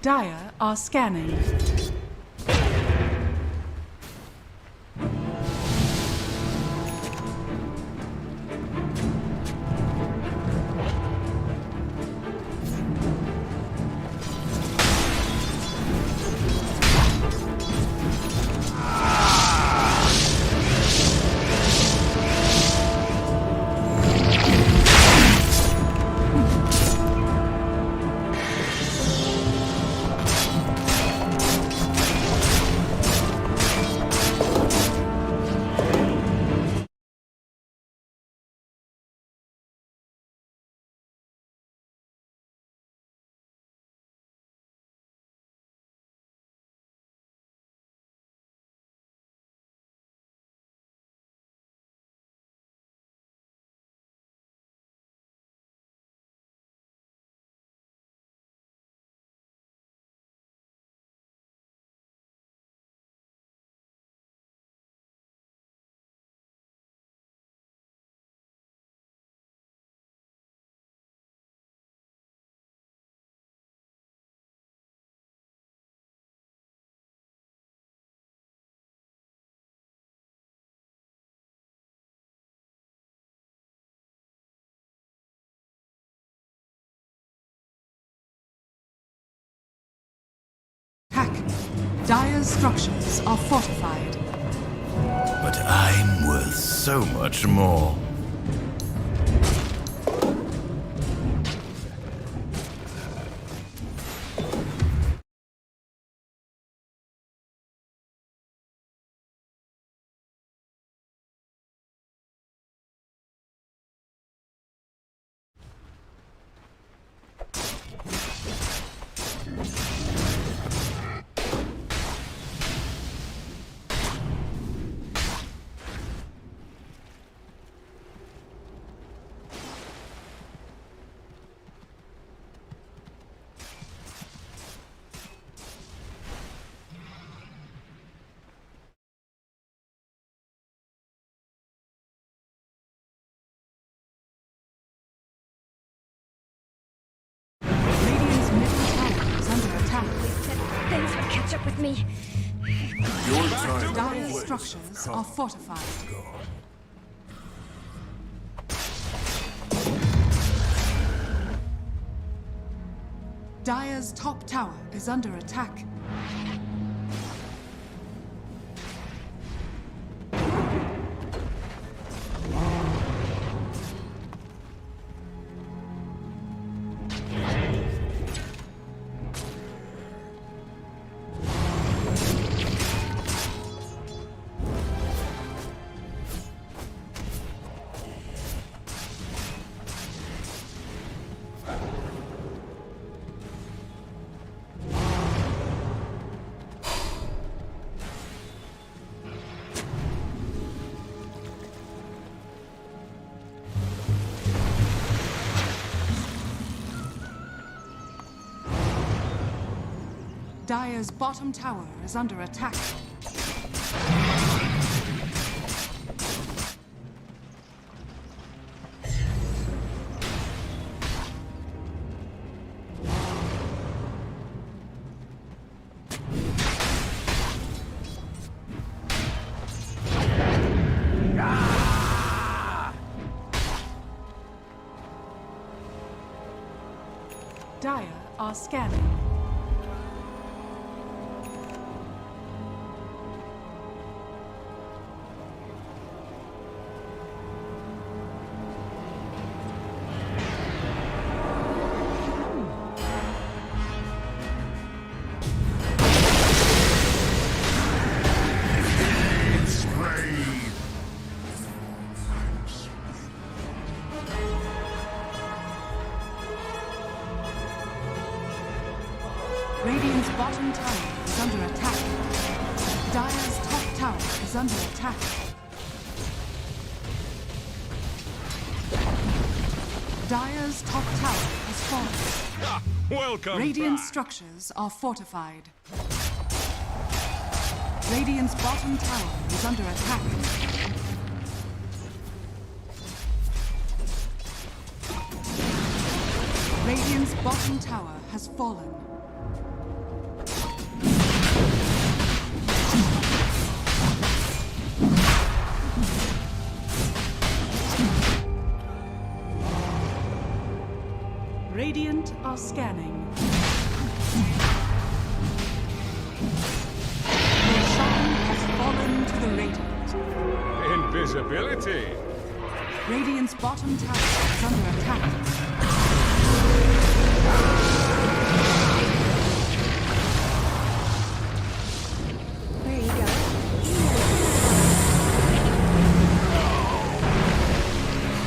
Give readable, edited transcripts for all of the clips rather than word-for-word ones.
Dire are scanning. Dire's structures are fortified. But I'm worth so much more. Radiant's middle tower is under attack. Things would catch up with me. Dire's structures are fortified. Dire's top tower is under attack. Dire's bottom tower is under attack. Dire are scanning. Radiant's bottom tower is under attack. Dire's top tower is under attack. Dire's top tower has fallen. Welcome Radiant back. structures are fortified. Radiant's bottom tower is under attack. Radiant's bottom tower has fallen. Radiant are scanning. Your shrine has fallen to the Radiant. Invisibility! Radiant's bottom tower is under attack. Where are you going?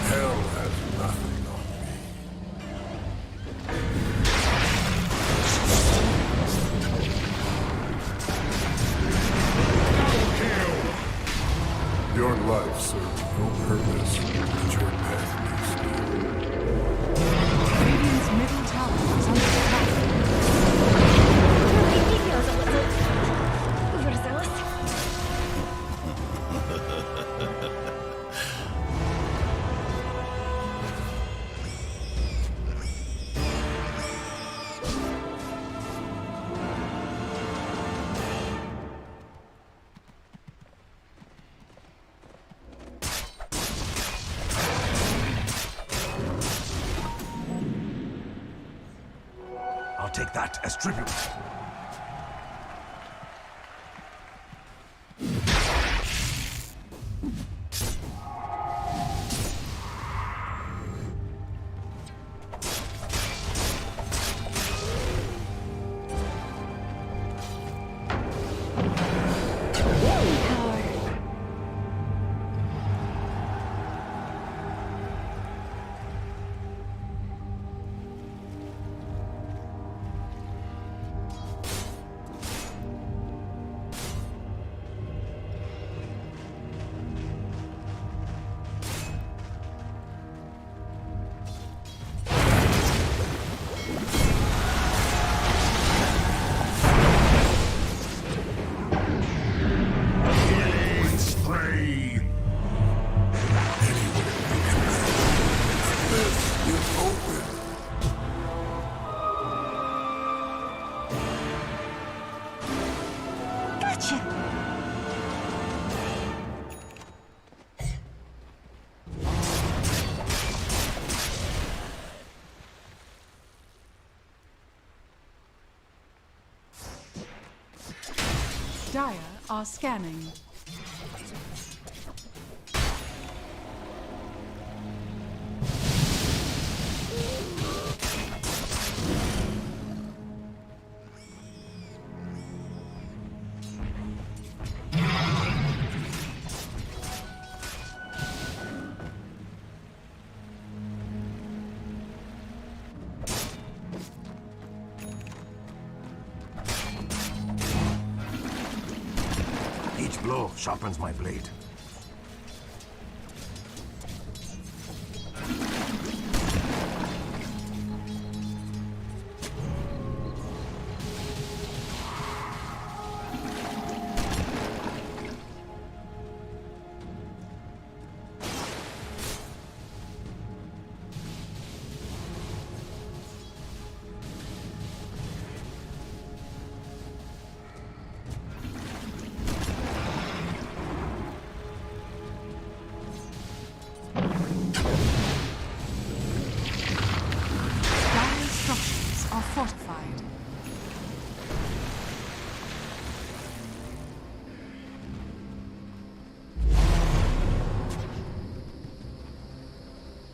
Hell has nothing on me. Your life serves no purpose, but your death makes me. Radiant's middle tower is under attack. He feels a little overzealous. I'll take that as tribute. Power. Killing spree! Anywhere we can go. This is open. Gotcha. Dire are scanning. Each blow sharpens my blade. Dire structures are fortified.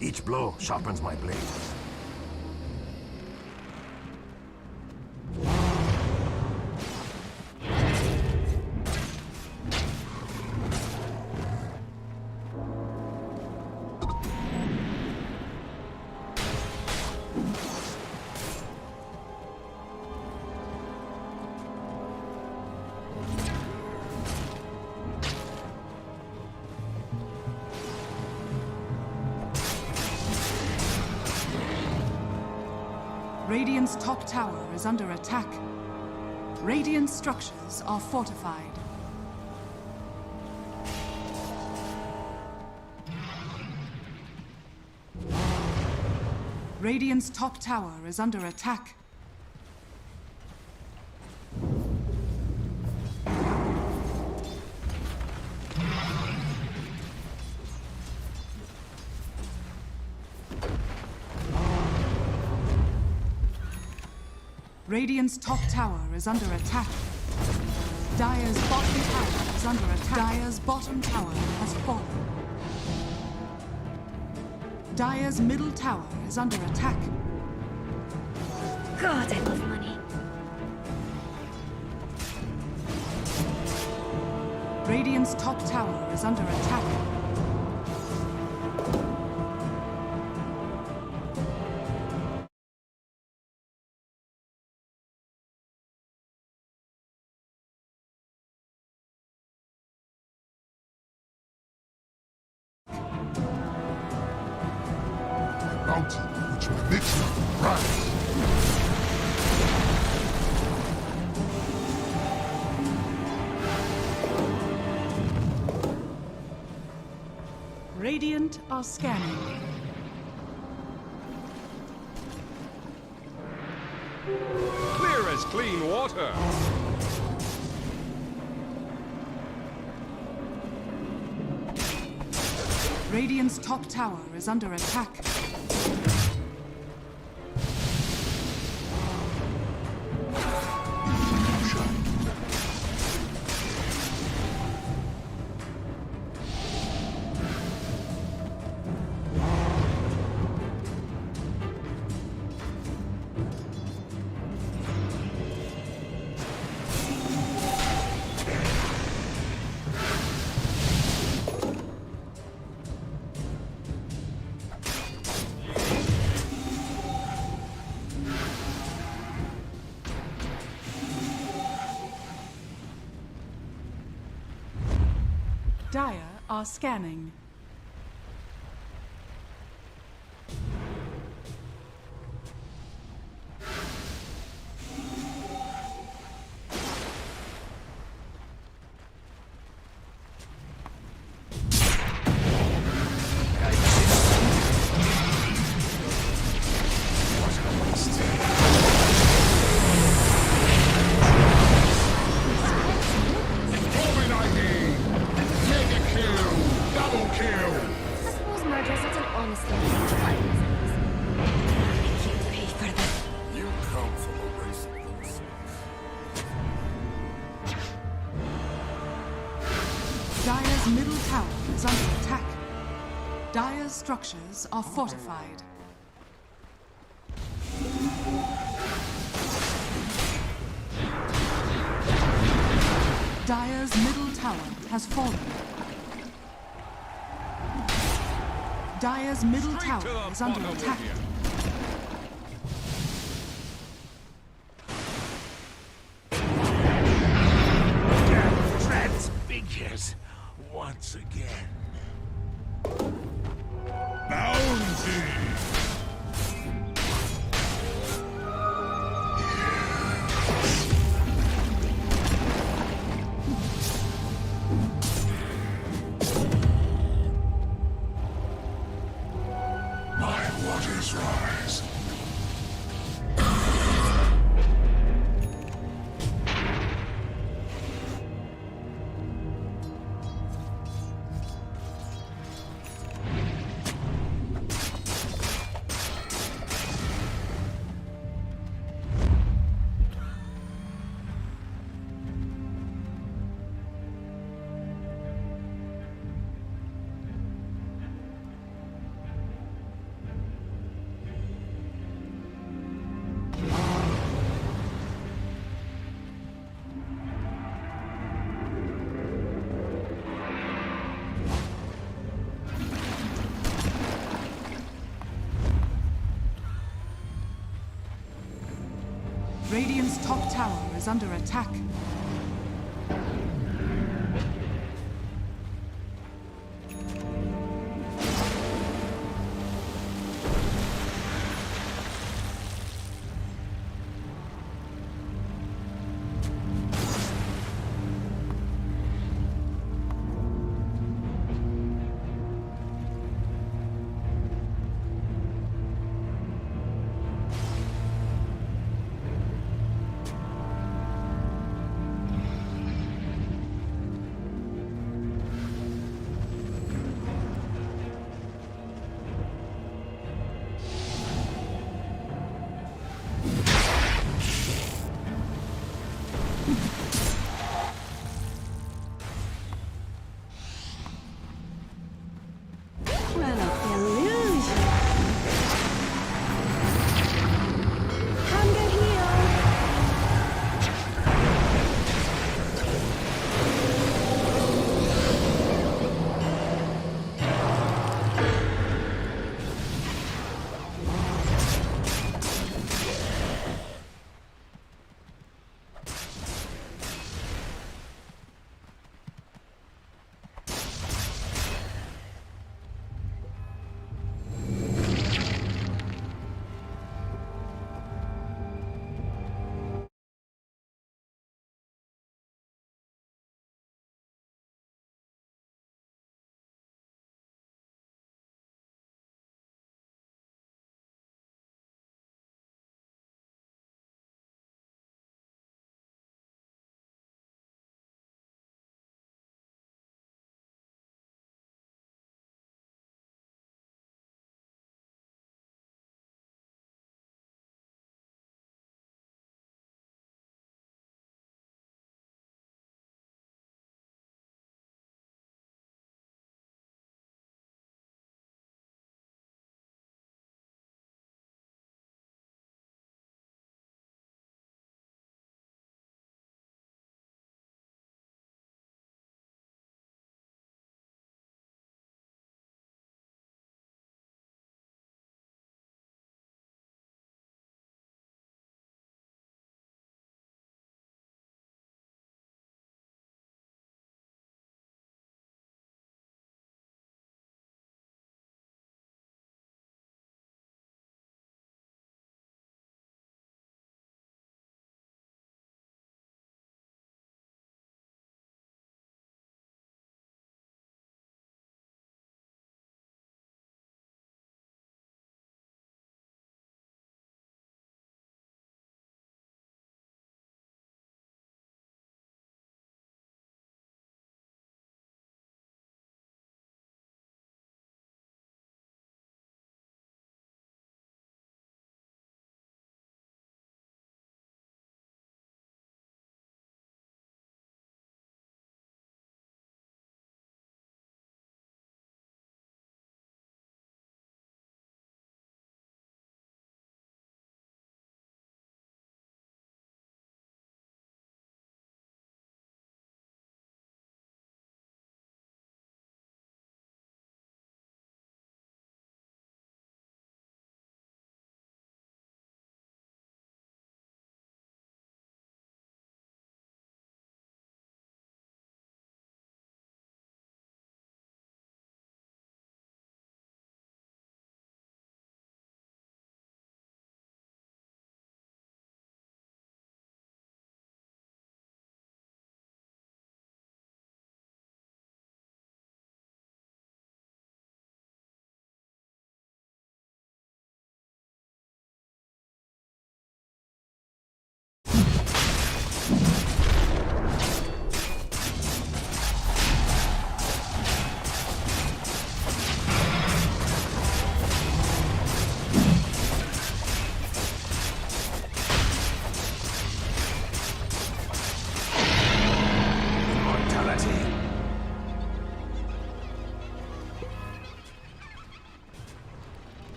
Each blow sharpens my blade. Radiant's top tower is under attack. Radiant structures are fortified. Radiant's top tower is under attack. Radiant's top tower is under attack. Dire's bottom tower is under attack. Dire's bottom tower has fallen. Dire's middle tower is under attack. God, I love money. Radiant's top tower is under attack. Bounty which makes you rise. Radiant are scanning. Clear as clean water. Radiant's top tower is under attack. Dire are scanning. I suppose murder's not an honest thing to try. You pay for that. You come from a race of losers. Dire's middle tower is under attack. Dire's structures are fortified. Dire's middle tower has fallen. Dire's middle Straight tower to the is under bottom attack. with you. Death transfigures once again. Bounty! My waters rise. Radiant's top tower is under attack.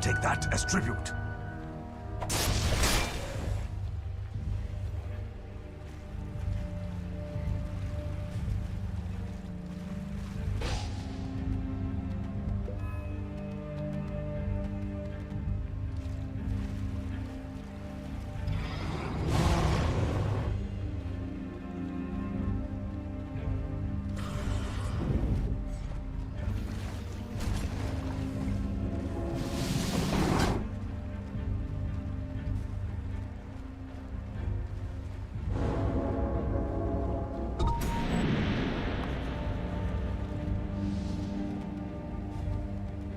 take that as tribute.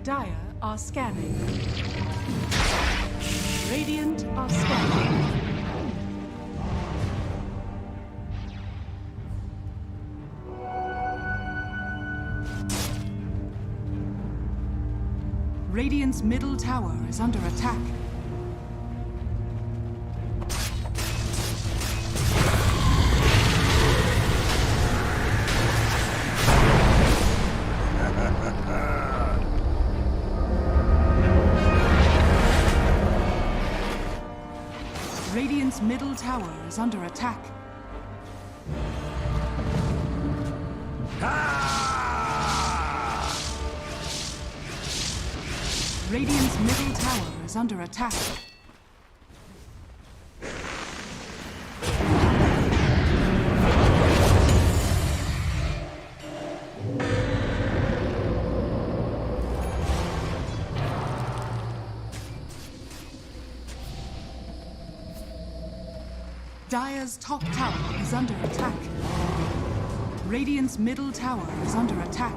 Dire are scanning. Radiant are scanning. Radiant's middle tower is under attack. Radiant's middle tower is under attack. Radiant's middle tower is under attack. Dire's top tower is under attack. Radiant's middle tower is under attack.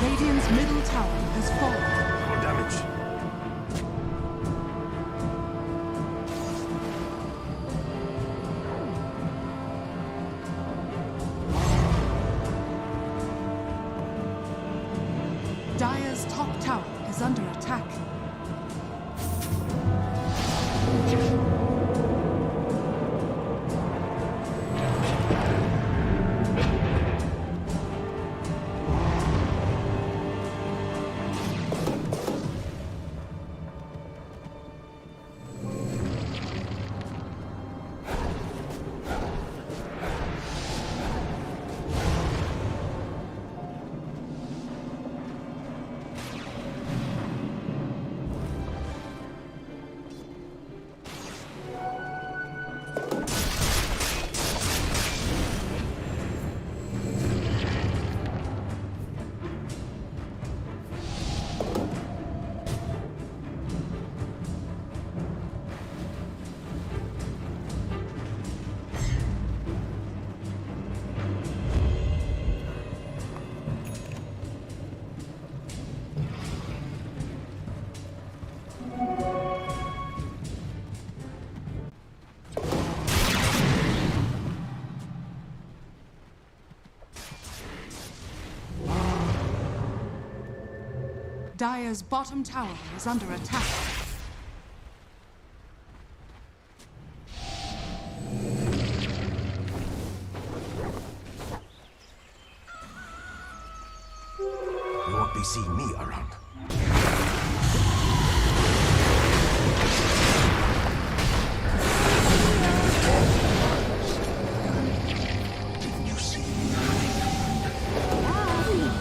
Radiant's middle tower has fallen. More damage. Dire's top tower is under attack. Dire's bottom tower is under attack. You won't be seeing me around. Didn't you see?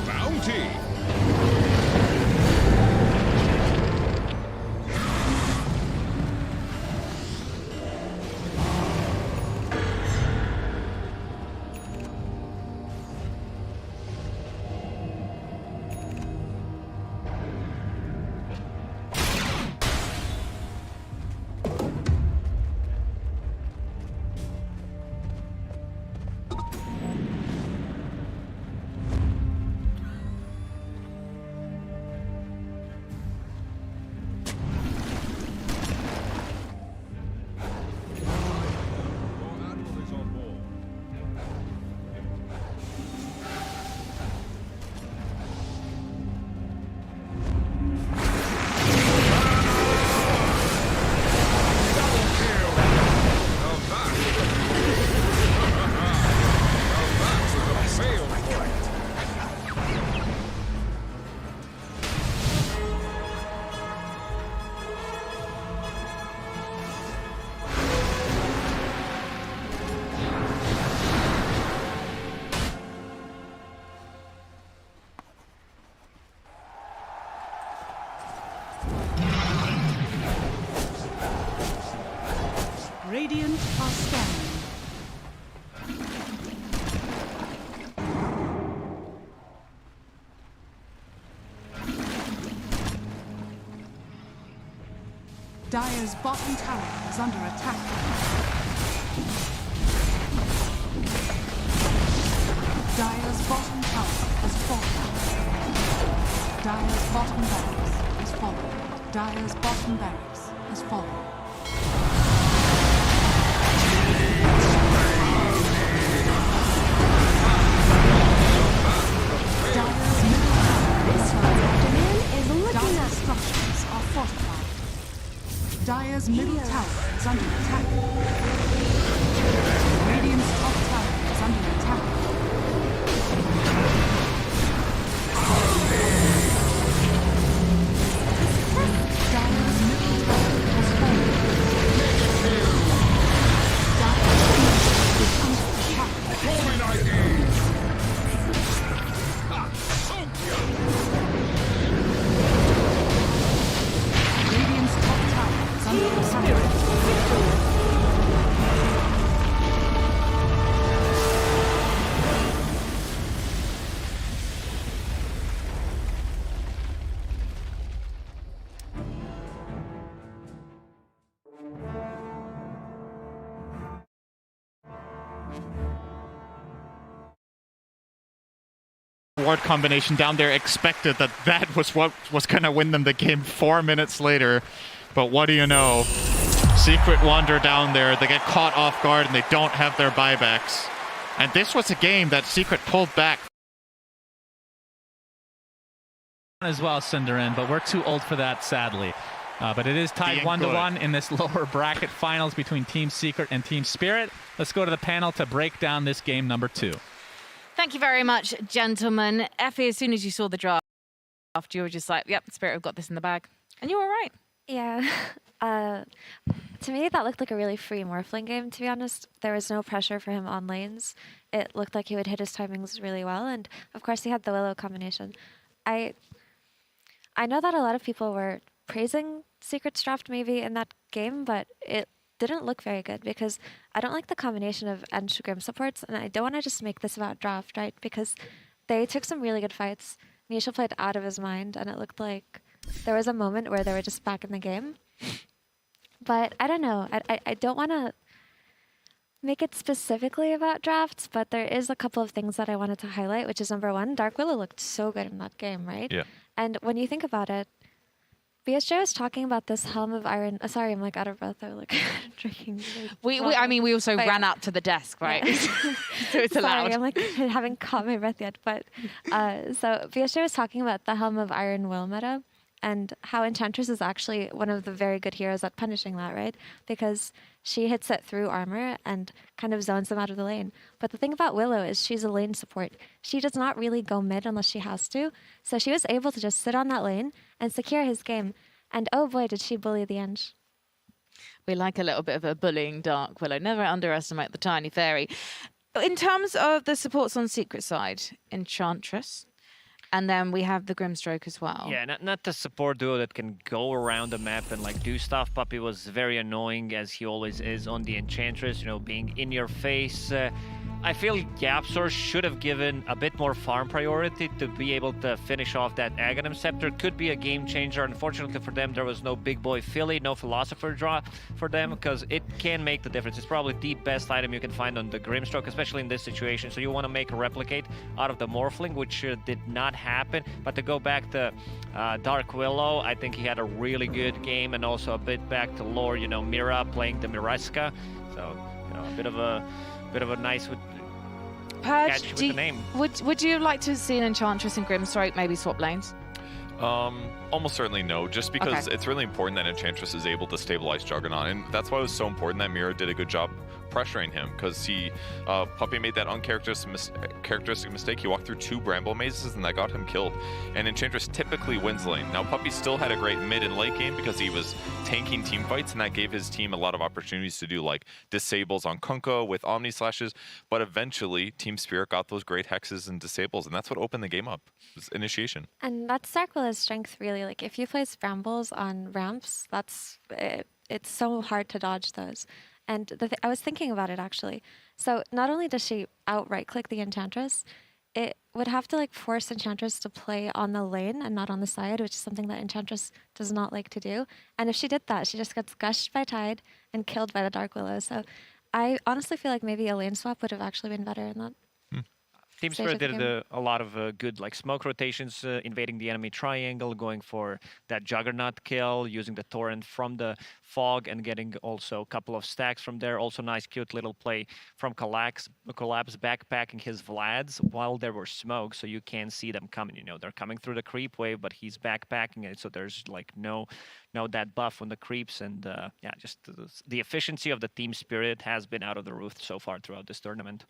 Bounty! Radiant are scanning. Dire's bottom tower is under attack. Dire's bottom tower has fallen. Dire's bottom barracks has fallen. Dire's bottom barracks has fallen. Dire's middle tower is fallen. Dire's structures are fortified. Dire's middle tower is under attack. Radiant's top tower is under attack. Dire's middle tower has fallen. Dire's is under attack. Radiant's top tower is under attack. Ward combination down there, expected that was what was going to win them the game 4 minutes later. But what do you know? Secret wander down there, they get caught off guard and they don't have their buybacks. And this was a game that Secret pulled back. As well, Cinderin, but we're too old for that, sadly. But it is tied 1-1 in this lower bracket finals between Team Secret and Team Spirit. Let's go to the panel to break down this game number 2. Thank you very much, gentlemen. Effie, as soon as you saw the draft, you were just like, yep, Spirit have got this in the bag. And you were right. Yeah. To me, that looked like a really free Morphling game, to be honest. There was no pressure for him on lanes. It looked like he would hit his timings really well. And, of course, he had the Willow combination. I know that a lot of people were praising Secret's draft maybe in that game, but it didn't look very good because I don't like the combination of Ench Grim supports, and I don't want to just make this about draft, right? Because they took some really good fights. Nisha played out of his mind, and it looked like there was a moment where they were just back in the game. But I don't know. I don't want to make it specifically about drafts, but there is a couple of things that I wanted to highlight, which is number one, Dark Willow looked so good in that game, right? Yeah. And when you think about it, BSJ was talking about this Helm of Iron. Sorry, I'm like out of breath. I'm like drinking. I mean, we also ran up to the desk, right? Yeah. So it's allowed. Sorry, I'm like I haven't caught my breath yet. But so BSJ was talking about the Helm of Iron Will meta and how Enchantress is actually one of the very good heroes at punishing that, right? Because she hits it through armor and kind of zones them out of the lane. But the thing about Willow is she's a lane support. She does not really go mid unless she has to. So she was able to just sit on that lane and secure his game. And oh boy, did she bully the Ench. We like a little bit of a bullying Dark Willow. Never underestimate the tiny fairy. In terms of the supports on Secret side, Enchantress, and then we have the Grimstroke as well. Yeah, not the support duo that can go around the map and like do stuff. Puppy was very annoying, as he always is on the Enchantress, you know, being in your face. I feel Yapsor should have given a bit more farm priority to be able to finish off that Aghanim Scepter. Could be a game changer. Unfortunately for them, there was no big boy Philly, no Philosopher draw for them, because it can make the difference. It's probably the best item you can find on the Grimstroke, especially in this situation. So you want to make a replicate out of the Morphling, which did not happen. But to go back to Dark Willow, I think he had a really good game, and also a bit back to lore, you know, Mira playing the Miraska. So, you know, a bit of a nice catch with the name. Would you like to see an Enchantress and Grimstroke maybe swap lanes? Almost certainly no, just because it's really important that Enchantress is able to stabilize Juggernaut, and that's why it was so important that Mira did a good job pressuring him, because Puppy made that uncharacteristic mistake. He walked through 2 Bramble Mazes, and that got him killed. And Enchantress typically wins lane. Now, Puppy still had a great mid and late game because he was tanking team fights, and that gave his team a lot of opportunities to do like disables on Kunkka with Omni Slashes, but eventually Team Spirit got those great hexes and disables, and that's what opened the game up. It was initiation. And that's Dark Willow's strength, really. Like, if you place Brambles on ramps, that's it. It's so hard to dodge those. And I was thinking about it actually. So not only does she outright click the Enchantress, it would have to like force Enchantress to play on the lane and not on the side, which is something that Enchantress does not like to do. And if she did that, she just gets gushed by Tide and killed by the Dark Willow. So I honestly feel like maybe a lane swap would have actually been better in that. Team Spirit did a lot of good like smoke rotations, invading the enemy triangle, going for that Juggernaut kill, using the torrent from the fog and getting also a couple of stacks from there. Also nice cute little play from Collapse backpacking his Vlads while there were smoke, so you can see them coming. You know, they're coming through the creep wave, but he's backpacking it, so there's like no that buff on the creeps. And yeah, just the efficiency of the Team Spirit has been out of the roof so far throughout this tournament.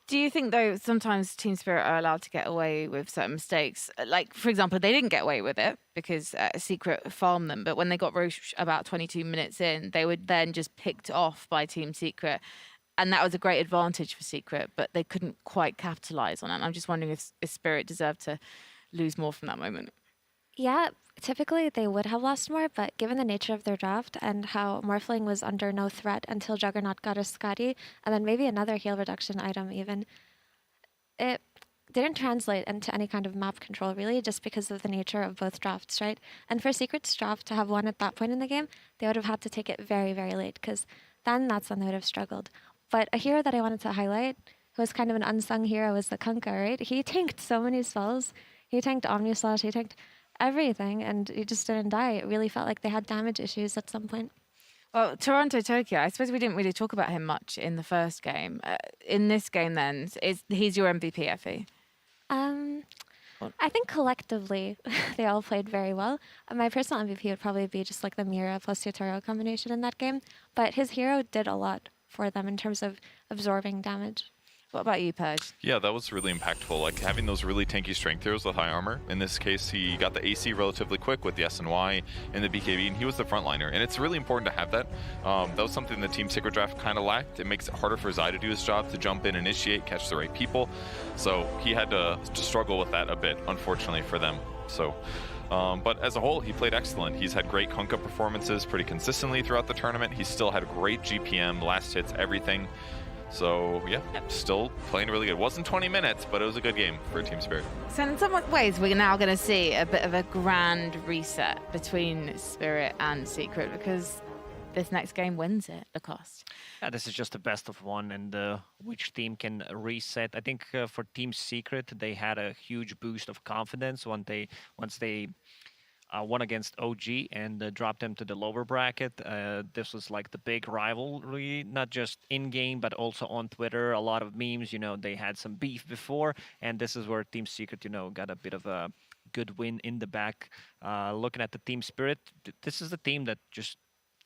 Do you think, though, sometimes Team Spirit are allowed to get away with certain mistakes? Like, for example, they didn't get away with it because Secret farmed them, but when they got Roche about 22 minutes in, they were then just picked off by Team Secret. And that was a great advantage for Secret, but they couldn't quite capitalize on it. And I'm just wondering if Spirit deserved to lose more from that moment. Yeah, typically they would have lost more, but given the nature of their draft and how Morphling was under no threat until Juggernaut got a Scotty, and then maybe another heal reduction item even, it didn't translate into any kind of map control really, just because of the nature of both drafts, right? And for Secret's draft to have won at that point in the game, they would have had to take it very, very late, because then that's when they would have struggled. But a hero that I wanted to highlight, who was kind of an unsung hero, was the Kunkka, right? He tanked so many spells. He tanked Omnislash, he tanked everything, and he just didn't die. It really felt like they had damage issues at some point. Well, Toronto Tokyo, I suppose we didn't really talk about him much in the first game. In this game, then, he's your MVP, Effie? I think collectively they all played very well. My personal MVP would probably be just like the Mira plus Yotaro combination in that game, but his hero did a lot for them in terms of absorbing damage. What about you, Purge? Yeah, that was really impactful. Like having those really tanky strength heroes with high armor. In this case, he got the AC relatively quick with the SNY and the BKB, and he was the frontliner. And it's really important to have that. That was something the Team Secret Draft kind of lacked. It makes it harder for Zai to do his job, to jump in, initiate, catch the right people. So he had to struggle with that a bit, unfortunately for them. So. But as a whole, he played excellent. He's had great Kunkka performances pretty consistently throughout the tournament. He's still had great GPM, last hits, everything. So, yeah, still playing really good. Wasn't 20 minutes, but it was a good game for Team Spirit. So in some ways, we're now going to see a bit of a grand reset between Spirit and Secret, because this next game wins it, the cost. Yeah, this is just a best of one, and which team can reset. I think for Team Secret, they had a huge boost of confidence once they won against OG and dropped them to the lower bracket. This was like the big rivalry, not just in-game, but also on Twitter. A lot of memes, you know, they had some beef before, and this is where Team Secret, you know, got a bit of a good win in the back. Looking at the Team Spirit, this is the team that just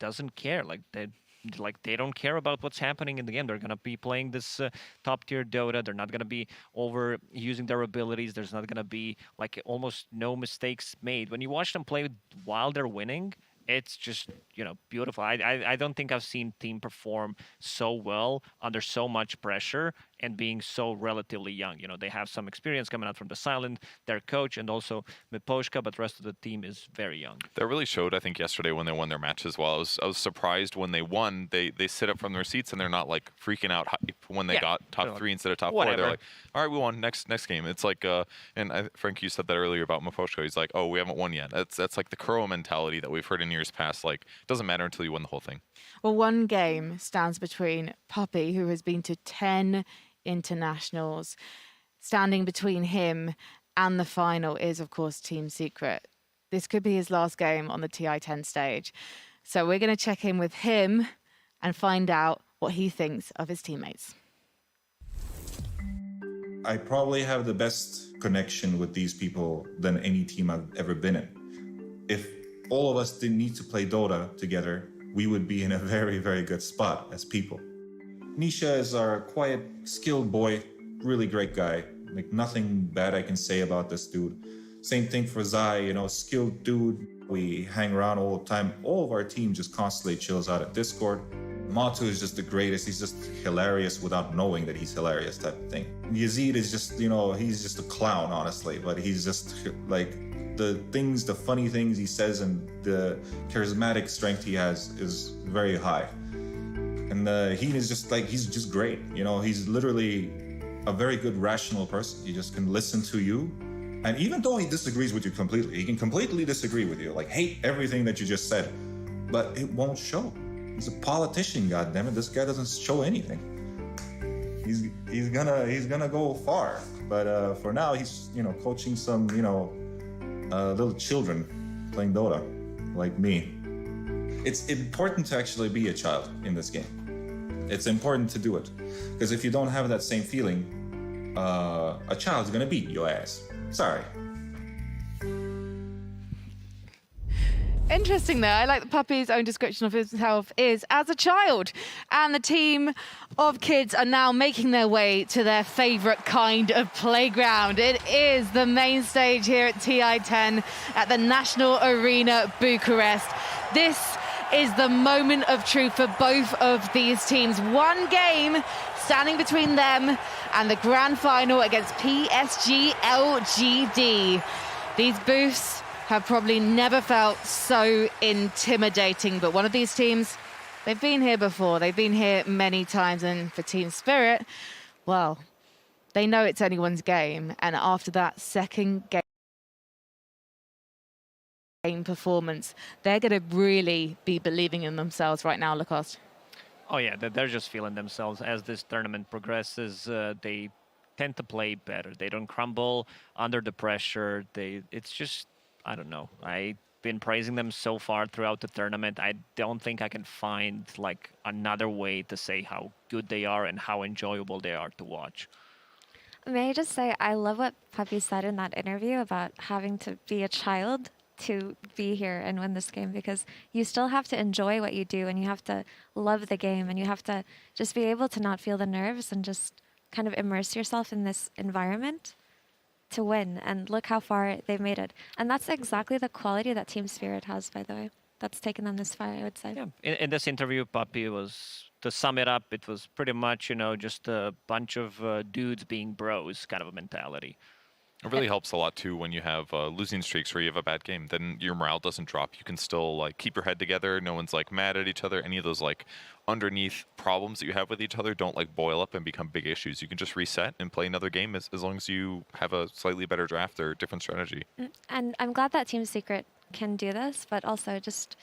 doesn't care. They don't care about what's happening in the game. They're going to be playing this top-tier Dota. They're not going to be overusing their abilities. There's not going to be like almost no mistakes made. When you watch them play while they're winning, it's just, you know, beautiful. I don't think I've seen team perform so well under so much pressure and being so relatively young. You know, they have some experience coming out from the Silent, their coach, and also Miposhka, but the rest of the team is very young. That really showed, I think, yesterday when they won their match as well. I was surprised when they won. They sit up from their seats and they're not like freaking out hype when they got top 3 instead of top 4. They're like, all right, we won. Next game. It's like, and Frank, you said that earlier about Miposhka. He's like, oh, we haven't won yet. That's like the Kuro mentality that we've heard in years past. Like, it doesn't matter until you win the whole thing. Well, one game stands between Puppy, who has been to 10 internationals. Standing between him and the final is, of course, Team Secret. This could be his last game on the TI-10 stage. So we're going to check in with him and find out what he thinks of his teammates. I probably have the best connection with these people than any team I've ever been in. If all of us didn't need to play Dota together, we would be in a very, very good spot as people. Nisha is our quiet, skilled boy, really great guy. Like, nothing bad I can say about this dude. Same thing for Zai, you know, skilled dude. We hang around all the time. All of our team just constantly chills out at Discord. Matu is just the greatest. He's just hilarious without knowing that he's hilarious type of thing. Yazid is just, you know, he's just a clown, honestly, but he's just like the funny things he says and the charismatic strength he has is very high. And he is just like, he's just great. You know, he's literally a very good rational person. He just can listen to you. And even though he disagrees with you completely, he can completely disagree with you, like hate everything that you just said, but it won't show. He's a politician, goddammit. This guy doesn't show anything. He's gonna go far. But for now, he's, you know, coaching some, you know, little children playing Dota, like me. It's important to actually be a child in this game. It's important to do it. Because if you don't have that same feeling, a child's gonna beat your ass. Sorry. Interesting there. I like the puppy's own description of himself is as a child. And the team of kids are now making their way to their favourite kind of playground. It is the main stage here at TI10 at the National Arena Bucharest. This is the moment of truth for both of these teams. One game standing between them and the grand final against PSG LGD. These booths have probably never felt so intimidating, but one of these teams, they've been here before. They've been here many times, and for Team Spirit, well, they know it's anyone's game, and after that second game performance, they're going to really be believing in themselves right now, Lacoste. Oh yeah, they're just feeling themselves as this tournament progresses. They tend to play better. They don't crumble under the pressure. It's just, I don't know. I've been praising them so far throughout the tournament. I don't think I can find like another way to say how good they are and how enjoyable they are to watch. May I just say, I love what Puppy said in that interview about having to be a child to be here and win this game, because you still have to enjoy what you do and you have to love the game and you have to just be able to not feel the nerves and just kind of immerse yourself in this environment to win. And look how far they've made it. And that's exactly the quality that Team Spirit has, by the way. That's taken them this far, I would say. Yeah. In this interview, Puppy was, to sum it up, it was pretty much, you know, just a bunch of dudes being bros kind of a mentality. It really helps a lot too when you have losing streaks where you have a bad game. Then your morale doesn't drop. You can still like keep your head together. No one's like mad at each other. Any of those like underneath problems that you have with each other don't like boil up and become big issues. You can just reset and play another game as long as you have a slightly better draft or different strategy. And I'm glad that Team Secret can do this, but also just,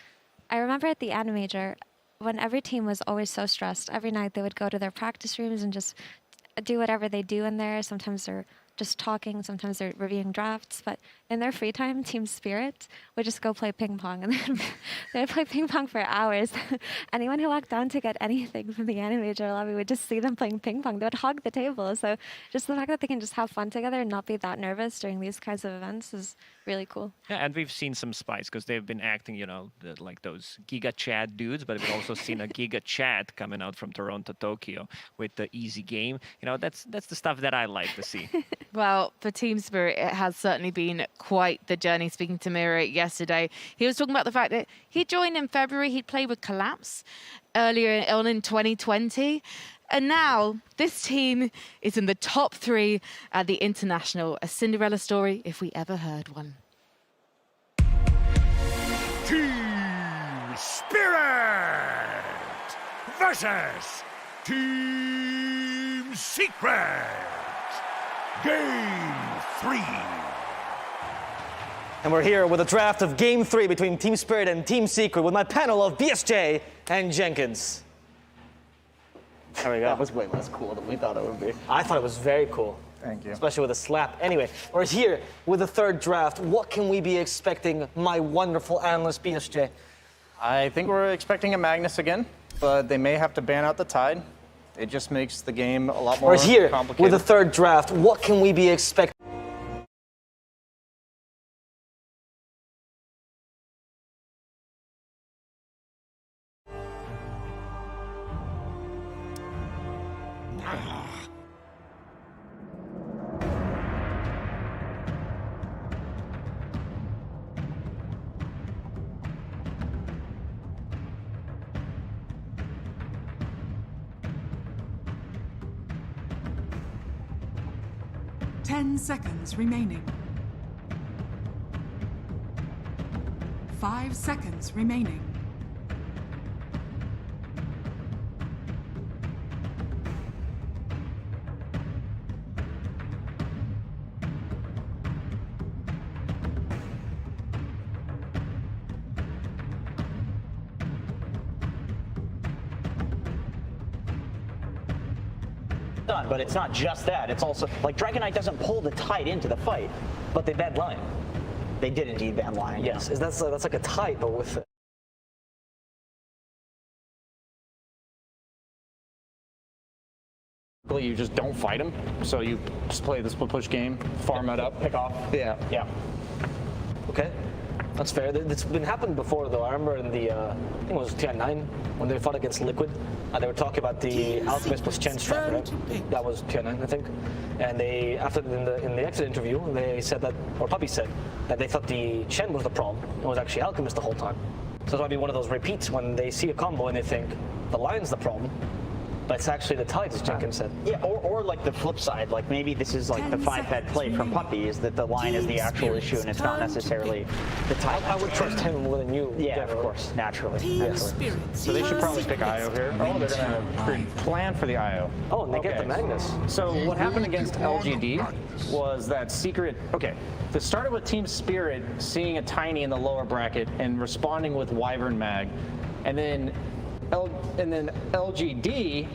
I remember at the Animajor, when every team was always so stressed, every night they would go to their practice rooms and just do whatever they do in there. Sometimes they're just talking, sometimes they're reviewing drafts, but in their free time, Team Spirit would just go play ping pong, and they'd play ping pong for hours. Anyone who walked down to get anything from the Animajor lobby would just see them playing ping pong. They would hog the table. So just the fact that they can just have fun together and not be that nervous during these kinds of events is really cool. Yeah, and we've seen some spice because they've been acting, you know, like those Giga Chad dudes, but we've also seen a Giga Chad coming out from Toronto, Tokyo with the easy game. You know, that's the stuff that I like to see. Well, for Team Spirit, it has certainly been quite the journey. Speaking to Mira yesterday, he was talking about the fact that he joined in February. He'd played with Collapse earlier on in 2020. And now this team is in the top 3 at the International. A Cinderella story, if we ever heard one. Team Spirit versus Team Secret. Game 3. And we're here with a draft of Game 3 between Team Spirit and Team Secret with my panel of BSJ and Jenkins. There we go. That was way less cool than we thought it would be. I thought it was very cool. Thank you. Especially with a slap. Anyway, we're here with the third draft. What can we be expecting, my wonderful analyst, BSJ? I think we're expecting a Magnus again, but they may have to ban out the Tide. It just makes the game a lot more complicated. We're here with the third draft. What can we be expecting? Seconds remaining. 5 seconds remaining. done, but it's not just that. It's also, like, Dragon Knight doesn't pull the Tide into the fight, but they banned Lion. They did indeed ban Lion. Yes, that's like a Tide, but with You just don't fight him, so you just play the split push game, farm it up, pick off. Yeah. Okay, that's fair. It's been happened before, though. I remember in the, I think it was TI9, when they fought against Liquid, they were talking about the Alchemist plus Chen strat, right? That was TI9, I think. And they, after in the exit interview, they said that, or Puppy said, that they thought the Chen was the problem. It was actually Alchemist the whole time. So it might be one of those repeats when they see a combo and they think the Lion's the problem. But it's actually the Tides, as Jenkins said. Yeah, or like the flip side, like maybe this is like the 5-head play from Puppy, is that the Lion is the actual issue and it's not necessarily the Tide. I would trust him more than you. Yeah, of course, naturally. So they should probably pick IO here. Oh, they're going to plan for the IO. Oh, and they get the Magnus. So what happened against LGD was that Secret, okay, this started with Team Spirit seeing a Tiny in the lower bracket and responding with Wyvern Mag, and then LGD,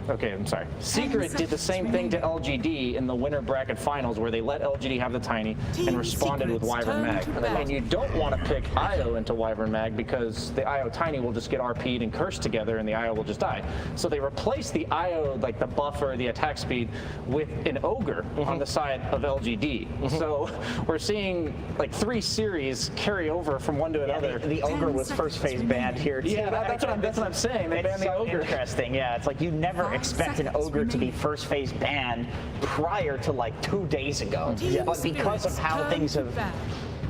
okay, I'm sorry. Secret did the same thing to LGD in the winter bracket finals where they let LGD have the Tiny and responded with Wyvern Mag. And you don't want to pick IO into Wyvern Mag because the IO Tiny will just get RP'd and cursed together and the IO will just die. So they replaced the IO, like the buffer, the attack speed, with an Ogre on the side of LGD. So we're seeing like 3 series carry over from one to another. The Ogre was first phase banned here too. Yeah, that's what I'm saying. They banned the Ogre. Interesting, yeah. It's like you never expect an Ogre to be first phase banned prior to like 2 days ago. But because of how things have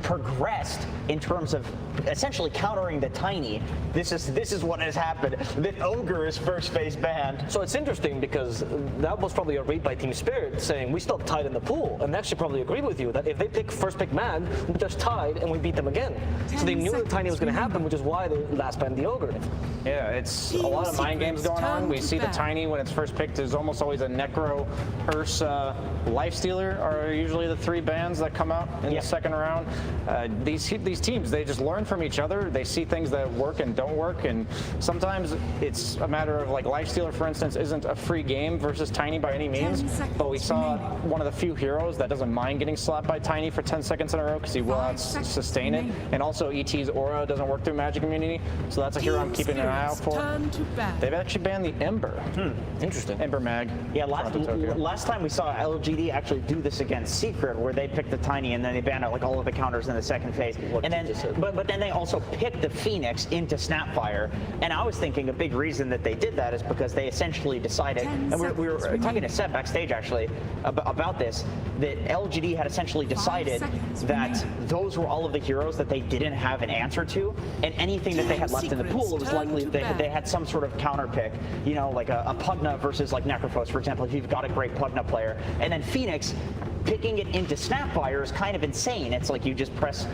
progressed in terms of essentially countering the Tiny, this is what has happened. The Ogre is first phase banned. So it's interesting because that was probably a read by Team Spirit saying we still tied in the pool, and they actually probably agreed with you that if they pick first pick Mag, we just tied and we beat them again. So they knew the Tiny was going to happen, which is why they last banned the Ogre. Yeah, it's a lot of mind games going on. We see the Tiny when it's first picked. There's almost always a Necro, Ursa, Lifestealer are usually the 3 bans that come out in the second round. These teams, they just learn from each other. They see things that work and don't work, and sometimes it's a matter of like Lifestealer, for instance, isn't a free game versus Tiny by any means, but we saw one of the few heroes that doesn't mind getting slapped by Tiny for 10 seconds in a row because he will sustain it, and also ET's Aura doesn't work through Magic Immunity, so that's a hero I'm keeping an eye out for. They've actually banned the Ember. Interesting. Ember Mag. Yeah, last time we saw LGD actually do this against Secret, where they picked the Tiny and then they banned out like all of the counters in the second phase. And then, but then they also picked the Phoenix into Snapfire. And I was thinking a big reason that they did that is because they essentially decided, and we were talking to Seb backstage actually about this, that LGD had essentially decided that those were all of the heroes that they didn't have an answer to, and anything that they had left in the pool, it was likely they had some sort of counter pick, you know, like a Pugna versus like Necrophos, for example, if you've got a great Pugna player. And then Phoenix, picking it into Snapfire is kind of insane. It's like you just press,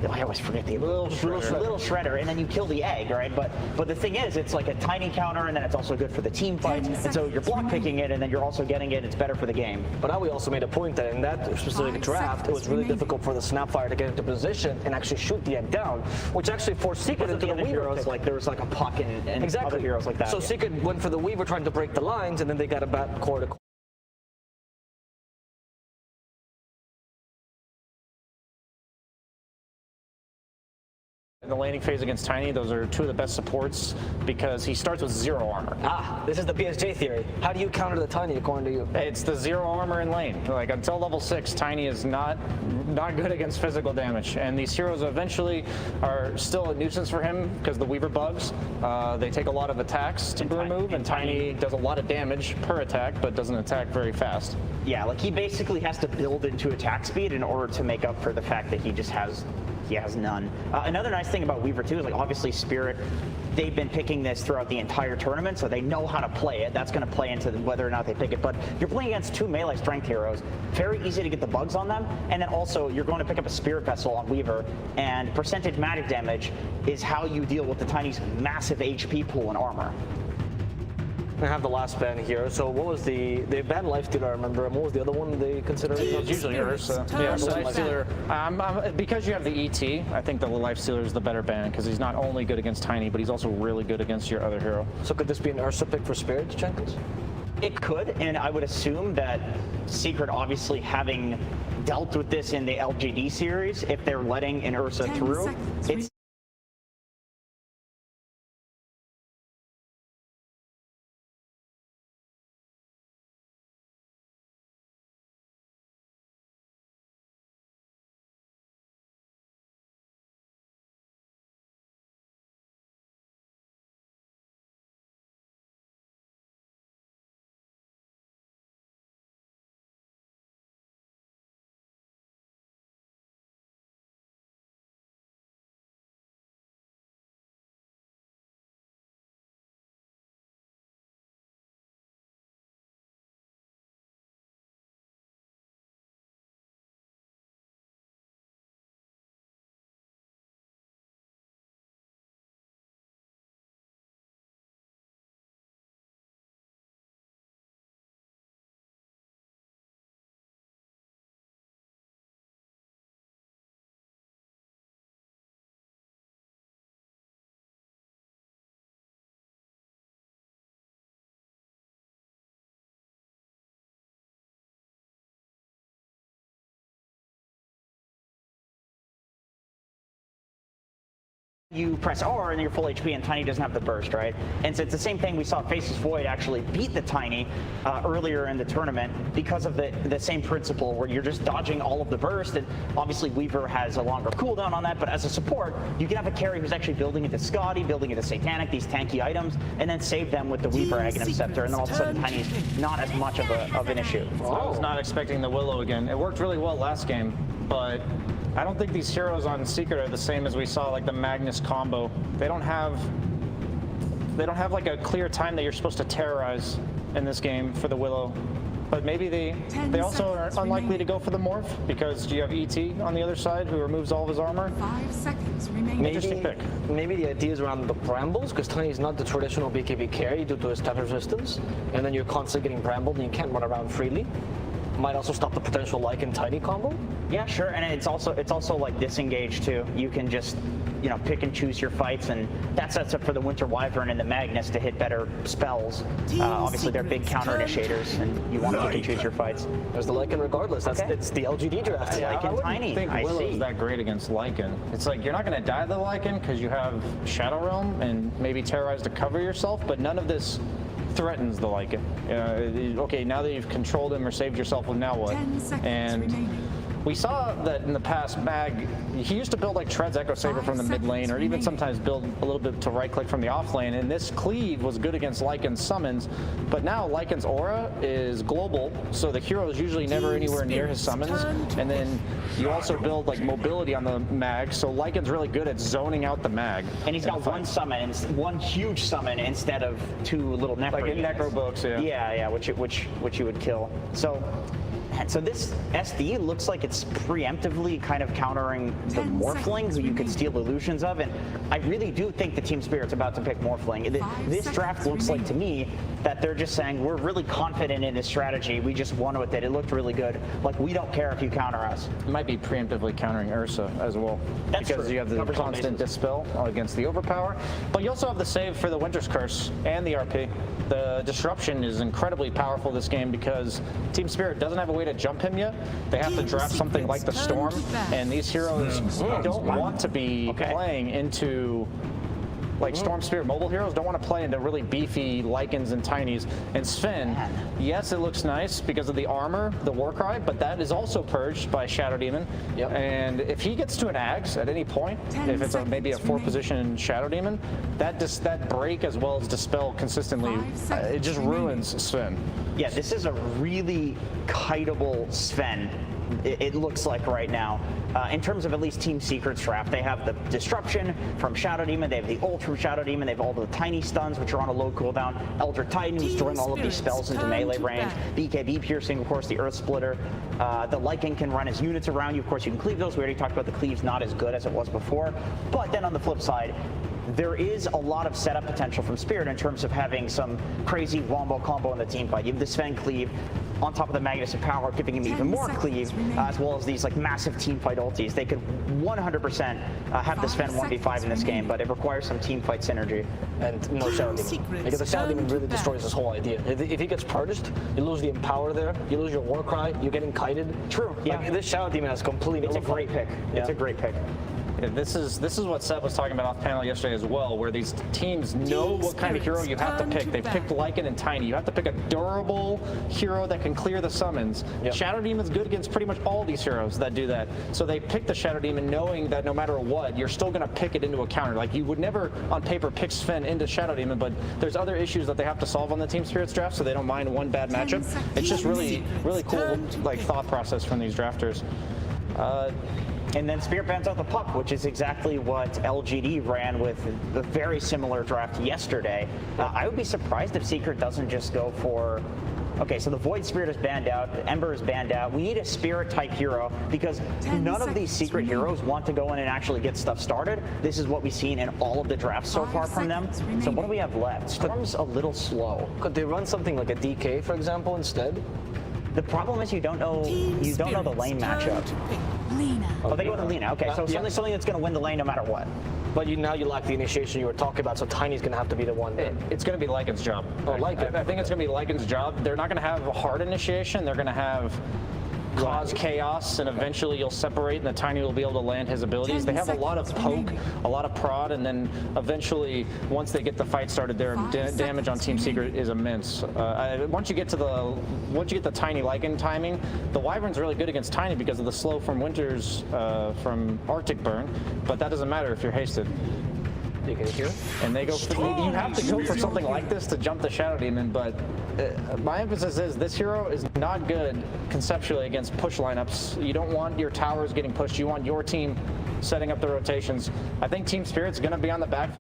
I always forget the little shredder, and then you kill the egg, right? But the thing is, it's like a tiny counter, and then it's also good for the team fight. And so you're block picking it, and then you're also getting it. It's better for the game. But now we also made a point that in that specific draft, it was really difficult for the Snapfire to get into position and actually shoot the egg down, which actually forced Secret into the Weaver heroes. pick. Like there was like a Puck and other heroes like that. So Secret went for the Weaver trying to break the lines, and then they got a bat core to core. In the laning phase against Tiny, those are 2 of the best supports because he starts with 0 armor. This is the BSJ theory. How do you counter the Tiny according to you? It's the 0 armor in lane. Like until level 6, Tiny is not good against physical damage. And these heroes eventually are still a nuisance for him because the Weaver bugs. They take a lot of attacks to remove, and Tiny does a lot of damage per attack, but doesn't attack very fast. Yeah, like he basically has to build into attack speed in order to make up for the fact that he just has none. Another nice thing about Weaver too is like obviously Spirit, they've been picking this throughout the entire tournament, so they know how to play it. That's going to play into whether or not they pick it. But you're playing against 2 melee strength heroes, very easy to get the bugs on them, and then also you're going to pick up a Spirit Vessel on Weaver, and percentage magic damage is how you deal with the Tiny's massive HP pool and armor. I have the last ban here. So what was they banned Lifestealer, I remember, and what was the other one they considered? It's usually Ursa. Yeah, so Lifestealer, because you have the ET, I think the Lifestealer is the better ban because he's not only good against Tiny, but he's also really good against your other hero. So could this be an Ursa pick for Spirit, Jenkins? It could, and I would assume that Secret, obviously having dealt with this in the LGD series, if they're letting an Ursa through, it's you press R and you're full HP and Tiny doesn't have the burst, right? And so it's the same thing we saw Faceless Void actually beat the Tiny earlier in the tournament because of the same principle where you're just dodging all of the burst, and obviously Weaver has a longer cooldown on that, but as a support, you can have a carry who's actually building into Scotty, building into Satanic, these tanky items, and then save them with the Weaver Aghanim Scepter, and then all of a sudden Tiny's not as much of an issue. Well, I was not expecting the Willow again. It worked really well last game, but I don't think these heroes on Secret are the same as we saw, like the Magnus combo. They don't have like a clear time that you're supposed to terrorize in this game for the Willow. But maybe they also are unlikely to go for the morph because you have ET on the other side who removes all of his armor. 5 seconds remaining. Interesting pick. Maybe the idea is around the brambles, because Tiny is not the traditional BKB carry due to his stat resistance, and then you're constantly getting brambled and you can't run around freely. Might also stop the potential Lycan Tiny combo. Yeah, sure, and it's also like disengage too. You can just, you know, pick and choose your fights, and that sets up for the Winter Wyvern and the Magnus to hit better spells. Obviously, they're big counter initiators, and you want to pick and choose your fights. There's the Lycan regardless. It's the LGD draft. Yeah, Lycan Tiny. I think Willow's that great against Lycan. It's like you're not going to die to the Lycan because you have Shadow Realm and maybe Terrorize to cover yourself, but none of this threatens the Lycan. Okay, now that you've controlled him or saved yourself, well, now what? 10 seconds and remaining. we saw that in the past, Mag, he used to build like Tread's Echo Saber from the mid lane, or even sometimes build a little bit to right click from the off lane, and this cleave was good against Lycan's summons, but now Lycan's aura is global, so the hero is usually never anywhere near his summons, and then you also build like mobility on the Mag, so Lycan's really good at zoning out the Mag. And he's got one summon, one huge summon instead of 2 little necro. Like in necro books, yeah. Yeah, which you would kill. So this SD looks like it's preemptively kind of countering the Morphling, who you could steal illusions of, and I really do think the Team Spirit's about to pick Morphling. This draft looks like to me that they're just saying, we're really confident in this strategy, we just won with it, it looked really good, like we don't care if you counter us. It might be preemptively countering Ursa as well. That's because true. You have the constant dispel against the overpower, but you also have the save for the Winter's Curse and the RP. The disruption is incredibly powerful this game because Team Spirit doesn't have a way to jump him yet. They have to draft something like the Storm, and these heroes don't want to be playing into like Storm Spirit mobile heroes don't want to play into really beefy Lycans and Tinies. And Sven, yes, it looks nice because of the armor, the Warcry, but that is also purged by Shadow Demon. And if he gets to an Ags at any point, if it's maybe a 4-position Shadow Demon, that break as well as dispel consistently, it just ruins Sven. Yeah, this is a really kiteable Sven. It looks like right now. In terms of at least Team Secret's draft, they have the Disruption from Shadow Demon, they have the Ult from Shadow Demon, they have all the Tiny Stuns, which are on a low cooldown, Eldritch Titan, who's throwing all of these spells into melee range, BKB Piercing, of course, the Earth Splitter. The Lycan can run his units around you. Of course, you can cleave those. We already talked about the cleave's not as good as it was before. But then on the flip side, there is a lot of setup potential from Spirit in terms of having some crazy wombo combo in the team fight. You have the Sven cleave. on top of the Magnus of Power, giving him even more cleave, as well as these like massive team fight ultis. They could 100% have the Sven 1v5 in this game, but it requires some team fight synergy. And no Shadow Demon. Because the Shadow Demon really destroys this whole idea. If he gets purged, you lose the Empower there, you lose your Warcry, you're getting kited. True. Yeah. Like, this Shadow Demon has completely It's a great pick. Yeah. It's a great pick. Yeah, this is what Seb was talking about off panel yesterday as well, where these teams know what kind of hero you have to pick. They picked Lycan and Tiny. You have to pick a durable hero that can clear the summons. Yep. Shadow Demon's good against pretty much all these heroes that do that. So they picked the Shadow Demon knowing that no matter what, you're still going to pick it into a counter. Like, you would never on paper pick Sven into Shadow Demon, but there's other issues that they have to solve on the Team Spirits draft, so they don't mind one bad matchup. It's just really cool like thought process from these drafters. And then Spirit bans out the puck, which is exactly what LGD ran with a very similar draft yesterday. I would be surprised if Secret doesn't just go for... Okay, so the Void Spirit is banned out, the Ember is banned out. We need a Spirit-type hero because none of these Secret heroes want to go in and actually get stuff started. This is what we've seen in all of the drafts so far from them. So what do we have left? Storm's a little slow. Could they run something like a DK, for example, instead? The problem is you don't know the lane matchup. Oh, they go with the Lina. Okay, so something that's going to win the lane no matter what. But now you lack the initiation you were talking about, so Tiny's going to have to be the one. It's going to be Lycan's job. Oh, Lycan. I think it's going to be Lycan's job. They're not going to have a hard initiation. They're going to have cause chaos, and eventually you'll separate, and the Tiny will be able to land his abilities. They have a lot of poke, a lot of prod, and then eventually, once they get the fight started, their damage on Team Secret is immense. Once you get the Tiny Lycan timing, the Wyvern's really good against Tiny because of the slow from Winter's from Arctic Burn, but that doesn't matter if you're hasted. You can hear? And they go for, you have to go for something like this to jump the Shadow Demon, but my emphasis is this hero is not good conceptually against push lineups. You don't want your towers getting pushed. You want your team setting up the rotations. I think Team Spirit's going to be on the back.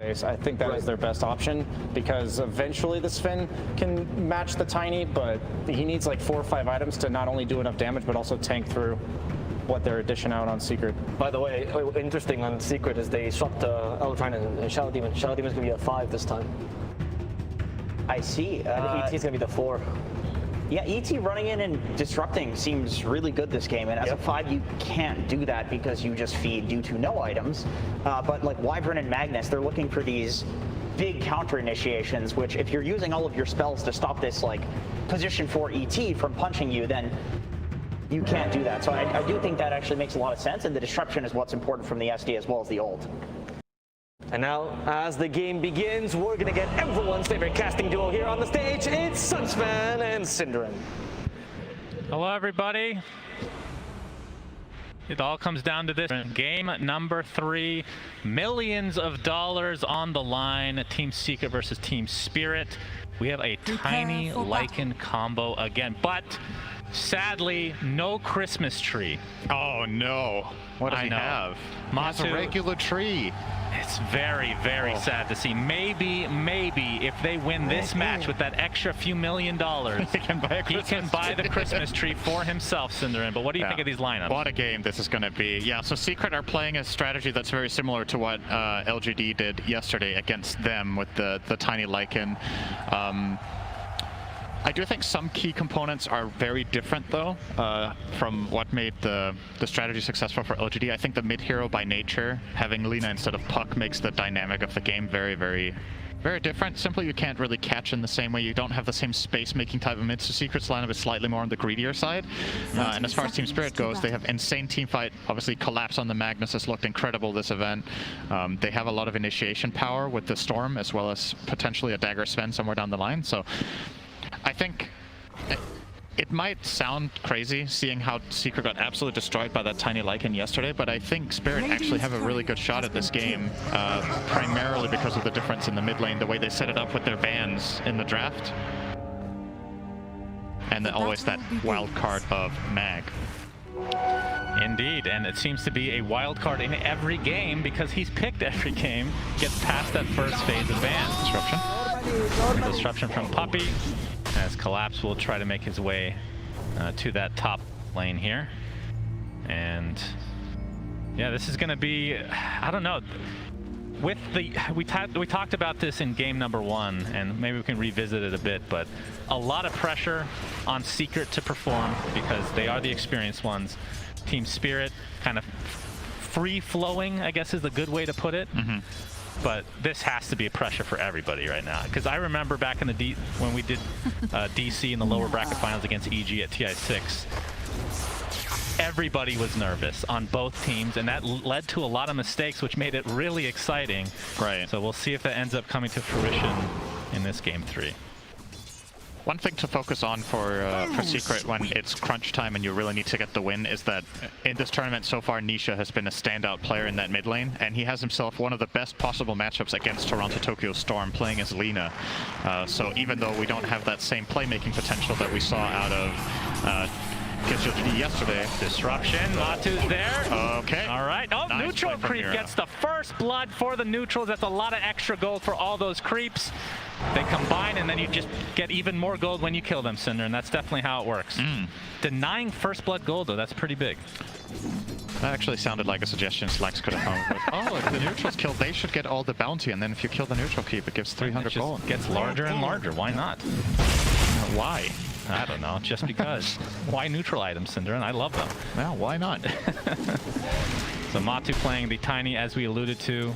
I think that is their best option because eventually the Sven can match the Tiny, but he needs like 4 or 5 items to not only do enough damage but also tank through what they're dishing out on Secret. By the way, interesting on Secret is they swapped Eldrine and Shadow Demon. Shadow Demon's going to be a 5 this time. I see. And ET's going to be the 4. Yeah, ET running in and disrupting seems really good this game, and as a 5 you can't do that because you just feed due to no items. But like Wyvern and Magnus, they're looking for these big counter initiations, which if you're using all of your spells to stop this like position 4 ET from punching you, then you can't do that. So I do think that actually makes a lot of sense, and the disruption is what's important from the SD as well as the ult. And now, as the game begins, we're going to get everyone's favorite casting duo here on the stage. It's Sunsman and Synderen. Hello, everybody. It all comes down to this. Game number 3. Millions of dollars on the line. Team Secret versus Team Spirit. We have a Tiny Lycan combo again, but sadly, no Christmas tree. Oh, no. What does he have? It's a regular tree. It's very, very sad to see. Maybe if they win this match with that extra few $1 million, he can buy the Christmas tree for himself, Synderen. But what do you think of these lineups? What a game this is going to be. Yeah, so Secret are playing a strategy that's very similar to what LGD did yesterday against them with the Tiny Lycan. I do think some key components are very different, though, from what made the strategy successful for LGD. I think the mid-hero by nature, having Lina instead of Puck, makes the dynamic of the game very, very, very different. Simply, you can't really catch in the same way. You don't have the same space-making type of mids. So Secret's lineup is slightly more on the greedier side. And as far as Team Spirit goes, they have insane teamfight. Obviously, Collapse on the Magnus has looked incredible this event. They have a lot of initiation power with the Storm, as well as potentially a Dagger Sven somewhere down the line. So I think it might sound crazy seeing how Secret got absolutely destroyed by that tiny Lycan yesterday, but I think Spirit actually have a really good shot at this game, primarily because of the difference in the mid lane, the way they set it up with their bans in the draft, and then always that wild card of Mag. Indeed, and it seems to be a wild card in every game because he's picked every game, gets past that first phase of ban. Disruption. Disruption from Puppey, as Collapse will try to make his way to that top lane here. And yeah, this is going to be, I don't know, with the, we talked about this in game number 1, and maybe we can revisit it a bit, but a lot of pressure on Secret to perform because they are the experienced ones. Team Spirit kind of free-flowing, I guess is the good way to put it. But this has to be a pressure for everybody right now. Because I remember back in the when we did DC in the lower bracket finals against EG at TI6, everybody was nervous on both teams, and that led to a lot of mistakes, which made it really exciting. Right. So we'll see if that ends up coming to fruition in this game 3. One thing to focus on for Secret when it's crunch time and you really need to get the win is that in this tournament so far, Nisha has been a standout player in that mid lane, and he has himself one of the best possible matchups against Toronto Tokyo Storm playing as Lina. So even though we don't have that same playmaking potential that we saw out of yesterday. Disruption, Matu's there. Okay. All right. Oh, nice neutral creep gets the first blood for the neutrals. That's a lot of extra gold for all those creeps. They combine, and then you just get even more gold when you kill them, Cinder, and that's definitely how it works. Denying first blood gold, though, that's pretty big. That actually sounded like a suggestion Slax could have come with. Oh, if the neutrals kill, they should get all the bounty, and then if you kill the neutral keep, it gives 300 gold. It gets larger and larger. Why not? Why? I don't know, just because. Why neutral items, Cinder? And I love them. Well, why not? So Matu playing the Tiny, as we alluded to.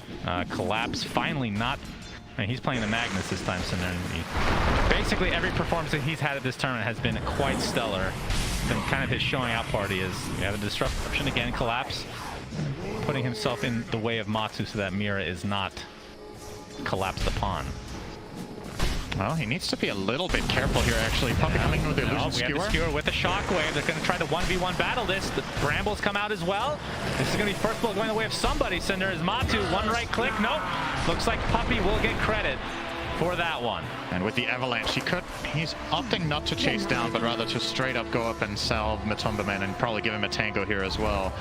Collapse finally not... I mean, he's playing the Magnus this time, Cinder. Basically, every performance that he's had at this tournament has been quite stellar. Been kind of his showing out party is we have a disruption again, Collapse, putting himself in the way of Matu so that Mira is not collapsed upon. Well, he needs to be a little bit careful here, actually. Puppey coming in with the illusion skewer. We have the skewer with the shockwave. They're going to try to 1v1 battle this. The brambles come out as well. This is going to be first blood going the way of somebody, Cinder. Is Matu one right click? Nope. Looks like Puppey will get credit for that one. And with the avalanche, he's opting not to chase down, but rather to straight up go up and salve Matumbaman and probably give him a tango here as well.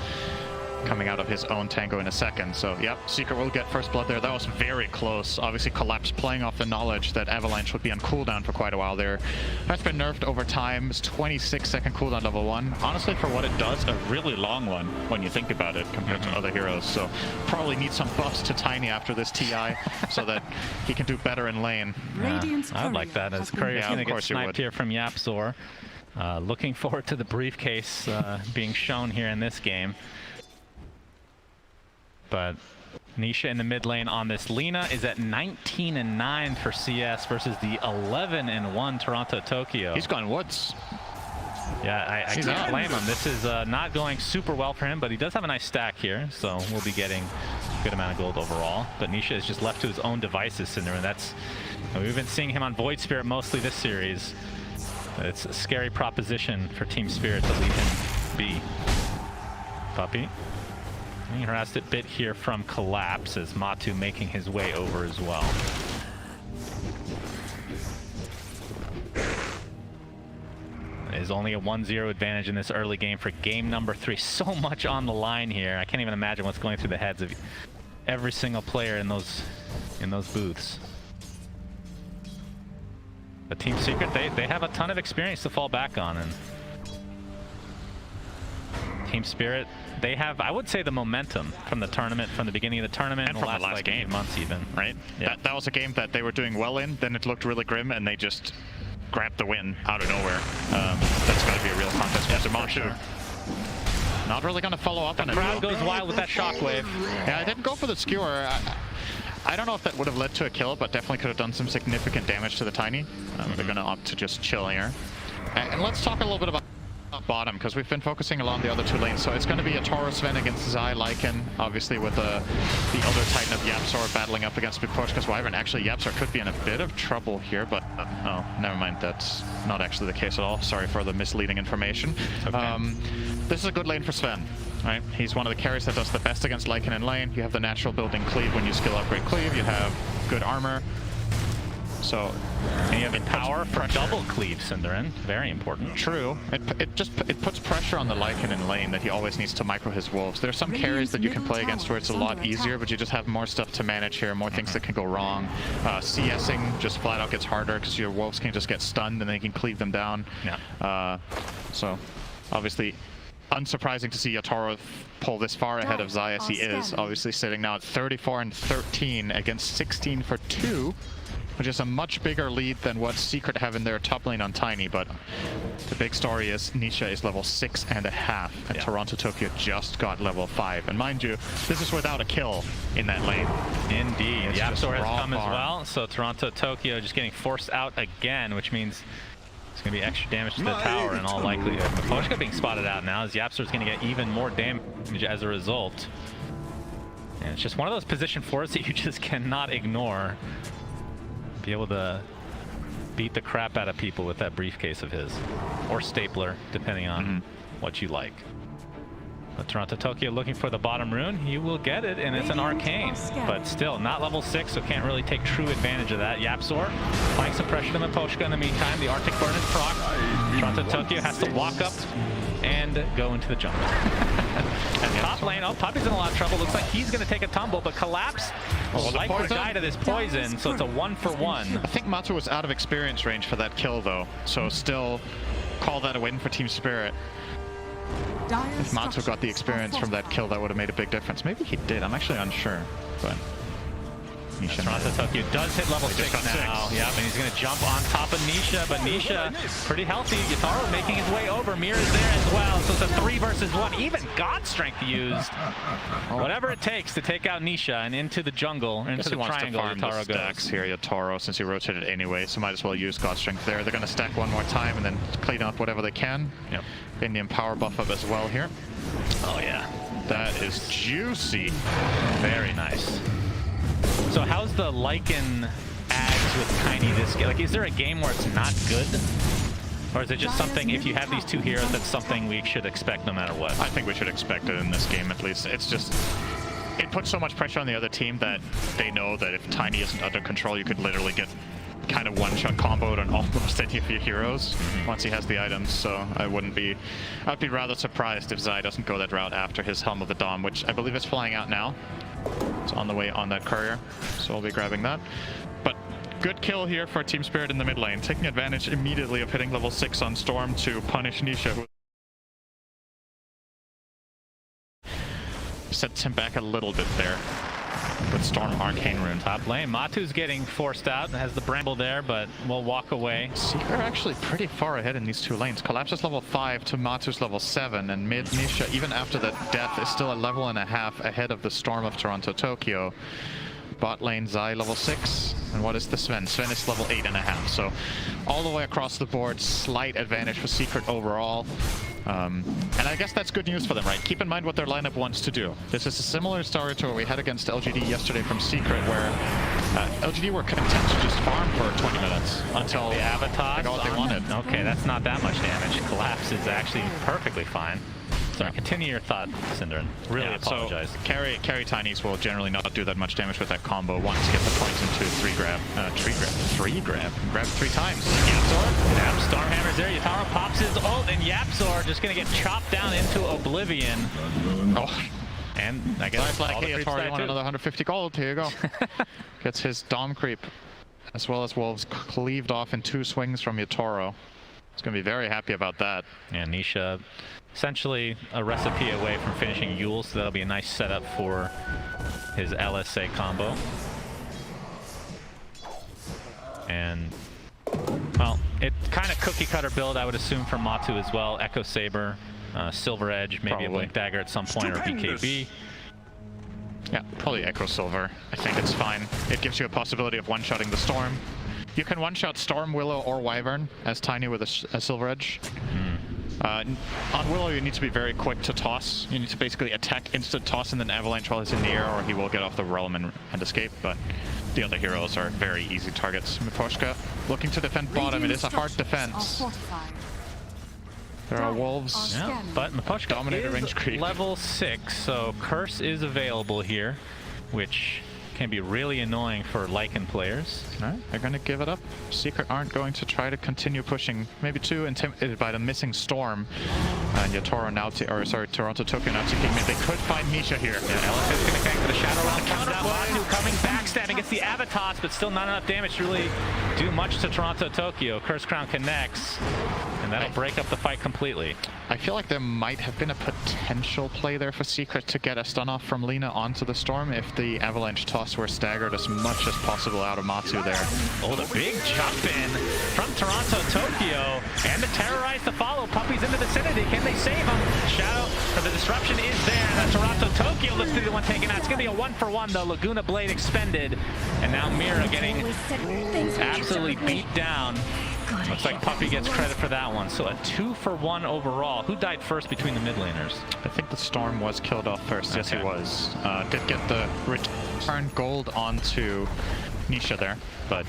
Coming out of his own tango in a second. So, yep, Secret will get first blood there. That was very close. Obviously, Collapse playing off the knowledge that Avalanche would be on cooldown for quite a while there. That's been nerfed over time. It's 26-second cooldown level 1. Honestly, for what it does, a really long one when you think about it compared to other heroes. So, probably need some buffs to Tiny after this TI so that he can do better in lane. I'd like that, as Courier's going to get sniped here from Yapzor. Looking forward to the briefcase being shown here in this game. But Nisha in the mid lane on this. Lina is at 19-9 for CS versus the 11-1 Toronto Tokyo. He's gone woods. Yeah, I can't blame him. This is not going super well for him, but he does have a nice stack here, so we'll be getting a good amount of gold overall. But Nisha is just left to his own devices, Cinder, and that's... We've been seeing him on Void Spirit mostly this series. It's a scary proposition for Team Spirit to leave him be. Puppey. He harassed it bit here from Collapse as Matu making his way over as well. It is only a 1-0 advantage in this early game for game number 3. So much on the line here. I can't even imagine what's going through the heads of every single player in those booths. But Team Secret, they have a ton of experience to fall back on, and Team Spirit, they have, I would say, the momentum from the tournament, from the beginning of the tournament, and from the last game, months even. Right? Yeah. That was a game that they were doing well in, then it looked really grim, and they just grabbed the win out of nowhere. That's got to be a real contest for Matu. Not really going to follow up on it. The crowd goes wild with that shockwave. Yeah, I didn't go for the skewer. I don't know if that would have led to a kill, but definitely could have done some significant damage to the Tiny. They're going to opt to just chill here. And let's talk a little bit about bottom, because we've been focusing along the other two lanes. So it's going to be a Toro Sven against Zai Lycan, obviously with the other Titan of Yapzor battling up against Biposhka's Wyvern. Actually, Yapzor could be in a bit of trouble here, but oh, never mind. That's not actually the case at all. Sorry for the misleading information. Okay. This is a good lane for Sven, right? He's one of the carries that does the best against Lycan in lane. You have the natural building cleave when you skill upgrade cleave. You have good armor. So, and you have power for double cleave, Cinderin. Very important. True. It puts pressure on the Lycan in lane that he always needs to micro his wolves. There's some carries that you can play against where it's a lot easier, but you just have more stuff to manage here, more things that can go wrong. CSing just flat out gets harder because your wolves can just get stunned and they can cleave them down. Yeah. So, obviously, unsurprising to see Yatoro pull this far ahead of Zai as he is. Obviously sitting now at 34 and 13 against 16 for 2. Which is a much bigger lead than what Secret have in their top lane on Tiny, but the big story is Nisha is level 6.5, and Toronto Tokyo just got level 5. And mind you, this is without a kill in that lane. Indeed. Yapzor has come as well, so Toronto Tokyo just getting forced out again, which means it's going to be extra damage to the tower in all likelihood. Miposhka being spotted out now, as Yapzor's going to get even more damage as a result. And it's just one of those position fours that you just cannot ignore. Be able to beat the crap out of people with that briefcase of his, or stapler, depending on what you like. But Toronto Tokyo looking for the bottom rune. He will get it, and it's an arcane, but still not level 6, so can't really take true advantage of that. Yapzor applying some pressure to Miposhka in the meantime. The Arctic Burn is proc. Toronto Tokyo has to walk up and go into the jungle. And top lane, oh, Poppy's in a lot of trouble. Looks like he's going to take a tumble, but Collapse will like to die to this poison, so it's a 1-for-1. I think Matu was out of experience range for that kill, though, so still call that a win for Team Spirit. If Matu got the experience from that kill, that would have made a big difference. Maybe he did, I'm actually unsure, but... Toronto Tokyo does hit level 6 now. Yeah, and he's going to jump on top of Nisha, but Nisha pretty healthy. Yatoro making his way over. Mira's there as well, so it's a 3 versus 1. Even God Strength used. Whatever it takes to take out Nisha and into the jungle, into the triangle. Yatoro stacks here, Yatoro, since he rotated anyway, so might as well use God Strength there. They're going to stack one more time and then clean up whatever they can. Yep. Indian power buff up as well here. Oh yeah, that is juicy. Very nice. So how's the Lycan ads with Tiny this game? Like, is there a game where it's not good? Or is it just something, if you have these two heroes, that's something we should expect no matter what? I think we should expect it in this game at least. It's just, it puts so much pressure on the other team that they know that if Tiny isn't under control, you could literally get kind of one-shot comboed on almost any of your heroes once he has the items, so I'd be rather surprised if Zai doesn't go that route after his Helm of the Dom, which I believe is flying out now. It's on the way on that courier, so I'll be grabbing that. But good kill here for Team Spirit in the mid lane, taking advantage immediately of hitting level 6 on Storm to punish Nisha, who sets him back a little bit there with Storm Arcane Rune. Top lane, Matu's getting forced out and has the Bramble there, but will walk away. Seeker actually pretty far ahead in these two lanes. Collapse is level 5 to Matu's level 7, and mid Nisha, even after the death, is still a level and a half ahead of the Storm of Toronto Tokyo. Bot lane Zai level 6, and what is the Sven? Sven is level 8.5, so all the way across the board, slight advantage for Secret overall. And I guess that's good news for them, right? Keep in mind what their lineup wants to do. This is a similar story to what we had against LGD yesterday from Secret, where LGD were content to just farm for 20 minutes until the Avatar got what they wanted. Okay, that's not that much damage. Collapse is actually perfectly fine. Sorry, continue your thought, Cinderin. Really apologize. So carry Tinies will generally not do that much damage with that combo once you get the points into 3 grab. Grab 3 times. Yapzor. Yep, Stormhammer's there. Yatoro pops his ult, and Yapzor just going to get chopped down into oblivion. Oh. And I guess it's like, hey, Yatoro, you want another 150 gold? Here you go. Gets his Dom creep, as well as Wolves cleaved off in 2 swings from Yatoro. He's going to be very happy about that. And Nisha, essentially a recipe away from finishing Yule, so that'll be a nice setup for his LSA combo. And, well, it kind of cookie cutter build, I would assume, from Matu as well. Echo Saber, Silver Edge, maybe a Blink Dagger at some point, or BKB. Yeah, probably Echo Silver. I think it's fine. It gives you a possibility of one-shotting the Storm. You can one-shot Storm, Willow, or Wyvern as Tiny with a Silver Edge. On Willow, you need to be very quick to toss. You need to basically attack, instant toss, and then Avalanche while he's in the air, or he will get off the realm and escape. But the other heroes are very easy targets. Miposhka looking to defend bottom. It is a hard defense. There are wolves. Yeah, but Miposhka dominated range is creep. level 6, so Curse is available here, which can be really annoying for Lycan players. Alright, they're going to give it up. Secret aren't going to try to continue pushing. Maybe too intimidated by the missing Storm. And Yatoro now, Toronto Tokyo now taking mid. They could find Nisha here. Yeah, Ellis is going to connect to the Shadow Realm. Comes down, Matu coming, backstabbing, gets the Avatos, but still not enough damage to really do much to Toronto Tokyo. Curse Crown connects, and that'll break up the fight completely. I feel like there might have been a potential play there for Secret to get a stun off from Lina onto the Storm if the Avalanche toss were staggered as much as possible out of Matu there. Oh, the big jump in from Toronto Tokyo, and the terrorize to follow. Puppies in the vicinity. Can they save him? Shadow for the disruption is there. Now Toronto Tokyo looks to be the one taken out. It's going to be a 1-for-1 though. Laguna Blade expended, and now Mira getting absolutely beat down. Looks like Puppy gets credit for that one. So a 2-for-1 overall. Who died first between the mid laners? I think the Storm was killed off first. Okay. Yes, he was. Did get the return gold onto Nisha there, but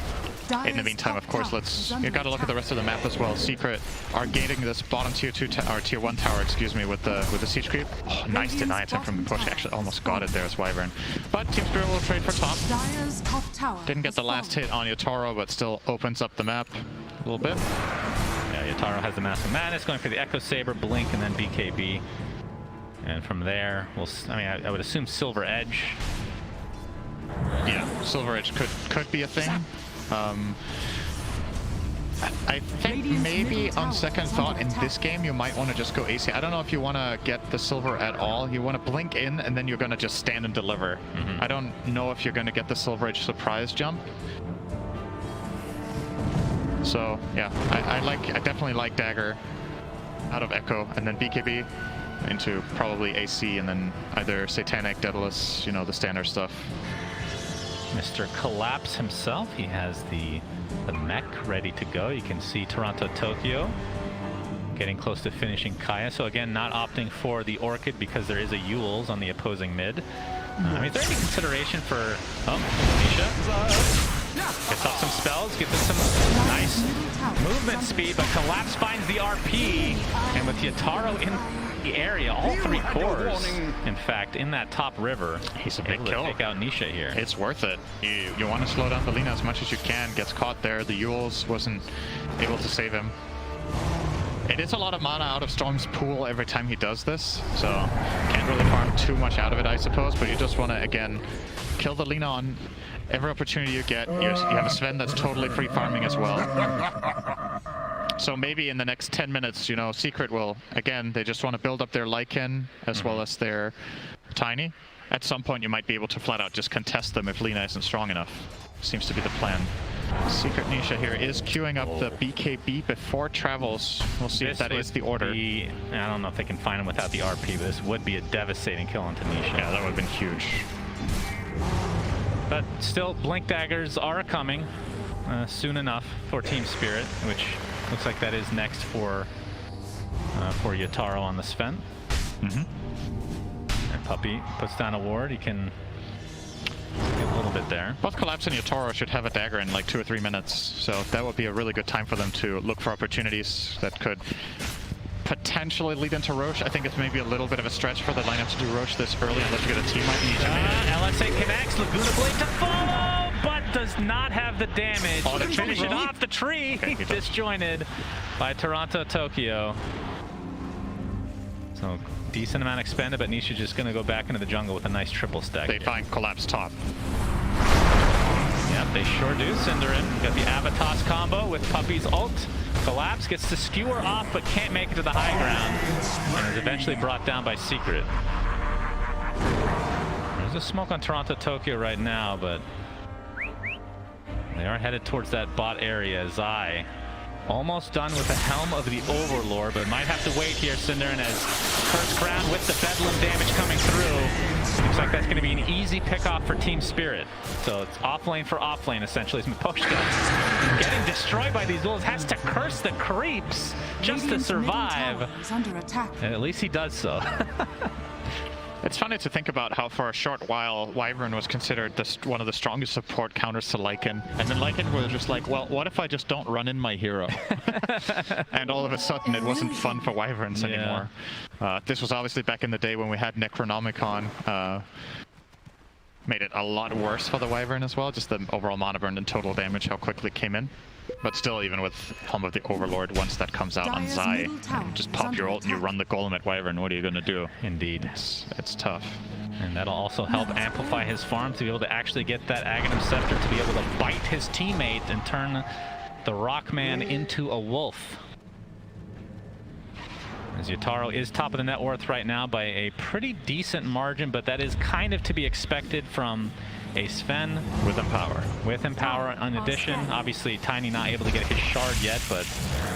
in the meantime, of course, you got to look at the rest of the map as well. Secret are gating this bottom tier 2 or tier 1 tower, excuse me, with the siege creep. Oh, nice deny attempt from Push. Actually, almost got it there as Wyvern. But Team Spirit will trade for top. Didn't get the last hit on Yatoro, but still opens up the map a little bit. Yeah, Yatoro has the Mask of Madness, going for the Echo Saber, Blink, and then BKB. And from there, I would assume Silver Edge. Yeah, Silver Edge could be a thing. I think maybe on second thought in this game you might want to just go AC. I don't know if you want to get the Silver at all. You want to blink in and then you're going to just stand and deliver. I don't know if you're going to get the Silver Edge surprise jump. So yeah, I definitely like Dagger out of Echo, and then BKB into probably AC, and then either Satanic, Daedalus, you know, the standard stuff. Mr. Collapse himself, he has the mech ready to go. You can see Toronto Tokyo getting close to finishing Kaya. So again, not opting for the Orchid because there is a Yules on the opposing mid. Is there any consideration for... Oh, Nisha gets off some spells, gives us some nice movement speed, but Collapse finds the RP, and with Yatoro in the area, all 3 cores, in fact, in that top river, he's a big kill. Take out Nisha here. It's worth it. You want to slow down Belina as much as you can. Gets caught there. The Yules wasn't able to save him. It is a lot of mana out of Storm's pool every time he does this, so can't really farm too much out of it, I suppose, but you just want to, again, kill the Lina on every opportunity you get. You have a Sven that's totally free farming as well. So maybe in the next 10 minutes, you know, Secret will, again, they just want to build up their Lycan as well as their Tiny. At some point, you might be able to flat out just contest them if Lina isn't strong enough. Seems to be the plan. Secret Nisha here is queuing up the BKB before travels. We'll see if that is the order. I don't know if they can find him without the RP, but this would be a devastating kill onto Nisha. Yeah, that would have been huge. But still, Blink Daggers are coming soon enough for Team Spirit, which looks like that is next for Yatoro on the Sven. And Puppy puts down a ward. He can get a little bit there. Both Collapse and Yatoro should have a dagger in like 2 or 3 minutes, so that would be a really good time for them to look for opportunities that could potentially lead into Roche. I think it's maybe a little bit of a stretch for the lineup to do Roche this early unless you get a team wipe. LSA connects, Laguna Blade to follow, but does not have the damage. Oh, to finish it off the tree. Okay, disjointed by Toronto Tokyo. So decent amount expended, but Nisha just going to go back into the jungle with a nice triple stack. They find Collapse top. Yep, they sure do. Cinderin got the Avatos combo with Puppy's ult. Collapse gets to skewer off, but can't make it to the high ground, and is eventually brought down by Secret. There's a smoke on Toronto Tokyo right now, but they are headed towards that bot area. Zai Almost done with the Helm of the Overlord, but might have to wait here, Cinderin, as Curse Crown with the Bedlam damage coming through. Looks like that's going to be an easy pick-off for Team Spirit. So it's off-lane for off-lane, essentially, as Miposhka getting destroyed by these wolves, has to curse the creeps just to survive. Under attack. And at least he does so. It's funny to think about how for a short while Wyvern was considered one of the strongest support counters to Lycan, and then Lycan was just like, well, what if I just don't run in my hero? And all of a sudden it wasn't fun for Wyverns anymore. This was obviously back in the day when we had Necronomicon. Made it a lot worse for the Wyvern as well, just the overall mana burn and total damage, how quickly it came in. But still, even with Helm of the Overlord, once that comes out on Zai, you just pop your ult and you run the Golem at Wyvern, what are you going to do? Indeed. It's tough. And that'll also help amplify his farm to be able to actually get that Aghanim Scepter to be able to bite his teammate and turn the Rockman into a wolf. As Yataro is top of the net worth right now by a pretty decent margin, but that is kind of to be expected from a Sven. With Empower. With Empower in addition. Obviously, Tiny not able to get his shard yet, but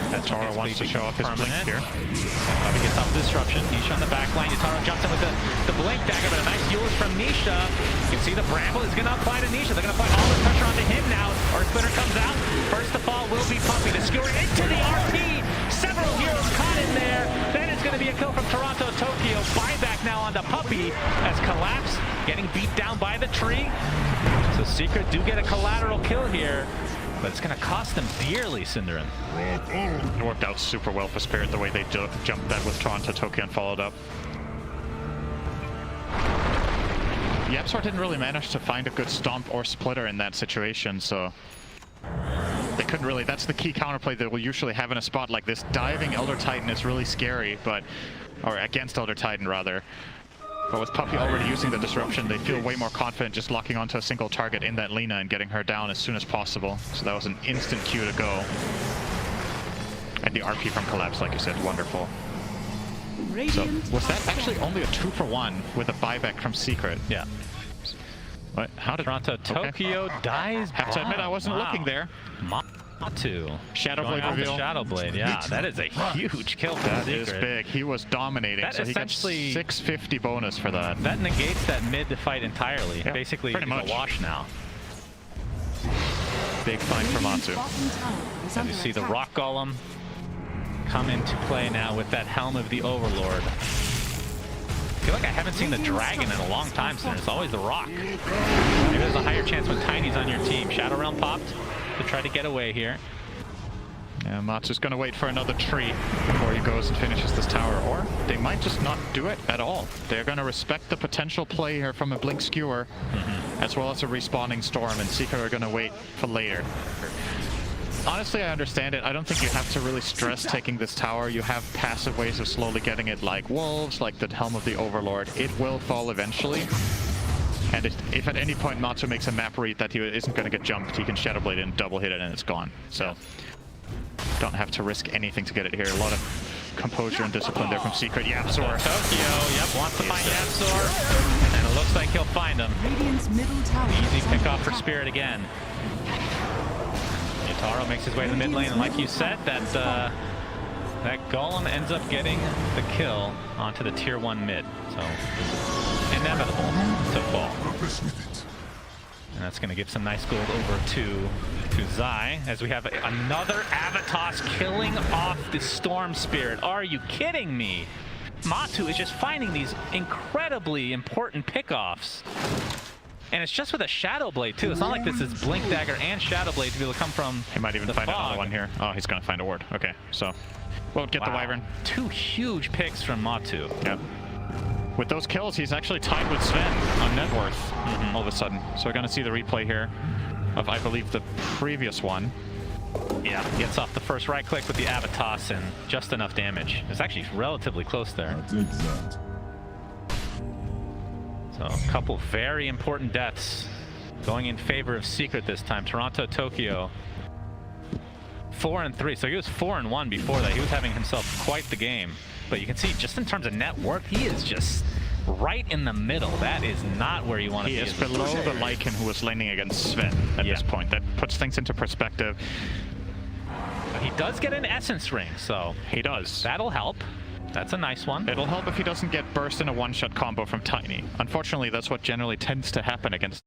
Yataro wants to show off his blink here. Bobby gets off the disruption. Nisha on the back line. Yataro jumps in with the blink dagger, but a nice Eulers from Nisha. You can see the Bramble is going to apply to Nisha. They're going to apply all the pressure onto him now. Earth Splitter comes out. First to fall will be Puppy. The skewer into the RP. Several heroes caught in there. Then it's going to be a kill from Toronto Tokyo. Buyback now onto Puppy as Collapse getting beat down by the tree. So Secret do get a collateral kill here, but it's going to cost them dearly, Cinderin. It worked out super well for Spirit the way they jumped that with Toronto Tokyo and followed up. Yapsor didn't really manage to find a good stomp or splitter in that situation, so they couldn't really. That's the key counterplay that we'll usually have in a spot like this. Diving Elder Titan is really scary, or against Elder Titan rather. But with Puppy already using the disruption, they feel way more confident just locking onto a single target in that Lina and getting her down as soon as possible. So that was an instant cue to go. And the RP from Collapse, like you said, wonderful. So was that actually only a 2-for-1 with a buyback from Secret? Yeah. What? How did Toronto Tokyo dies? Have to admit, I wasn't looking there. Matu. Shadowblade reveal. Shadowblade, yeah, that is a huge kill for That Secret. is big. He was dominating, That so he gets 650 bonus for that. That negates that mid fight entirely. Yeah, basically, pretty much a wash now. Big fight for Matu. And you see the Rock Golem come into play now with that Helm of the Overlord. I feel like I haven't seen the Dragon in a long time since. It's always the Rock. Maybe there's a higher chance when Tiny's on your team. Shadow Realm popped to try to get away here. Yeah, Matsu's gonna wait for another tree before he goes and finishes this tower, or they might just not do it at all. They're gonna respect the potential play here from a Blink Skewer, as well as a respawning Storm, and Secret are gonna wait for later. Honestly, I understand it. I don't think you have to really stress taking this tower. You have passive ways of slowly getting it, like Wolves, like the Helm of the Overlord. It will fall eventually. And if at any point Matsu makes a map read that he isn't going to get jumped, he can Shadowblade and double hit it and it's gone. So, don't have to risk anything to get it here. A lot of composure and discipline there from Secret. Yapsor. Tokyo, wants to find Yapsor. And it looks like he'll find him. Easy pick off for Spirit again. Yataro makes his way to the mid lane, and like you said, that Golem ends up getting the kill onto the tier 1 mid. So, inevitable to fall. And that's going to give some nice gold over to Zai, as we have another Avatos killing off the Storm Spirit. Are you kidding me? Matu is just finding these incredibly important pickoffs. And it's just with a Shadow Blade too. It's not like this is Blink Dagger and Shadow Blade to be able to come from He might even the find fog. another one here. Oh, he's going to find a ward. Okay, so won't get the Wyvern. 2 huge picks from Matu. Yep. With those kills, he's actually tied with Sven on net worth all of a sudden. So we're going to see the replay here of, I believe, the previous one. Yeah, gets off the first right click with the Avatos and just enough damage. It's actually relatively close there. So a couple very important deaths going in favor of Secret this time. Toronto Tokyo 4-3. So he was 4-1 before that. He was having himself quite the game. But you can see just in terms of net worth, he is just right in the middle. That is not where you want to be. He is below the Lycan who was laning against Sven at this point. That puts things into perspective. He does get an Essence Ring, so he does. That'll help. That's a nice one. It'll help if he doesn't get burst in a one-shot combo from Tiny. Unfortunately, that's what generally tends to happen against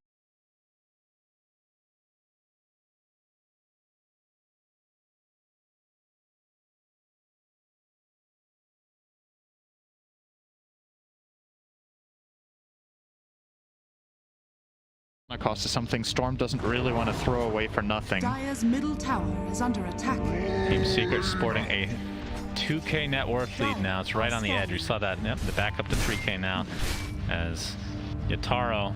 cost is something Storm doesn't really want to throw away for nothing. Dire's middle tower is under attack. Team Secret sporting a 2k net worth lead now. It's right on the edge. We saw that. Yep, the back up to 3k now. As Yataro,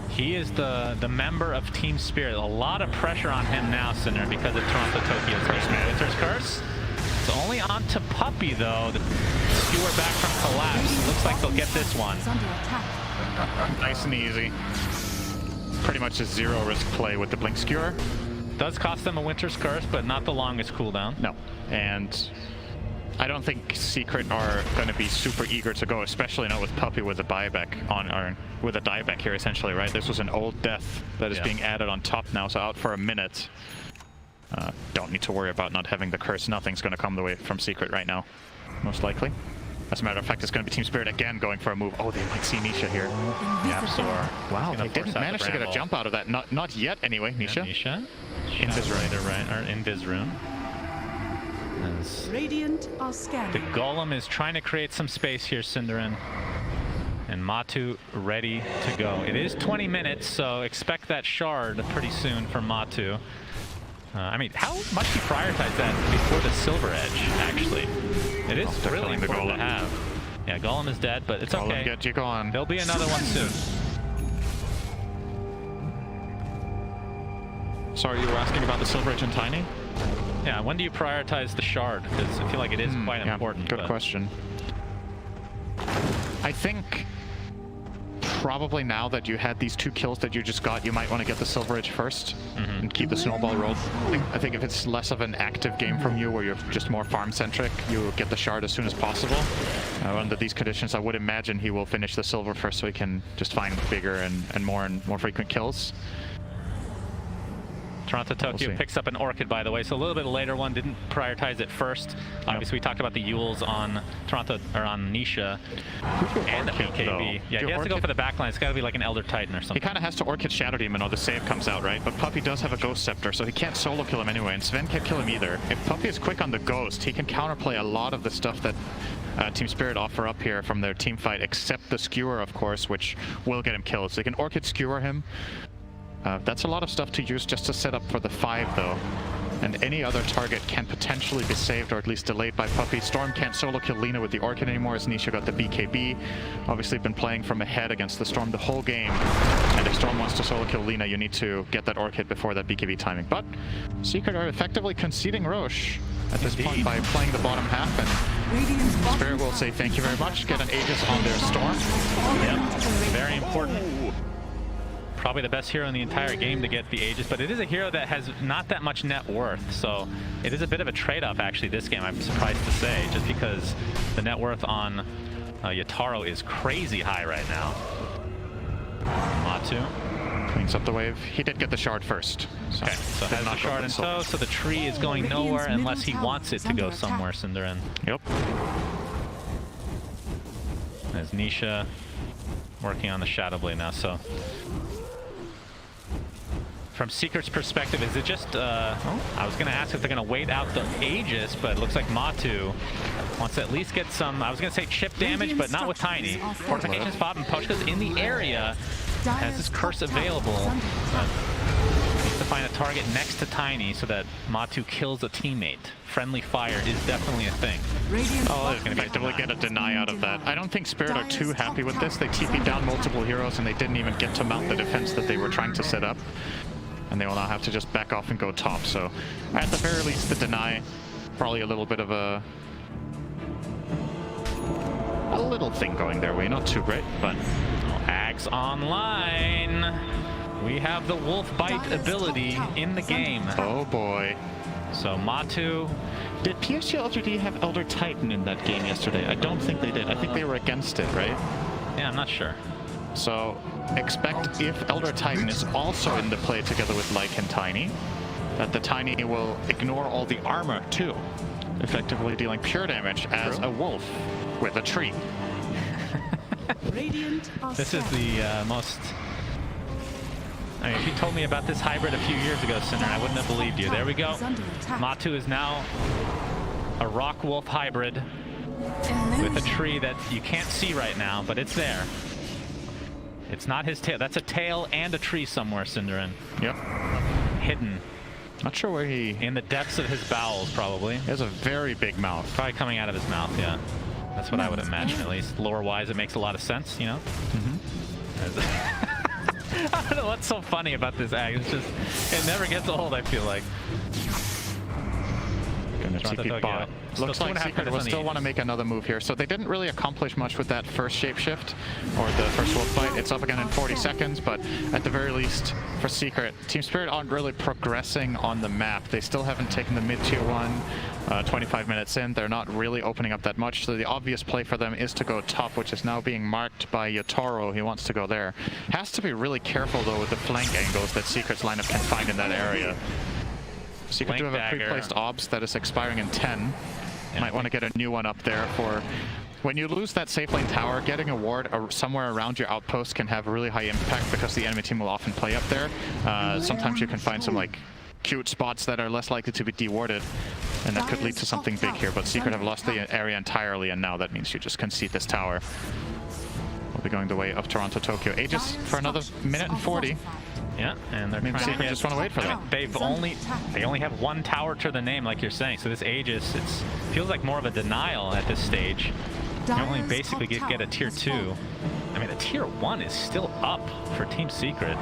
he is the member of Team Spirit. A lot of pressure on him now, Cinder, because of Toronto Tokyo's Winter's Curse. It's only on to Puppey, though. The skewer back from Collapse. Looks like they'll get this one. Nice and easy. Pretty much a zero risk play with the Blink Skewer. Does cost them a Winter's Curse, but not the longest cooldown. No. And I don't think Secret are going to be super eager to go, especially not with Puppey with a buyback on, or with a dieback here essentially, right? This was an old death that is being added on top now, so out for a minute. Don't need to worry about not having the curse. Nothing's going to come the way from Secret right now, most likely. As a matter of fact, it's going to be Team Spirit again going for a move. Oh, they might see Nisha here. Yapsor. Wow, they didn't manage to get a jump out of that. Not yet, anyway, Nisha. Yeah, Nisha. Invis Rune. Radiant are scanning. The Golem is trying to create some space here, Cinderin. And Matu ready to go. It is 20 minutes, so expect that shard pretty soon for Matu. I mean, how much do you prioritize that before the Silver Edge, actually? It is really important to have. Yeah, Golem is dead, but it's okay. Get you going. There'll be another one soon. Sorry, you were asking about the Silver Edge and Tiny? Yeah, when do you prioritize the shard? Because I feel like it is quite important. Good question. I think probably now that you had these 2 kills that you just got, you might want to get the Silver Edge first and keep the snowball rolled. I think if it's less of an active game from you where you're just more farm-centric, you get the shard as soon as possible. Under these conditions, I would imagine he will finish the silver first so he can just find bigger and more frequent kills. Toronto Tokyo picks up an Orchid, by the way, so a little bit later one. Didn't prioritize it first. Obviously, we talked about the Yules on Toronto, or on Nisha, and the BKB. Yeah, he has to go for the backline. It's got to be like an Elder Titan or something. He kind of has to Orchid Shadow Demon or the save comes out, right? But Puppey does have a Ghost Scepter, so he can't solo kill him anyway, and Sven can't kill him either. If Puppey is quick on the Ghost, he can counterplay a lot of the stuff that Team Spirit offer up here from their team fight, except the Skewer, of course, which will get him killed. So they can Orchid Skewer him. That's a lot of stuff to use just to set up for the 5, though. And any other target can potentially be saved or at least delayed by Puppey. Storm can't solo kill Lina with the Orchid anymore as Nisha got the BKB. Obviously been playing from ahead against the Storm the whole game. And if Storm wants to solo kill Lina, you need to get that Orchid before that BKB timing. But Secret are effectively conceding Roche at this point by playing the bottom half. And Spirit will say thank you very much. Get an Aegis on their Storm. Yep, very important. Probably the best hero in the entire game to get the Aegis, but it is a hero that has not that much net worth, so it is a bit of a trade-off actually this game, I'm surprised to say, just because the net worth on Yataro is crazy high right now. Matu cleans up the wave. He did get the shard first. So okay, so has the shard in tow, so the tree is going nowhere unless he wants it to go somewhere, Cinderin. Yep. There's Nisha working on the Shadow Blade now, so from Secret's perspective, is it just, I was going to ask if they're going to wait out the Aegis, but it looks like Matu wants to at least get some, I was going to say chip damage, but not with Tiny. Fortifications pop and Poshka's in the area, has his curse available. Needs to find a target next to Tiny so that Matu kills a teammate. Friendly fire is definitely a thing. Oh, they're going to effectively get a deny out of that. I don't think Spirit are too happy with this. They TP'd down multiple heroes and they didn't even get to mount the defense that they were trying to set up. And they will now have to just back off and go top. So at the very least, the deny, probably a little bit of a little thing going their way. Not too great, but Axe online. We have the Wolf Bite ability in the game. Oh boy. So Matu. Did PSG LGD have Elder Titan in that game yesterday? I don't think they did. I think they were against it, right? Yeah, I'm not sure. So expect if Elder Titan is also in the play together with Lycan Tiny, that the Tiny will ignore all the armor too, effectively dealing pure damage as a wolf with a tree. This is the most... I mean, if you told me about this hybrid a few years ago, Cinder, I wouldn't have believed you. There we go. Matu is now a rock wolf hybrid with a tree that you can't see right now, but it's there. It's not his tail. That's a tail and a tree somewhere, Cinderin. Yep. Hidden. Not sure where he... In the depths of his bowels, probably. He has a very big mouth. Probably coming out of his mouth, yeah. That's what I would imagine, at least. Lore-wise, it makes a lot of sense, you know? I don't know what's so funny about this act. It's just, it never gets old, I feel like. Gonna TP bot. Looks like Secret will still want to make another move here. So they didn't really accomplish much with that first shapeshift or the first wolf fight. It's up again in 40 seconds, but at the very least for Secret, Team Spirit aren't really progressing on the map. They still haven't taken the mid-tier one. 25 minutes in, they're not really opening up that much. So the obvious play for them is to go top, which is now being marked by Yotaro. He wants to go there. Has to be really careful though with the flank angles that Secret's lineup can find in that area. Secret do have a pre-placed obs that is expiring in 10. Might want to get a new one up there for... When you lose that safe lane tower, getting a ward somewhere around your outpost can have really high impact because the enemy team will often play up there. Sometimes you can find some like cute spots that are less likely to be dewarded, and that could lead to something big here. But Secret have lost the area entirely, and now that means you just concede this tower. We'll be going the way of Toronto, Tokyo. Aegis for another minute and 40. Yeah, and they're trying to just want to wait for that. They only have one tower to the name, like you're saying. So this Aegis, it feels like more of a denial at this stage. You only basically get a tier 2. I mean, a tier 1 is still up for Team Secret.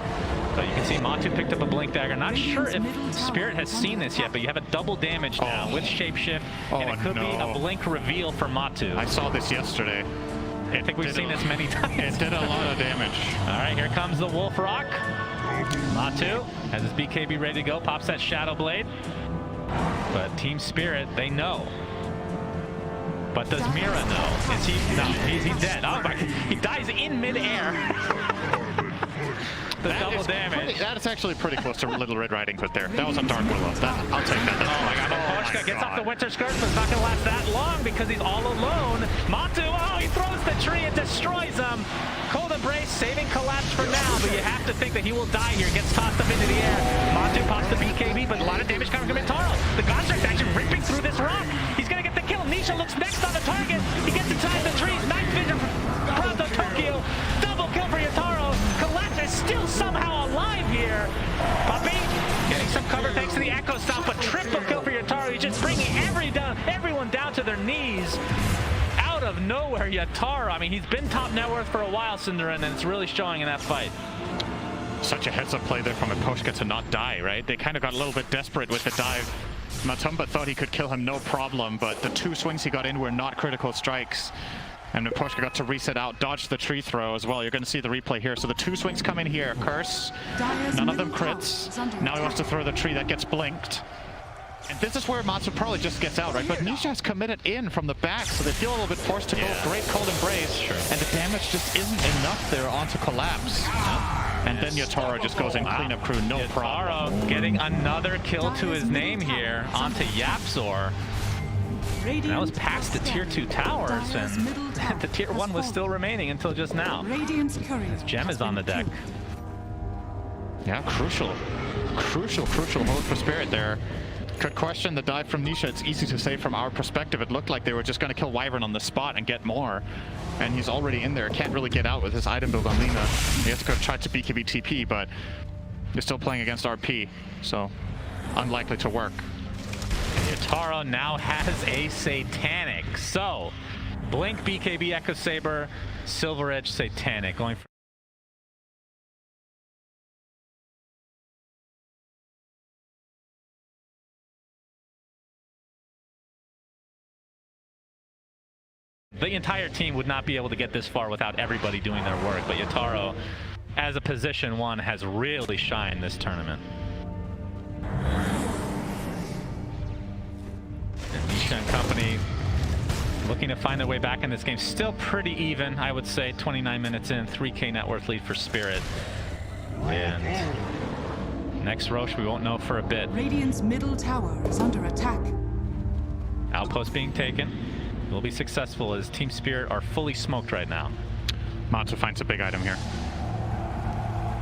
So you can see Matu picked up a Blink Dagger. Not sure if Spirit has seen this yet, but you have a double damage now with Shapeshift, and it could be a Blink reveal for Matu. I saw this yesterday. I think we've seen this many times. It did a lot of damage. All right, here comes the Wolf Rock. Matu has his BKB ready to go, pops that Shadow Blade. But Team Spirit, they know. But does Mira know? Is he? No, he's dead. Oh my, he dies in midair. The double damage. That is actually pretty close to Little Red Riding Hood there. That was a Dark Willow. I'll take that. Oh my god, Poshka gets off the Winter Skirt, but it's not going to last that long because he's all alone. Matu, oh, he throws the tree and destroys him. Cold Embrace, saving Collapse for now, but you have to think that he will die here. Gets tossed up into the air. Matu pops the BKB, but a lot of damage coming from Intaro. The Godstrike's actually ripping through this rock. He's going to get the kill. Nisha looks next on the target. He gets inside the trees. Night vision from Toronto, Tokyo. Double kill for Yotaro. Collapse is still somehow alive here. Puppy getting some cover thanks to the Echo Stomp, but triple kill for Yotaro. He's just bringing everyone down to their knees. Out of nowhere, Yotaro. I mean, he's been top net worth for a while, Cinderin, and it's really showing in that fight. Such a heads-up play there from Poshka to not die, right? They kind of got a little bit desperate with the dive. Matumba thought he could kill him no problem, but the 2 swings he got in were not critical strikes. And Poshka got to reset out, dodge the tree throw as well. You're going to see the replay here. So the 2 swings come in here. Curse. None of them crits. Now he wants to throw the tree that gets blinked. And this is where Matsu probably just gets out, right? But Nisha has committed in from the back, so they feel a little bit forced to go. Great Cold Embrace. And the damage just isn't enough there onto Collapse. And then Yotaro just goes in cleanup crew, no problem. Getting another kill to his name here onto Yapzor. That was past the tier 2 towers, and the tier 1 was still remaining until just now. His gem is on the deck. Yeah, crucial hold for Spirit there. Could question the dive from Nisha. It's easy to say from our perspective. It looked like they were just going to kill Wyvern on the spot and get more. And he's already in there. Can't really get out with his item build on Lina. He has to go try to BKB TP, but you're still playing against RP, so unlikely to work. Yotaro now has a Satanic. So, Blink, BKB, Echo Saber, Silver Edge, Satanic. Going for the entire team would not be able to get this far without everybody doing their work, but Yotaro, as a position 1, has really shined this tournament. And Nisha and company looking to find their way back in this game. Still pretty even, I would say. 29 minutes in, 3K net worth lead for Spirit. And Next Roche, we won't know for a bit. Radiant's middle tower is under attack. Outpost being taken. Will be successful as Team Spirit are fully smoked right now. Matsu finds a big item here.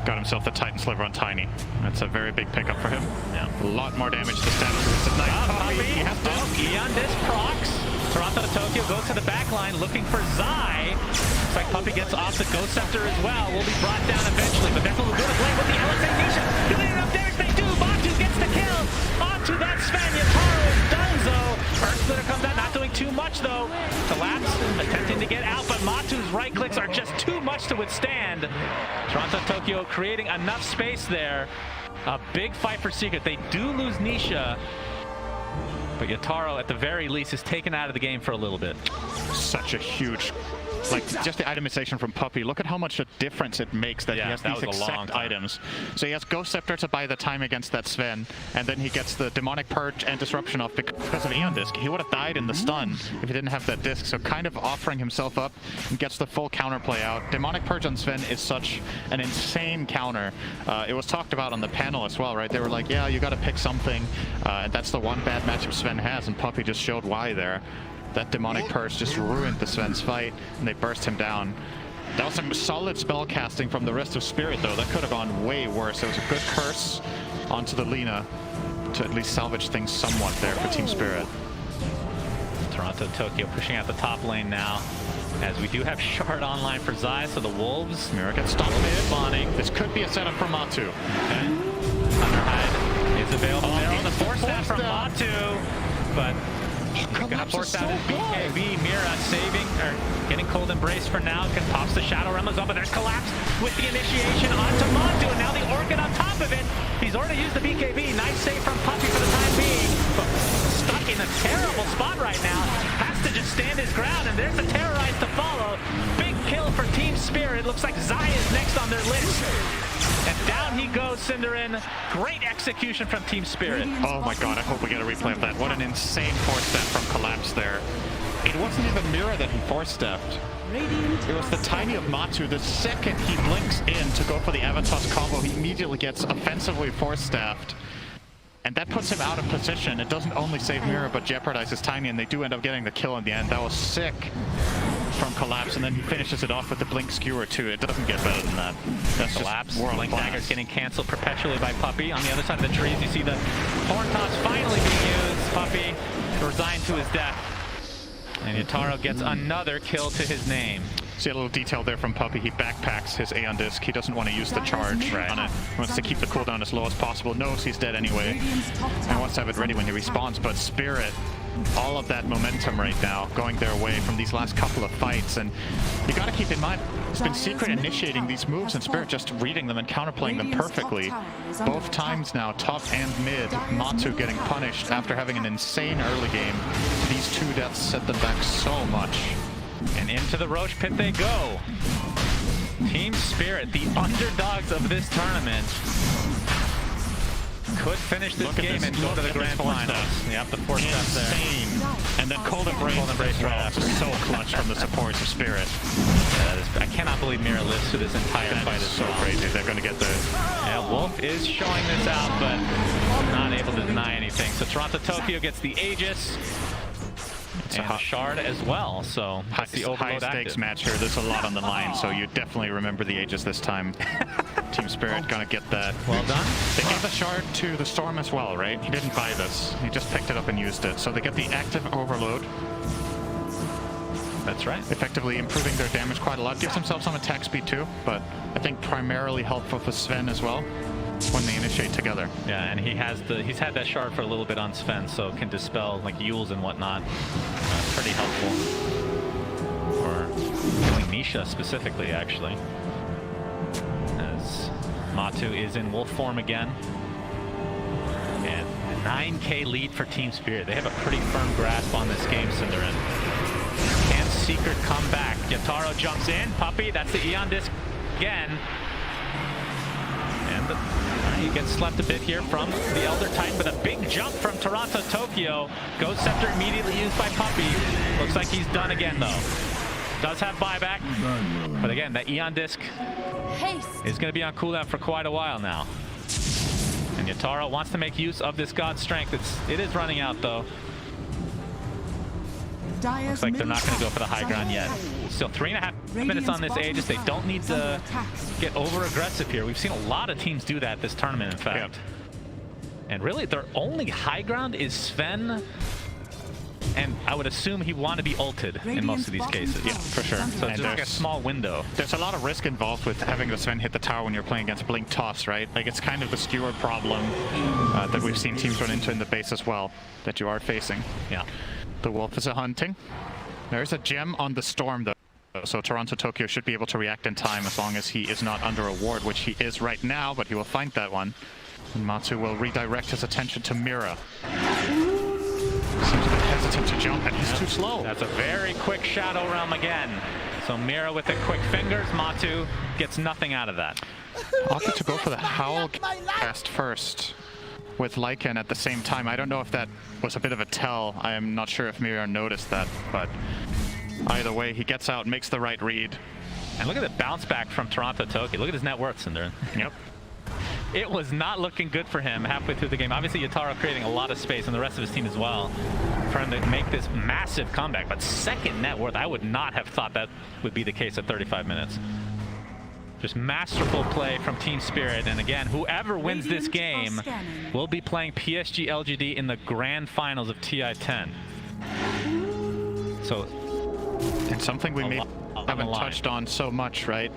Got himself the Titan Sliver on Tiny. That's a very big pickup for him. Yeah, a lot more damage to status. It's a nice Poppy. He has to. Eon Disc procs. Toronto to Tokyo goes to the back line looking for Zai. Looks like Puppy gets off the Ghost Scepter as well. Will be brought down eventually, but that's a little good play with the Alexandration. Doing enough damage, they do. Batu gets the kill. Onto that Sven. Yataro is donezo. Earth Splitter comes out, not doing too much though. Collapse, attempting to get out, but Matu's right clicks are just too much to withstand. Toronto Tokyo creating enough space there. A big fight for Secret. They do lose Nisha, but Yataro at the very least is taken out of the game for a little bit. Such a huge, like, just the itemization from Puppy. Look at how much a difference it makes that he has these exact items. So he has Ghost Scepter to buy the time against that Sven, and then he gets the Demonic Purge and Disruption off because of Eon Disc. He would have died in the stun if he didn't have that disc, so kind of offering himself up and gets the full counterplay out. Demonic Purge on Sven is such an insane counter. It was talked about on the panel as well, right? They were like, yeah, you got to pick something, and that's the one bad matchup Sven has, and Puppy just showed why there. That Demonic Purge just ruined the Sven's fight, and they burst him down. That was some solid spell casting from the rest of Spirit, though. That could have gone way worse. It was a good curse onto the Lina to at least salvage things somewhat there for Team Spirit. Toronto Tokyo pushing out the top lane now, as we do have Shard online for Zai, so the Wolves. Mira gets stopped mid. Spawning. This could be a setup for Matu. Okay. Underhide is available there on the force stab from Matu, but gonna force out his BKB. Mira saving, or getting Cold Embrace for now. Pops the Shadow Realm as well, but there's Collapse with the initiation onto Matu, and now the Orchid on top of it. He's already used the BKB. Nice save from Puppy for the time being, but stuck in a terrible spot right now. Has to just stand his ground, and there's the Terrorize to follow. Big kill for Team Spirit. Looks like Zai is next on their list. And down he goes, Cinderin. Great execution from Team Spirit. Oh my god, I hope we get a replay of that. What an insane force step from Collapse there. It wasn't even Mira that he force stepped. It was the Tiny of Matu. The second he blinks in to go for the Avatos combo, he immediately gets offensively force staffed. And that puts him out of position. It doesn't only save Mira, but jeopardizes Tiny, and they do end up getting the kill in the end. That was sick from Collapse, and then he finishes it off with the Blink Skewer too. It doesn't get better than that. That's Collapse. Just Blink Dagger's getting canceled perpetually by Puppy. On the other side of the trees, you see the Horn Toss finally being used. Puppy resigned to his death. And Yataro gets another kill to his name. See a little detail there from Puppy. He backpacks his Aeon Disc. He doesn't want to use the charge on it. He wants to keep the cooldown as low as possible. Knows he's dead anyway. And wants to have it ready when he respawns. But Spirit, all of that momentum right now going their way from these last couple of fights. And you got to keep in mind, it's been Secret initiating these moves and Spirit just reading them and counterplaying them perfectly. Both times now, top and mid, Matu getting punished after having an insane early game. These two deaths set them back so much. And into the Roche pit they go. Team Spirit, the underdogs of this tournament, could finish this game and go to the grand finals. Yep, the fourth step there. And then Cold Embrace right after. So clutch from the supports of Spirit. I cannot believe Mira lives through this entire fight. Is so crazy. They're going to get the... Yeah, Wolf is showing this out, but not able to deny anything. So Toronto Tokyo gets the Aegis. And a Shard as well, so that's the high stakes match here. There's a lot on the line, so you definitely remember the Aegis this time. Team Spirit gonna get that. Well done. They gave the Shard to the Storm as well, right? He didn't buy this. He just picked it up and used it. So they get the active overload. That's right. Effectively improving their damage quite a lot. Gives themselves some attack speed too, but I think primarily helpful for Sven as well when they initiate together. Yeah, and he's had that Shard for a little bit on Sven, so can dispel like Yules and whatnot. Pretty helpful for killing Nisha specifically, actually. As Matu is in wolf form again. And 9k lead for Team Spirit. They have a pretty firm grasp on this game, Cinderin. Can Secret come back? Yataro jumps in. Puppy, that's the Eon Disc again. And he gets slept a bit here from the Elder Titan, but a big jump from Toronto Tokyo. Ghost Scepter immediately used by Puppy. Looks like he's done again, though. Does have buyback, but again, that Eon Disc is going to be on cooldown for quite a while now. And And Yataro wants to make use of this God's Strength. It is running out, though. Looks like they're not going to go for the high ground yet. Still 3.5 minutes on this Aegis. They don't need to get over-aggressive here. We've seen a lot of teams do that this tournament, in fact. Yep. And really, their only high ground is Sven. And I would assume he want to be ulted in most of these cases. Yeah, for sure. So it's just like a small window. There's a lot of risk involved with having the Sven hit the tower when you're playing against Blink Toss, right? Like, it's kind of the skewer problem that we've seen teams run into in the base as well, that you are facing. Yeah. The Wolf is a hunting. There's a gem on the Storm, though. So Toronto Tokyo should be able to react in time as long as he is not under a ward, which he is right now, but he will find that one. And Matsu will redirect his attention to Mira. Seems a bit hesitant to jump, and he's too slow. That's a very quick Shadow Realm again. So Mira with the quick fingers, Matsu gets nothing out of that. Opted to go for the Howl cast first with Lycan at the same time. I don't know if that was a bit of a tell. I am not sure if Mira noticed that, but either way, he gets out, makes the right read. And look at the bounce back from Toronto Tokyo. Look at his net worth, Cinder. Yep. It was not looking good for him halfway through the game. Obviously, Yataro creating a lot of space, and the rest of his team as well, for him to make this massive comeback. But second net worth, I would not have thought that would be the case at 35 minutes. Just masterful play from Team Spirit. And again, whoever wins this game will be playing PSG LGD in the grand finals of TI-10. So, and something we haven't touched on so much, right?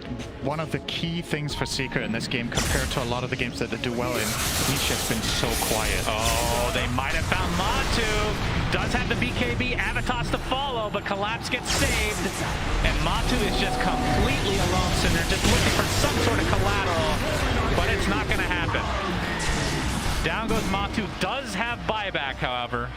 One of the key things for Secret in this game, compared to a lot of the games that they do well in, Nisha's been so quiet. Oh, they might have found Matu. Does have the BKB, Avatos to follow, but Collapse gets saved. And Matu is just completely alone, so they're just looking for some sort of collateral, but it's not going to happen. Down goes Matu. Does have buyback, however,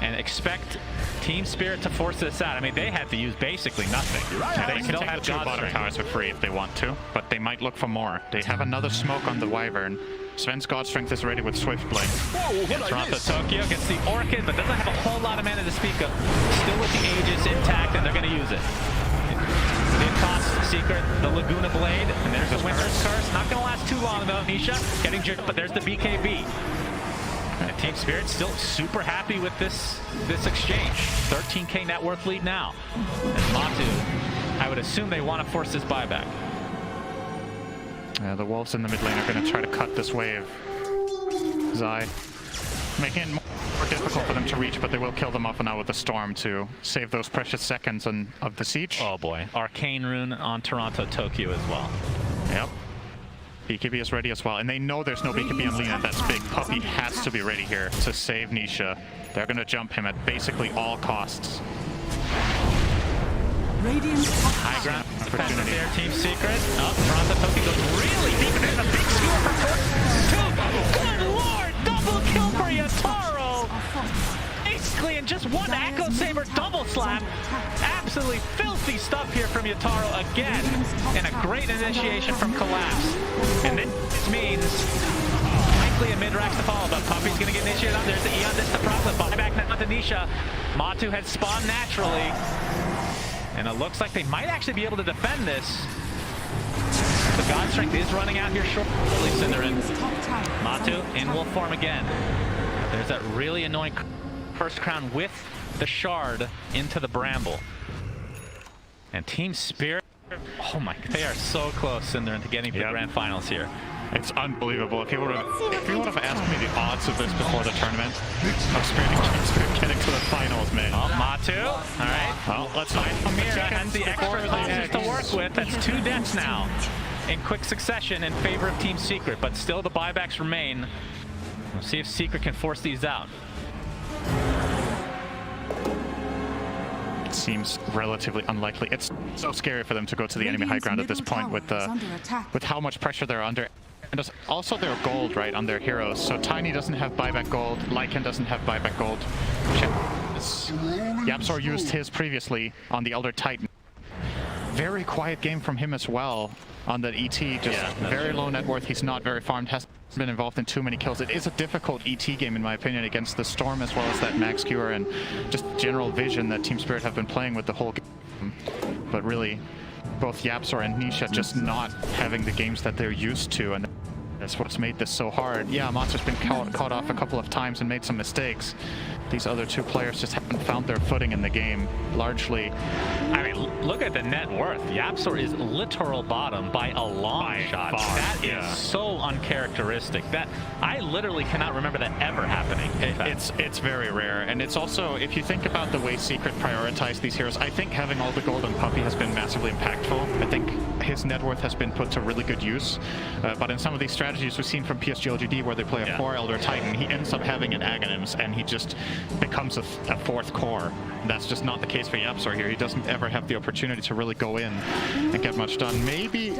and expect Team Spirit to force this out. I mean, they had to use basically nothing. Yeah, they can take the two bottom towers for free if they want to, but they might look for more. They have another smoke on the Wyvern. Sven's God Strength is ready with Swift Blade. And Toronto Tokyo gets the Orchid, but doesn't have a whole lot of mana to speak of. Still with the Aegis intact, and they're going to use it. It costs Secret the Laguna Blade, and there's the Winter's Curse. Not going to last too long, though. Nisha getting jerked, but there's the BKB. And Team Spirit still super happy with this exchange. 13k net worth lead now. And Matu, I would assume they want to force this buyback. The Wolves in the mid lane are going to try to cut this wave. Zai making it more difficult for them to reach, but they will kill them off now with the Storm to save those precious seconds of the siege. Oh boy, Arcane Rune on Toronto Tokyo as well. Yep. BKB is ready as well, and they know there's no BKB on Lina. That's big. Puppey has to be ready here to save Nisha. They're going to jump him at basically all costs. High ground opportunity there, Team Secret. Oh, Toronto Tokyo goes really deep, and there's a big skewer from Toronto. Good lord, double kill for Yataro. Basically, in just one Echo Saber double slap. Absolutely filthy stuff here from Yataro again, and a great initiation from Collapse. And this means likely a mid-rax to follow, but Puppey's going to get initiated on. There's the Eon Disc to Prophet. Buyback now to Nisha. Matu had spawned naturally. And it looks like they might actually be able to defend this. The God Strength is running out here shortly, Cinderin. Matu in wolf form again. There's that really annoying Curse Crown with the Shard into the Bramble. And Team Spirit, oh my, they are so close, Cinderin, to getting to the grand finals here. It's unbelievable. If you would have asked me the odds of this before the tournament, of Spirit getting to the finals, man. Oh, Matu. All right. Well, let's find Mira has the extra losses to work with. That's 2 deaths now in quick succession in favor of Team Secret, but still the buybacks remain. We'll see if Secret can force these out. It seems relatively unlikely. It's so scary for them to go to the enemy high ground at this point with how much pressure they're under. And also their gold, right, on their heroes. So Tiny doesn't have buyback gold, Lycan doesn't have buyback gold. Yapzor used his previously on the Elder Titan. Very quiet game from him as well on that ET, just very low net worth. He's not very farmed, hasn't been involved in too many kills. It is a difficult ET game in my opinion against the Storm as well as that Max Cure and just general vision that Team Spirit have been playing with the whole game. But really, both Yapzor and Nisha just not having the games that they're used to, and is what's made this so hard. Yeah, Monster's been caught off a couple of times and made some mistakes. These other two players just haven't found their footing in the game, largely. I mean, look at the net worth. Yapzor is literal bottom by a long shot. That is so uncharacteristic. That I literally cannot remember that ever happening. It's very rare, and it's also, if you think about the way Secret prioritize these heroes, I think having all the gold on Puppey has been massively impactful. I think his net worth has been put to really good use, but in some of these strategies we've seen from PSG LGD where they play a 4 Elder Titan, he ends up having an Aghanims, and he just becomes a 4th core. That's just not the case for Yapzor here. He doesn't ever have the opportunity to really go in and get much done. Maybe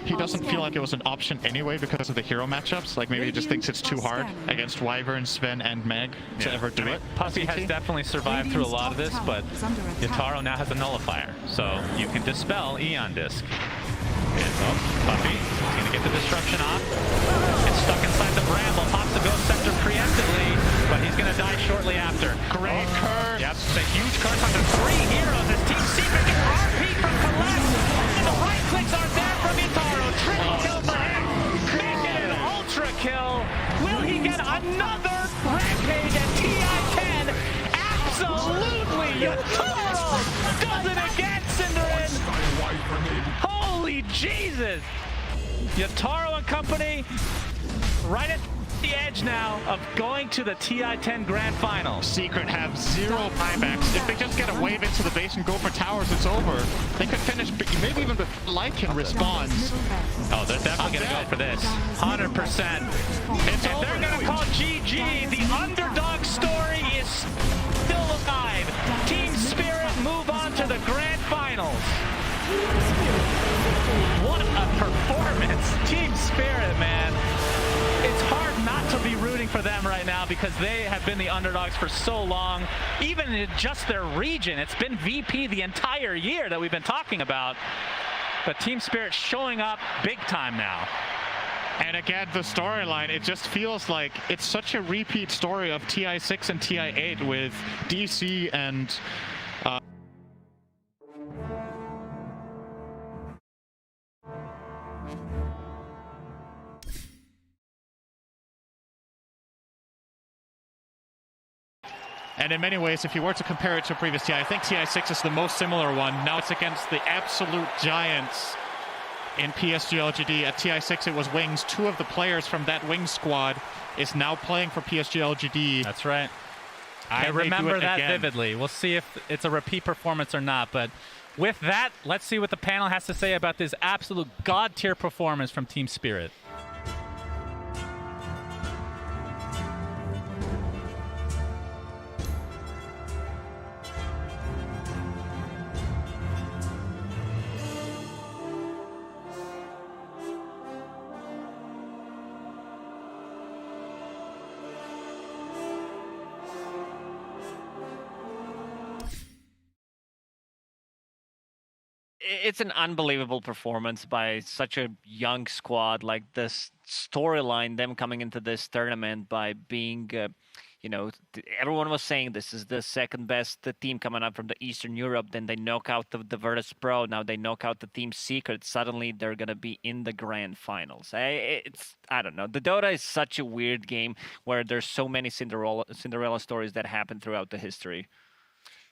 he doesn't feel like it was an option anyway because of the hero matchups. Like maybe he just thinks it's too hard against Wyvern, Sven, and Meg to ever do it. Puppey has definitely survived through a lot of this, but Yataro now has a nullifier, so you can dispel Eon Disc. Puppey is going to get the destruction off. It's stuck inside the bramble. Pops the ghost sector preemptively, but he's going to die shortly after. Great curse. Yep, the huge curse onto 3 heroes as Team Secret gets RP from Colette. And the right clicks are there from Yataro. Triple kill for him. Make it an ultra kill. Will he get another rampage at TI-10? Absolutely. Yataro does it again, Cinderin. Holy Jesus! Yataro and company right at the edge now of going to the TI-10 Grand Final. Secret have 0 buybacks. If they just get a wave into the base and go for towers, it's over. They could finish, maybe even before Lycan responds. Oh, they're definitely going to go for this. 100%. And they're going to call GG. The underdog story is still alive. Team Spirit move on to the Grand Finals. What a performance. Team Spirit, man. It's hard not to be rooting for them right now because they have been the underdogs for so long. Even in just their region, it's been VP the entire year that we've been talking about. But Team Spirit showing up big time now. And again, the storyline, it just feels like it's such a repeat story of TI-6 and TI-8 with DC and... And in many ways, if you were to compare it to a previous TI, I think TI-6 is the most similar one. Now it's against the absolute giants in PSG LGD. At TI-6, it was Wings. 2 of the players from that Wings squad is now playing for PSG LGD. That's right. I remember that vividly. We'll see if it's a repeat performance or not. But with that, let's see what the panel has to say about this absolute god-tier performance from Team Spirit. It's an unbelievable performance by such a young squad. Like this storyline, them coming into this tournament by being, you know, everyone was saying this is the second best team coming up from the Eastern Europe. Then they knock out the Virtus Pro. Now they knock out the Team Secret. Suddenly they're going to be in the grand finals. I don't know. The Dota is such a weird game where there's so many Cinderella stories that happen throughout the history.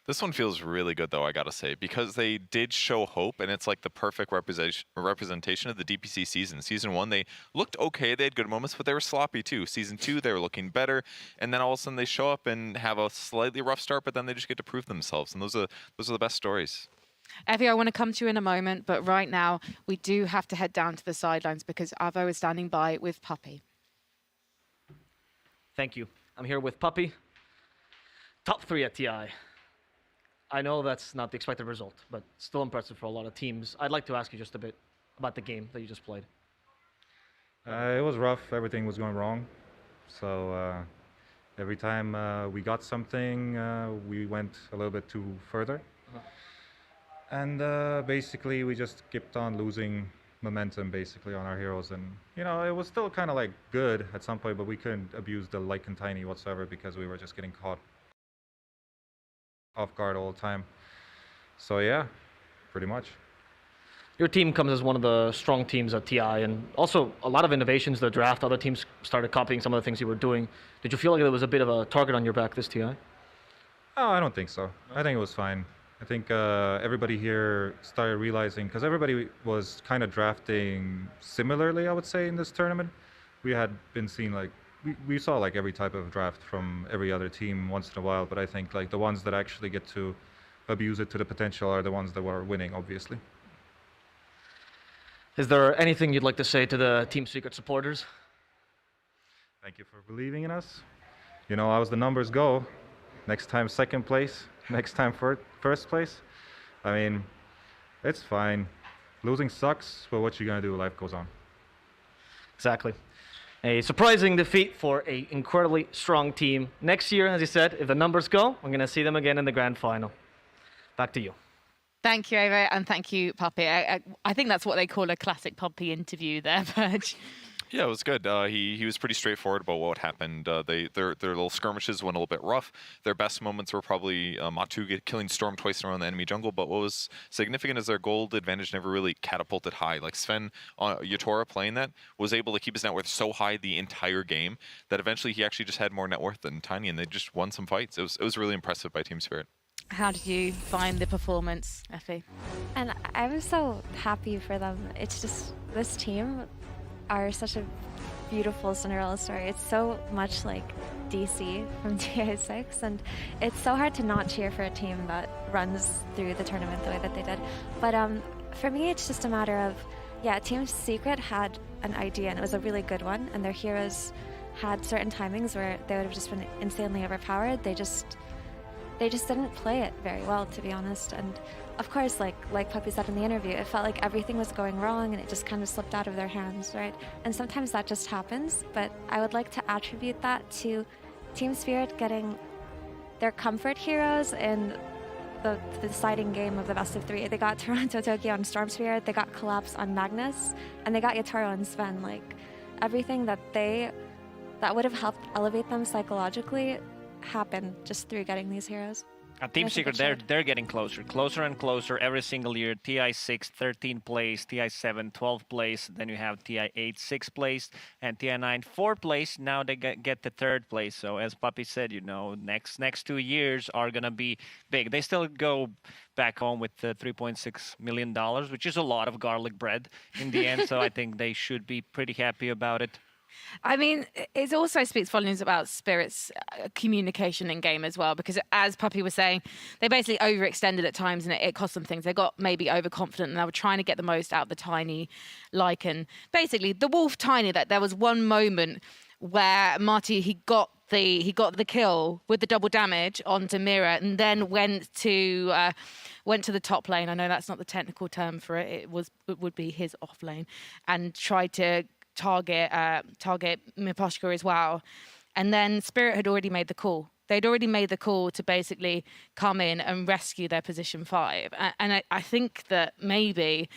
This one feels really good, though, I gotta say, because they did show hope, and it's like the perfect representation of the DPC season. Season 1, they looked okay, they had good moments, but they were sloppy too. Season 2, they were looking better, and then all of a sudden they show up and have a slightly rough start, but then they just get to prove themselves, and those are the best stories. Evie, I want to come to you in a moment, but right now we do have to head down to the sidelines because Avo is standing by with Puppey. Thank you. I'm here with Puppey. Top 3 at TI. I know that's not the expected result, but still impressive for a lot of teams. I'd like to ask you just a bit about the game that you just played. It was rough. Everything was going wrong. So every time we got something, we went a little bit too further. And basically, we just kept on losing momentum, basically, on our heroes. And, you know, it was still kind of like good at some point, but we couldn't abuse the Lycan Tiny whatsoever because we were just getting caught off guard all the time. So yeah, pretty much. Your team comes as one of the strong teams at TI, and also a lot of innovations. The draft, other teams started copying some of the things you were doing. Did you feel like there was a bit of a target on your back this TI? Oh, I don't think so. I think it was fine. I think everybody here started realizing, because everybody was kind of drafting similarly, I would say, in this tournament. We had been seeing we saw like every type of draft from every other team once in a while, but I think like the ones that actually get to abuse it to the potential are the ones that were winning, obviously. Is there anything you'd like to say to the Team Secret supporters? Thank you for believing in us. You know, as the numbers go, next time second place, next time first place. I mean, it's fine. Losing sucks, but what you gonna do? Life goes on. Exactly. A surprising defeat for an incredibly strong team. Next year, as you said, if the numbers go, we're gonna see them again in the grand final. Back to you. Thank you, Ava, and thank you, Puppy. I think that's what they call a classic Puppy interview there, Purge. Yeah, it was good. He was pretty straightforward about what happened. Their little skirmishes went a little bit rough. Their best moments were probably Matu killing Storm twice around the enemy jungle, but what was significant is their gold advantage never really catapulted high. Like Sven, Yatora playing that, was able to keep his net worth so high the entire game that eventually he actually just had more net worth than Tiny, and they just won some fights. It was really impressive by Team Spirit. How did you find the performance, Effie? And I was so happy for them. It's just, this team are such a beautiful Cinderella story. It's so much like DC from TI6, and it's so hard to not cheer for a team that runs through the tournament the way that they did. But for me, it's just a matter of, yeah, Team Secret had an idea, and it was a really good one, and their heroes had certain timings where they would have just been insanely overpowered. They just didn't play it very well, to be honest. And of course, like Puppy said in the interview, it felt like everything was going wrong and it just kind of slipped out of their hands, right? And sometimes that just happens, but I would like to attribute that to Team Spirit getting their comfort heroes in the deciding game of the best of three. They got Toronto, Tokyo on Storm Spirit, they got Collapse on Magnus, and they got Yatoro and Sven. Like, everything that would have helped elevate them psychologically happen just through getting these heroes. Team Secret, they're getting closer and closer every single year. TI6, 13th place, TI7, 12th place. Then you have TI8, 6th place, and TI9, 4th place. Now they get the 3rd place. So as Puppy said, you know, next 2 years are gonna be big. They still go back home with $3.6 million, which is a lot of garlic bread in the end. So I think they should be pretty happy about it. I mean, it also speaks volumes about Spirit's communication in game as well, because as Puppy was saying, they basically overextended at times and it cost them things. They got maybe overconfident and they were trying to get the most out of the Tiny Lycan. Basically, the Wolf Tiny, that there was one moment where Marty, he got the kill with the double damage onto Mira and then went to the top lane. I know that's not the technical term for it. It would be his off lane, and tried to target Miposhka as well. And then Spirit had already made the call. They'd already made the call to basically come in and rescue their position 5. And I think that maybe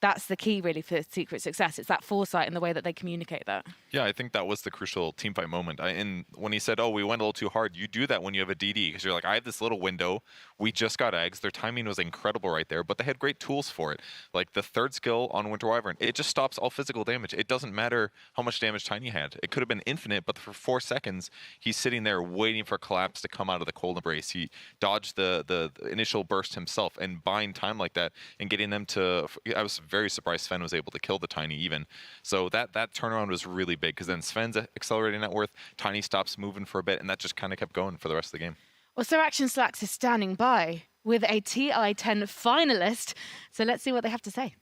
that's the key really for Secret success. It's that foresight and the way that they communicate that. Yeah, I think that was the crucial teamfight moment. And when he said, oh, we went a little too hard, you do that when you have a DD, because you're like, I have this little window. We just got eggs. Their timing was incredible right there, but they had great tools for it. Like the 3rd skill on Winter Wyvern, it just stops all physical damage. It doesn't matter how much damage Tiny had. It could have been infinite, but for 4 seconds, he's sitting there waiting for Collapse to come out of the cold embrace. He dodged the initial burst himself, and buying time like that and getting them to... I was very surprised Sven was able to kill the Tiny even. So that turnaround was really big, because then Sven's accelerating net worth, Tiny stops moving for a bit, and that just kind of kept going for the rest of the game. Well, so Action Slacks is standing by with a TI10 finalist. So let's see what they have to say.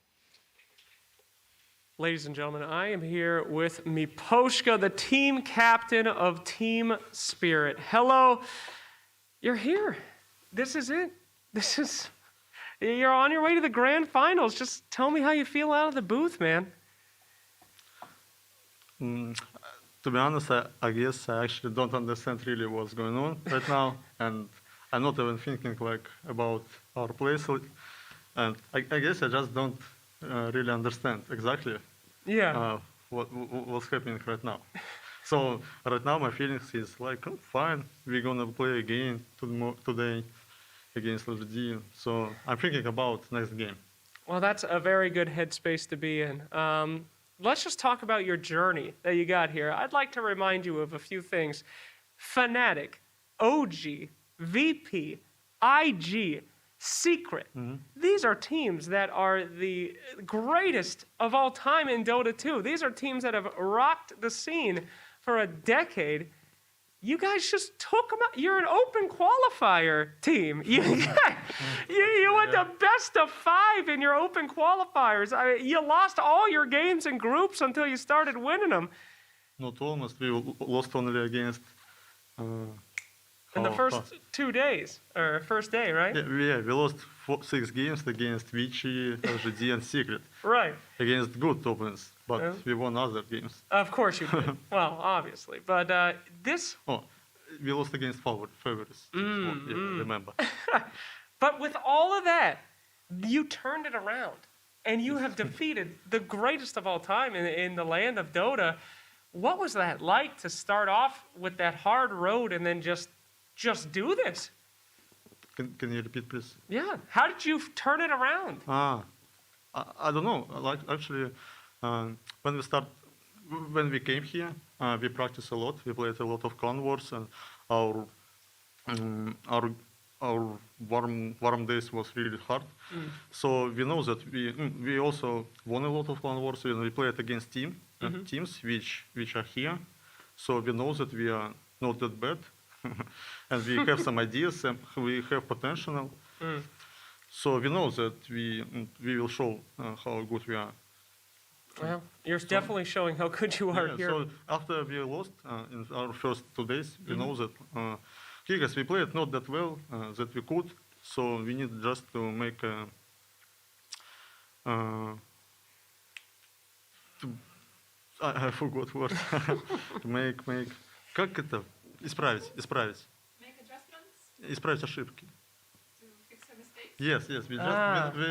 Ladies and gentlemen, I am here with Miposhka, the team captain of Team Spirit. Hello. You're here. This is it. You're on your way to the grand finals. Just tell me how you feel out of the booth, man. To be honest, I guess I actually don't understand really what's going on right now, and I'm not even thinking like about our place, and I guess I just don't really understand exactly what's happening right now. So right now my feelings is like, oh, fine, we're gonna play again today against LGD. So I'm thinking about next game. Well, that's a very good headspace to be in. Let's just talk about your journey that you got here. I'd like to remind you of a few things. Fnatic, OG, VP, IG, Secret. These are teams that are the greatest of all time in Dota 2. These are teams that have rocked the scene for a decade. You guys just took them out. You're an open qualifier team. You went to best of 5 in your open qualifiers. I mean, you lost all your games in groups until you started winning them. Not almost. We lost only against... in the first 2 days, or first day, right? Yeah, we lost 6 games against Vici, LGD, and Secret. Right. Against good opponents, but we won other games. Of course you did. Well, obviously. But this... Oh, we lost against favorites. Remember. But with all of that, you turned it around. And you have defeated the greatest of all time in the land of Dota. What was that like to start off with that hard road and then just do this? Can you repeat, please? Yeah. How did you turn it around? I don't know. Like actually, when we came here, we practiced a lot. We played a lot of clan wars, and our warm days was really hard. So we know that we also won a lot of clan wars when we played against teams which are here. So we know that we are not that bad. And we have some ideas and we have potential. So we know that we will show how good we are. Well, you're definitely showing how good you are here. So after we lost in our first 2 days, we know that Gigas, we played not that well that we could. So we need just to make I forgot word. make как это? Исправить. Make adjustments? Исправить ошибки. To fix our mistakes? Yes. We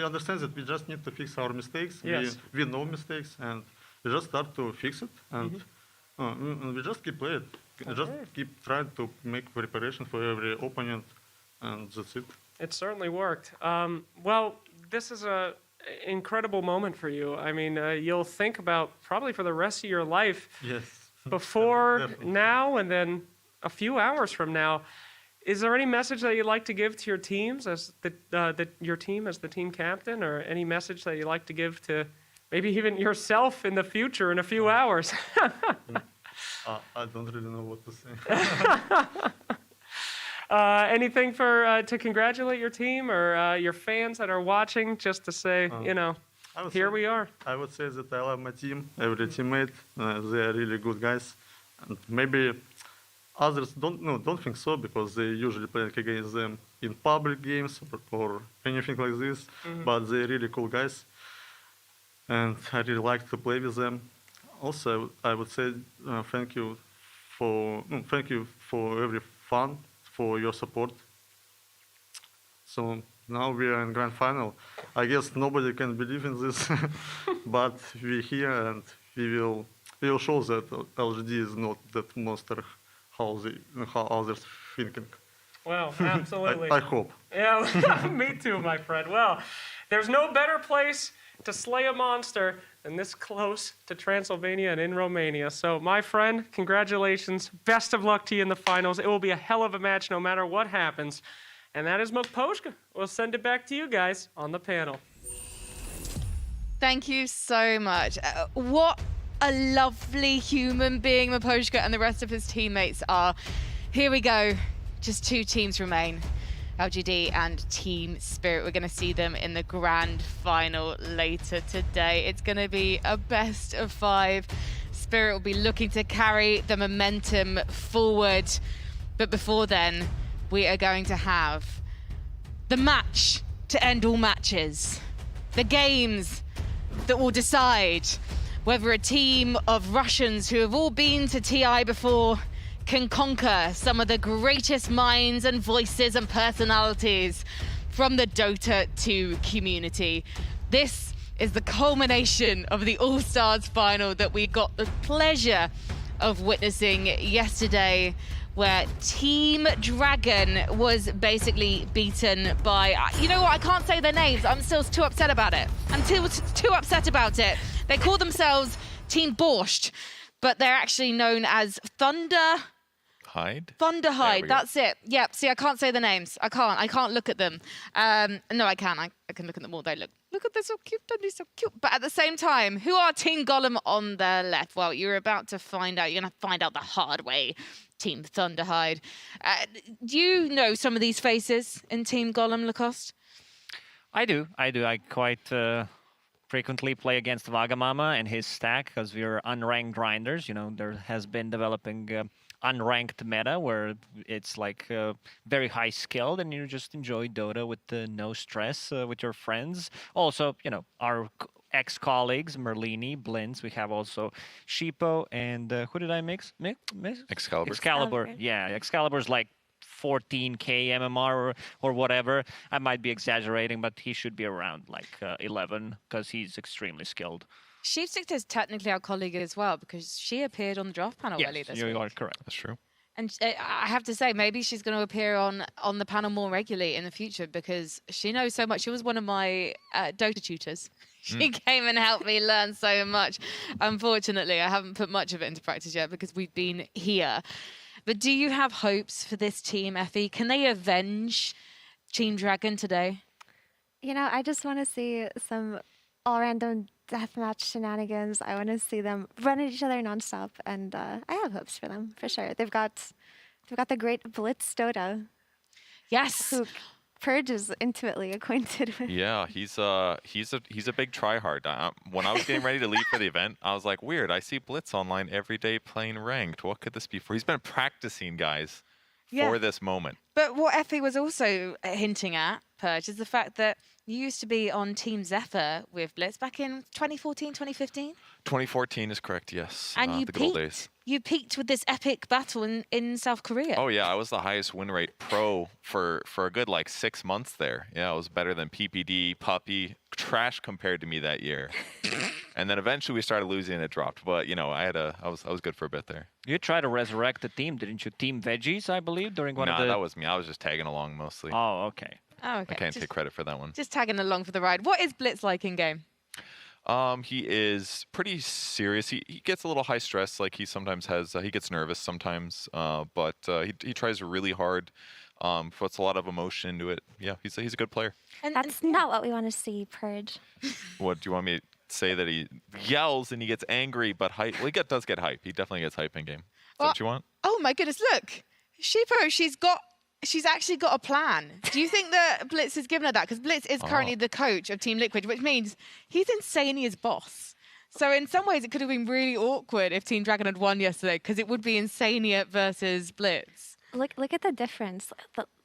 understand that we just need to fix our mistakes. Yes. We know mistakes, and we just start to fix it, and we just keep playing. Just keep trying to make preparation for every opponent, and that's it. It certainly worked. Well, this is an incredible moment for you. I mean, you'll think about probably for the rest of your life. Yes. Before, now, and then a few hours from now. Is there any message that you'd like to give to your teams as your team as the team captain, or any message that you'd like to give to maybe even yourself in the future in a few hours? I don't really know what to say. Anything to congratulate your team or your fans that are watching, just to say, here we are. I would say that I love my team, every teammate. They are really good guys. And maybe others don't think so, because they usually play against them in public games or anything like this. But they're really cool guys, and I really like to play with them. Also, I would say thank you for every fan, for your support. So now we are in grand final. I guess nobody can believe in this, but we're here, and we will show that LGD is not that monster how others thinking. Well, absolutely. I hope. Yeah, me too, my friend. Well, there's no better place to slay a monster than this close to Transylvania and in Romania. So, my friend, congratulations. Best of luck to you in the finals. It will be a hell of a match no matter what happens. And that is Miposhka. We'll send it back to you guys on the panel. Thank you so much. What a lovely human being Miposhka and the rest of his teammates are. Here we go. Just 2 teams remain. LGD and Team Spirit. We're going to see them in the grand final later today. It's going to be a best of 5. Spirit will be looking to carry the momentum forward. But before then, we are going to have the match to end all matches. The games that will decide whether a team of Russians who have all been to TI before can conquer some of the greatest minds and voices and personalities from the Dota 2 community. This is the culmination of the All-Stars final that we got the pleasure of witnessing yesterday, where Team Dragon was basically beaten by, you know what, I can't say their names. I'm still too upset about it. They call themselves Team Borscht, but they're actually known as Thunderhide. That's it. Yep. See, I can't say the names. I can't look at them. No, I can. I can look at them all day. Look at this, so cute. Don't be so cute. But at the same time, who are Team Gollum on the left? Well, you're about to find out. You're going to find out the hard way. Team Thunderhide. Do you know some of these faces in Team Gollum, Lacoste? I do. I quite frequently play against Wagamama and his stack because we're unranked grinders. You know, there has been developing unranked meta where it's like very high skilled and you just enjoy Dota with no stress with your friends. Also, you know, our ex-colleagues, Merlini, Blintz, we have also Sheepo, and who did I mix? Excalibur. Yeah, Excalibur's like 14k MMR or whatever. I might be exaggerating, but he should be around like 11 because he's extremely skilled. Sheepstick is technically our colleague as well because she appeared on the draft panel earlier this week. You are correct. That's true. And I have to say, maybe she's going to appear on the panel more regularly in the future because she knows so much. She was one of my Dota tutors. She came and helped me learn so much. Unfortunately, I haven't put much of it into practice yet because we've been here. But do you have hopes for this team, Effie? Can they avenge Team Dragon today? You know, I just want to see some all-random deathmatch shenanigans. I want to see them run at each other nonstop, and I have hopes for them for sure. They've got the great Blitz Dota. Yes, who Purge is intimately acquainted with. Yeah, he's a big tryhard. When I was getting ready to leave for the event, I was like, weird. I see Blitz online every day playing ranked. What could this be for? He's been practicing, guys, for this moment. But what Effie was also hinting at, Purge, is the fact that you used to be on Team Zephyr with Blitz back in 2014, 2015? 2014 is correct, yes. And you the good old days. You peaked with this epic battle in South Korea. Oh, yeah. I was the highest win rate pro for a good, 6 months there. Yeah, it was better than PPD, Puppy, trash compared to me that year. And then eventually we started losing and it dropped. But, you know, I was good for a bit there. You tried to resurrect the team, didn't you? Team Veggies, I believe, during one of the... No, that was me. I was just tagging along mostly. Oh, okay. Oh, okay. I can't take credit for that one. Just tagging along for the ride. What is Blitz like in game? He is pretty serious. He gets a little high stress. Like he sometimes has, he gets nervous sometimes. But he tries really hard. Puts a lot of emotion into it. Yeah, he's a good player. And that's not what we want to see, Purge. What do you want me to say? That he yells and he gets angry, but hype. Well, he does get hype. He definitely gets hype in game. Is that what you want? Oh my goodness! Look, Sheepo, she's actually got a plan. Do you think that Blitz has given her that? Because Blitz is currently the coach of Team Liquid, which means he's Insania's boss. So in some ways, it could have been really awkward if Team Dragon had won yesterday, because it would be Insania versus Blitz. Look at the difference.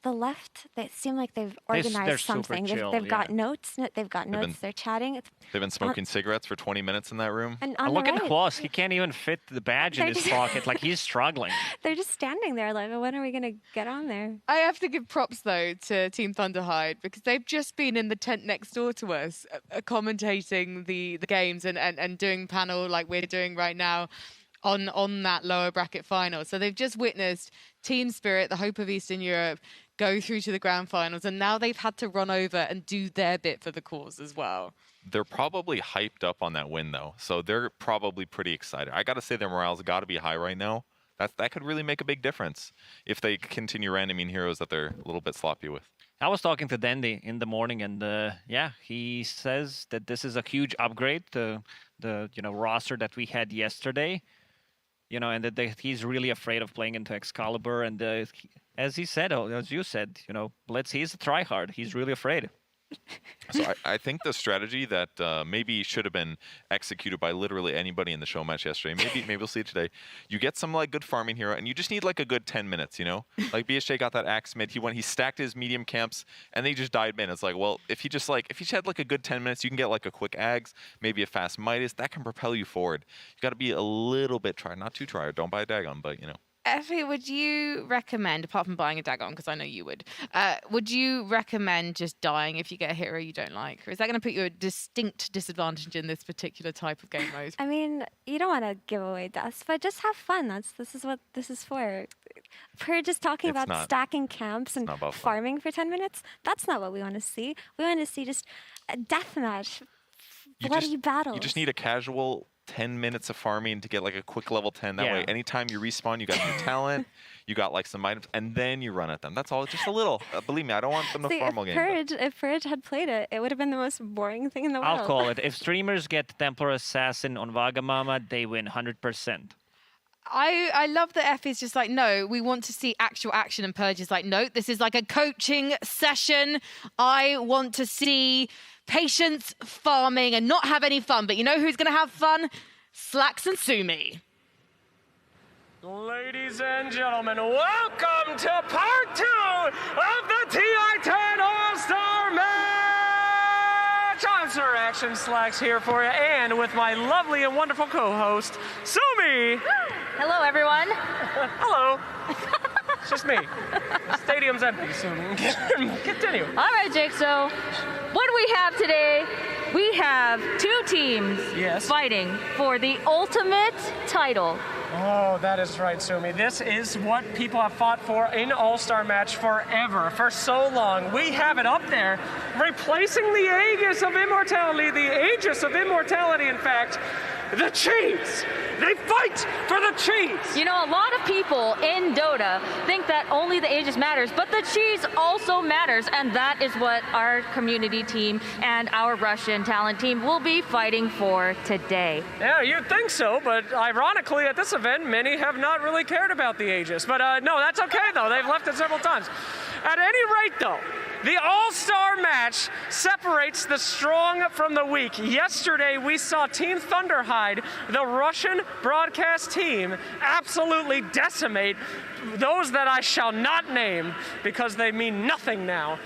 The left, they seem like they've organized something. They've got notes. They've got notes. They're chatting. They've been smoking cigarettes for 20 minutes in that room. And look at Quas. He can't even fit the badge in his pocket. Like, he's struggling. They're just standing there like, when are we going to get on there? I have to give props, though, to Team Thunderhide, because they've just been in the tent next door to us, commentating the games and doing panel like we're doing right now on that lower bracket final. So they've just witnessed Team Spirit, the hope of Eastern Europe, go through to the grand finals, and now they've had to run over and do their bit for the cause as well. They're probably hyped up on that win, though, so they're probably pretty excited. I got to say their morale's got to be high right now. That could really make a big difference if they continue randoming heroes that they're a little bit sloppy with. I was talking to Dendy in the morning, and yeah, he says that this is a huge upgrade to the roster that we had yesterday. And that he's really afraid of playing into Excalibur. And as he said, as you said, Blitz, he's a tryhard. He's really afraid. So I think the strategy that maybe should have been executed by literally anybody in the show match yesterday, maybe we'll see it today. You get some good farming hero, and you just need a good 10 minutes. Like BSJ got that axe mid. He stacked his medium camps, and they just died mid. It's like, well, if he had a good 10 minutes, you can get a quick Ags, maybe a fast Midas that can propel you forward. You got to be a little bit try, not too try. Don't buy a Dagon, but Effie, would you recommend, apart from buying a Dagon, because I know you would you recommend just dying if you get a hero you don't like? Or is that going to put you at a distinct disadvantage in this particular type of game mode? I mean, you don't want to give away deaths, but just have fun. This is what this is for. Purge is talking It's about not- stacking camps and not about farming for 10 minutes. That's not what we want to see. We want to see just a deathmatch, bloody battles. You just need a casual 10 minutes of farming to get like a quick level 10. That Yeah. way, anytime you respawn, you got your talent, you got like some items, and then you run at them. That's all. Just a little. Believe me, I don't want them to See, farm all game. if Purge had played it, it would have been the most boring thing in the world. I'll call it. If streamers get Templar Assassin on Wagamama, they win 100%. I love that F is just like, no, we want to see actual action, and Purge is like, no, this is like a coaching session. I want to see patience, farming, and not have any fun. But you know who's going to have fun? Slacks and Sumi. Ladies and gentlemen, welcome to part 2 of the TI-10 All-Star Match! I'm Sir Action Slacks here for you, and with my lovely and wonderful co-host, Sumi! Hello, everyone. Hello. It's just me. The stadium's empty, so continue. All right, Jake, so what do we have today? We have 2 teams fighting for the ultimate title. Oh, that is right, Sumi. This is what people have fought for in All-Star Match forever, for so long. We have it up there, replacing the Aegis of Immortality, in fact, the Cheese. They fight for the cheese! You know, a lot of people in Dota think that only the Aegis matters, but the cheese also matters, and that is what our community team and our Russian talent team will be fighting for today. Yeah, you'd think so, but ironically at this event, many have not really cared about the Aegis. But no, that's okay though, they've left it several times. At any rate though, the All-Star Match separates the strong from the weak. Yesterday, we saw Team Thunderhide, the Russian broadcast team, absolutely decimate those that I shall not name because they mean nothing now.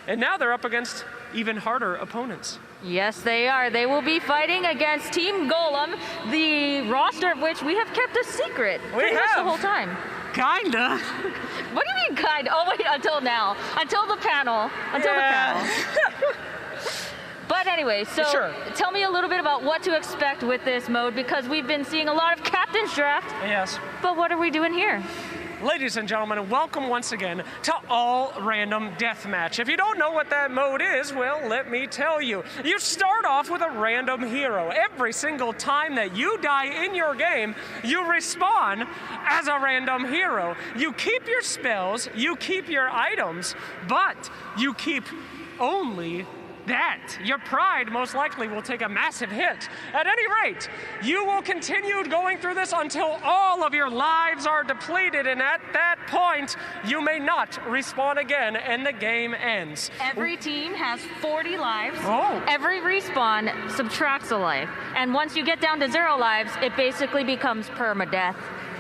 And now they're up against even harder opponents. Yes, they are. They will be fighting against Team Golem, the roster of which we have kept a secret pretty much the whole time. Kinda. What do you mean kinda? Oh wait, until now. Until the panel. Until the panel. But anyway, so tell me a little bit about what to expect with this mode, because we've been seeing a lot of Captain's Draft. Yes. But what are we doing here? Ladies and gentlemen, welcome once again to All Random Deathmatch. If you don't know what that mode is, well, let me tell you. You start off with a random hero. Every single time that you die in your game, you respawn as a random hero. You keep your spells, you keep your items, but you keep only that. Your pride most likely will take a massive hit. At any rate, you will continue going through this until all of your lives are depleted, and at that point, you may not respawn again, and the game ends. Every team has 40 lives. Oh. Every respawn subtracts a life. And once you get down to 0 lives, it basically becomes permadeath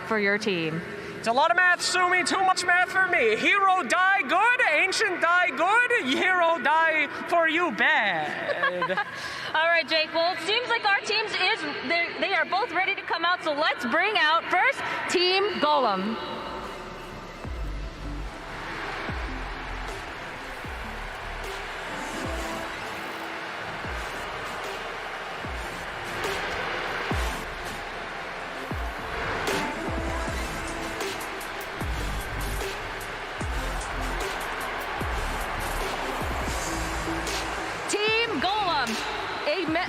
for your team. It's a lot of math, Sumi. Too much math for me. Hero die good, ancient die good, hero die for you bad. All right, Jake. Well, it seems like our teams they are both ready to come out. So let's bring out first Team Golem.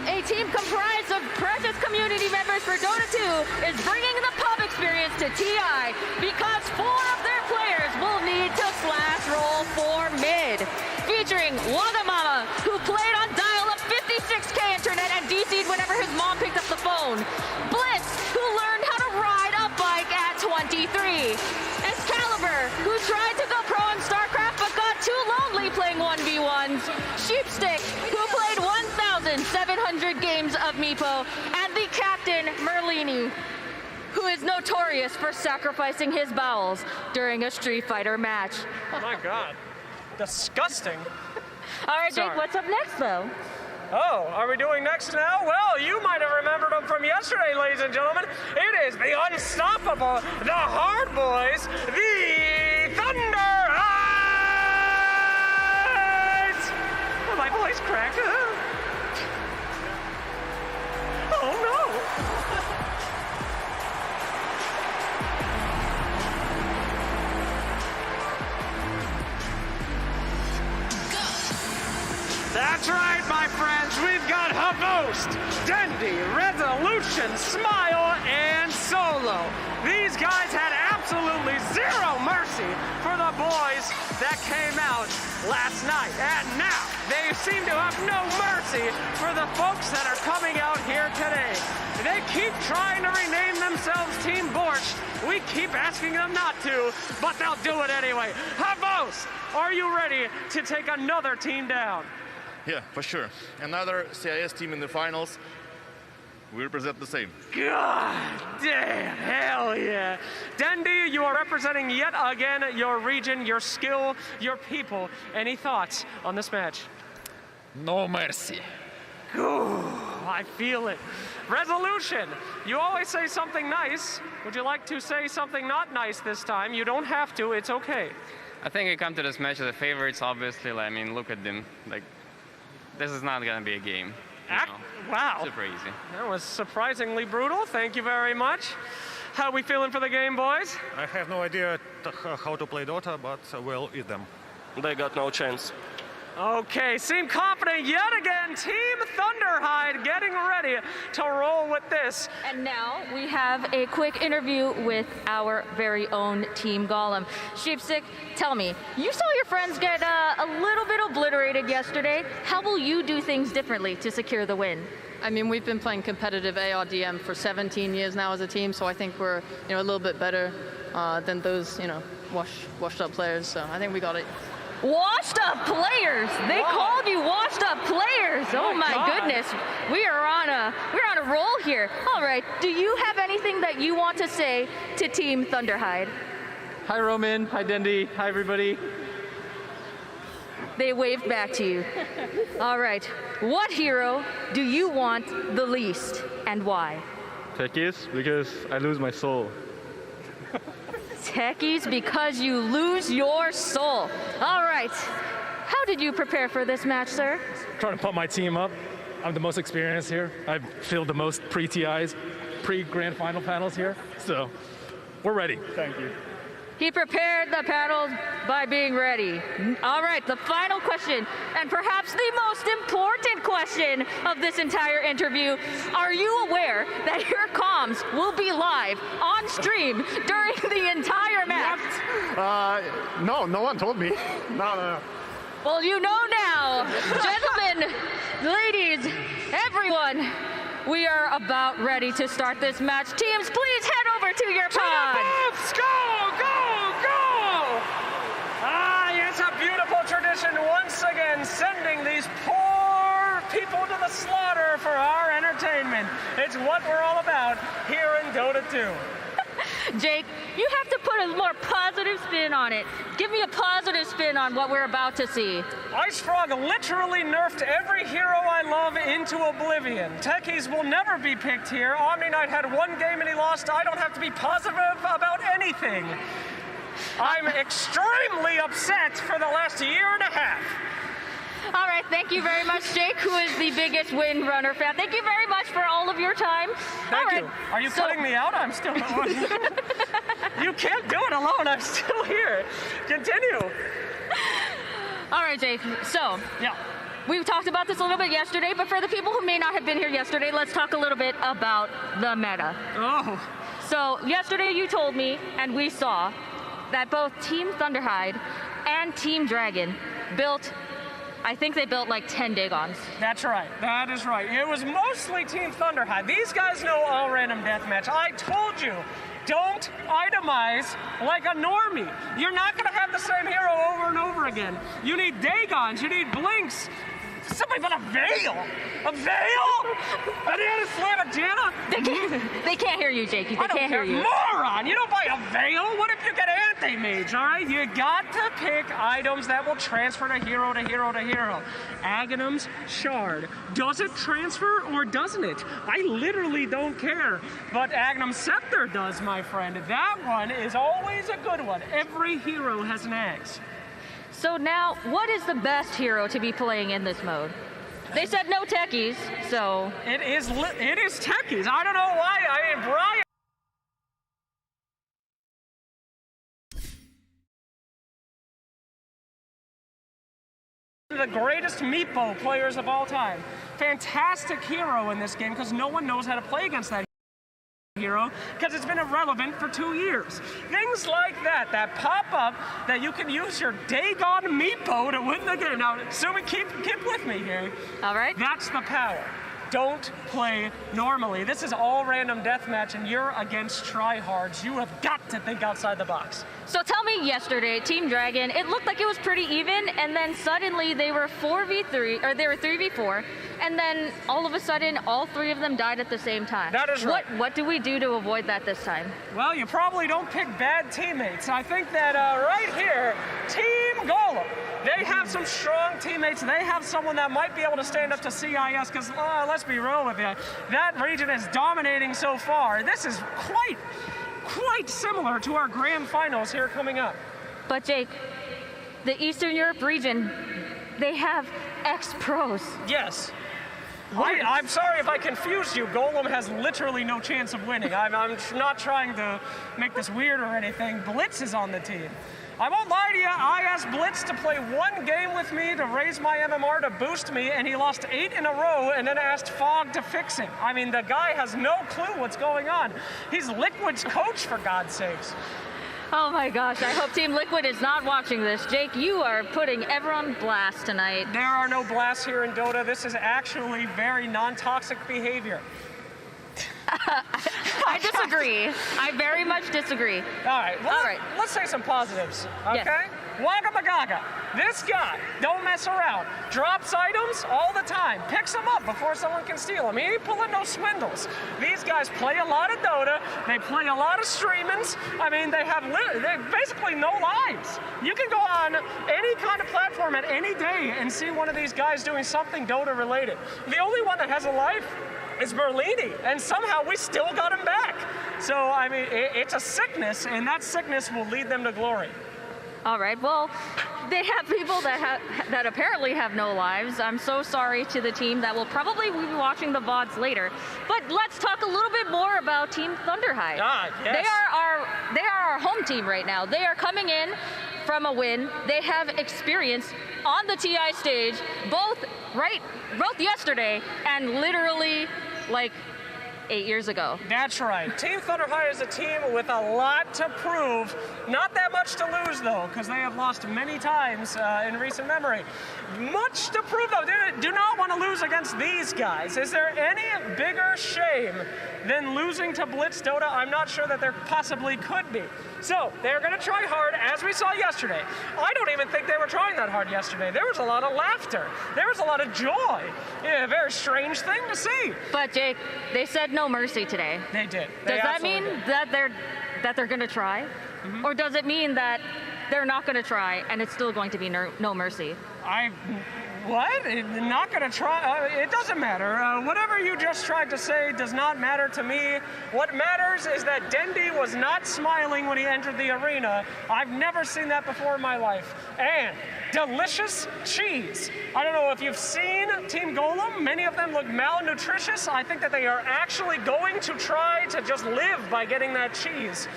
A team comprised of precious community members for Dota 2 is bringing the pub experience to TI because 4 of their players will need to slash roll for mid. Featuring Wagamama, who played on dial-up 56K internet and DC'd whenever his mom picked up the phone. Blitz, who learned how to ride a bike at 23. Excalibur, who tried to go pro in StarCraft but got too lonely playing 1v1s. Sheepstick, who played 1,700 games of Meepo, and the captain, Merlini, who is notorious for sacrificing his bowels during a Street Fighter match. Oh my God. Disgusting. All right, Sorry. Jake, what's up next, though? Oh, are we doing next now? Well, you might have remembered them from yesterday, ladies and gentlemen. It is the unstoppable, the hard boys, the Thunder Eyes! Oh, my voice cracked. Oh, no. That's right, my friends. We've got Havost, Dendy, Resolution, Smile, and Solo. These guys had absolutely zero mercy for the boys that came out last night. And now they seem to have no mercy for the folks that are coming out here today. They keep trying to rename themselves Team Borscht. We keep asking them not to, but they'll do it anyway. Havost, are you ready to take another team down? Yeah, for sure. Another CIS team in the finals. We represent the same. God damn, hell yeah. Dendy, you are representing yet again your region, your skill, your people. Any thoughts on this match? No mercy. Ooh, I feel it. Resolution, you always say something nice. Would you like to say something not nice this time? You don't have to, it's okay. I think we come to this match as the favorites, obviously. I mean, look at them. Like, this is not going to be a game. Wow. Super easy. That was surprisingly brutal. Thank you very much. How we feeling for the game, boys? I have no idea how to play Dota, but we'll eat them. They got no chance. Okay, seem confident yet again. Team Thunderhide getting ready to roll with this. And now we have a quick interview with our very own Team Golem. Sheepstick, tell me, you saw your friends get a little bit obliterated yesterday. How will you do things differently to secure the win? I mean, we've been playing competitive ARDM for 17 years now as a team, so I think we're, a little bit better than those, washed up players. So I think we got it. Washed up players. They called you washed up players. Oh my goodness. We're on a roll here. All right. Do you have anything that you want to say to Team Thunderhide? Hi Roman. Hi Dendy. Hi everybody. They waved back to you. All right. What hero do you want the least and why? Techies, because I lose my soul. Techies, because you lose your soul. All right. How did you prepare for this match, sir? Trying to pump my team up. I'm the most experienced here. I've filled the most pre-TIs, pre-grand final panels here. So we're ready. Thank you. He prepared the panel by being ready. All right, the final question, and perhaps the most important question of this entire interview. Are you aware that your comms will be live on stream during the entire match? No, no one told me. No. Well, you know now. Gentlemen, ladies, everyone, we are about ready to start this match. Teams, please head over to your pod. It's a beautiful tradition once again, sending these poor people to the slaughter for our entertainment. It's what we're all about here in Dota 2. Jake, you have to put a more positive spin on it. Give me a positive spin on what we're about to see. Ice Frog literally nerfed every hero I love into oblivion. Techies will never be picked here. Omni Knight had one game and he lost. I don't have to be positive about anything. I'm extremely upset for the last year and a half. All right, thank you very much, Jake, who is the biggest Windrunner fan. Thank you very much for all of your time. Thank you. Are you cutting me out? I'm still... You can't do it alone. I'm still here. Continue. All right, Jake. So, we talked about this a little bit yesterday, but for the people who may not have been here yesterday, let's talk a little bit about the meta. Oh. So, yesterday you told me, and we saw, that both Team Thunderhide and Team Dragon built, I think they built like 10 Dagons. That's right. That is right. It was mostly Team Thunderhide. These guys know all random deathmatch. I told you, don't itemize like a normie. You're not going to have the same hero over and over again. You need Dagons. You need Blinks. Somebody but a Veil? A Veil? Banana Slam Jana? They can't hear you, Jake. They can't hear you. Moron! You don't buy a Veil. What if you get Anti-Mage, all right? You got to pick items that will transfer to hero to hero to hero. Aghanim's Shard. Does it transfer or doesn't it? I literally don't care. But Aghanim's Scepter does, my friend. That one is always a good one. Every hero has an axe. So now, what is the best hero to be playing in this mode? They said no techies, so... It is techies. I don't know why. I mean, Brian... The greatest meepo players of all time. Fantastic hero in this game because no one knows how to play against that hero because it's been irrelevant for 2 years. Things like that pop up that you can use your Dagon meepo to win the game. Now, Sumi, keep with me here. All right. That's the power. Don't play normally. This is all random deathmatch, and you're against tryhards. You have got to think outside the box. So tell me yesterday, Team Dragon, it looked like it was pretty even, and then suddenly they were 4v3, or they were 3v4, and then all of a sudden, all 3 of them died at the same time. That is right. What do we do to avoid that this time? Well, you probably don't pick bad teammates. I think that right here, Team Golem, they have some strong teammates. They have someone that might be able to stand up to CIS because, let's be real with you, that region is dominating so far. This is quite similar to our grand finals here coming up. But Jake, the Eastern Europe region, they have ex-pros. Yes. I'm sorry if I confused you. Golem has literally no chance of winning. I'm not trying to make this weird or anything. Blitz is on the team. I won't lie to you, I asked Blitz to play 1 game with me to raise my MMR to boost me, and he lost 8 in a row, and then asked Fog to fix him. I mean, the guy has no clue what's going on. He's Liquid's coach, for God's sakes. Oh my gosh, I hope Team Liquid is not watching this. Jake, you are putting everyone blast tonight. There are no blasts here in Dota. This is actually very non-toxic behavior. I disagree. I very much disagree. All right, let's say some positives, okay? Yes. Wagga Magaga, this guy, don't mess around. Drops items all the time, picks them up before someone can steal them. He ain't pulling no swindles. These guys play a lot of Dota, they play a lot of streamings. I mean, they have basically no lives. You can go on any kind of platform at any day and see one of these guys doing something Dota related. The only one that has a life is Merlini, and somehow we still got him back. So, I mean, it's a sickness, and that sickness will lead them to glory. All right, well, they have people that apparently have no lives. I'm so sorry to the team that will probably be watching the VODs later. But let's talk a little bit more about Team Thunderhide. Yes. They are our home team right now. They are coming in from a win. They have experience on the TI stage, both yesterday and literally like 8 years ago. That's right. Team Thunderhide is a team with a lot to prove. Not that much to lose, though, because they have lost many times in recent memory. Much to prove, though. They do not want to lose against these guys. Is there any bigger shame than losing to Blitz Dota? I'm not sure that there possibly could be. So, they're going to try hard, as we saw yesterday. I don't even think they were trying that hard yesterday. There was a lot of laughter. There was a lot of joy. Yeah, a very strange thing to see. But, Jake, they said no mercy today. They did. Does that mean that they're going to try? Mm-hmm. Or does it mean that they're not going to try and it's still going to be no mercy? What? Not going to try? It doesn't matter. Whatever you just tried to say does not matter to me. What matters is that Dendi was not smiling when he entered the arena. I've never seen that before in my life. And delicious cheese. I don't know if you've seen Team Golem. Many of them look malnutritious. I think that they are actually going to try to just live by getting that cheese.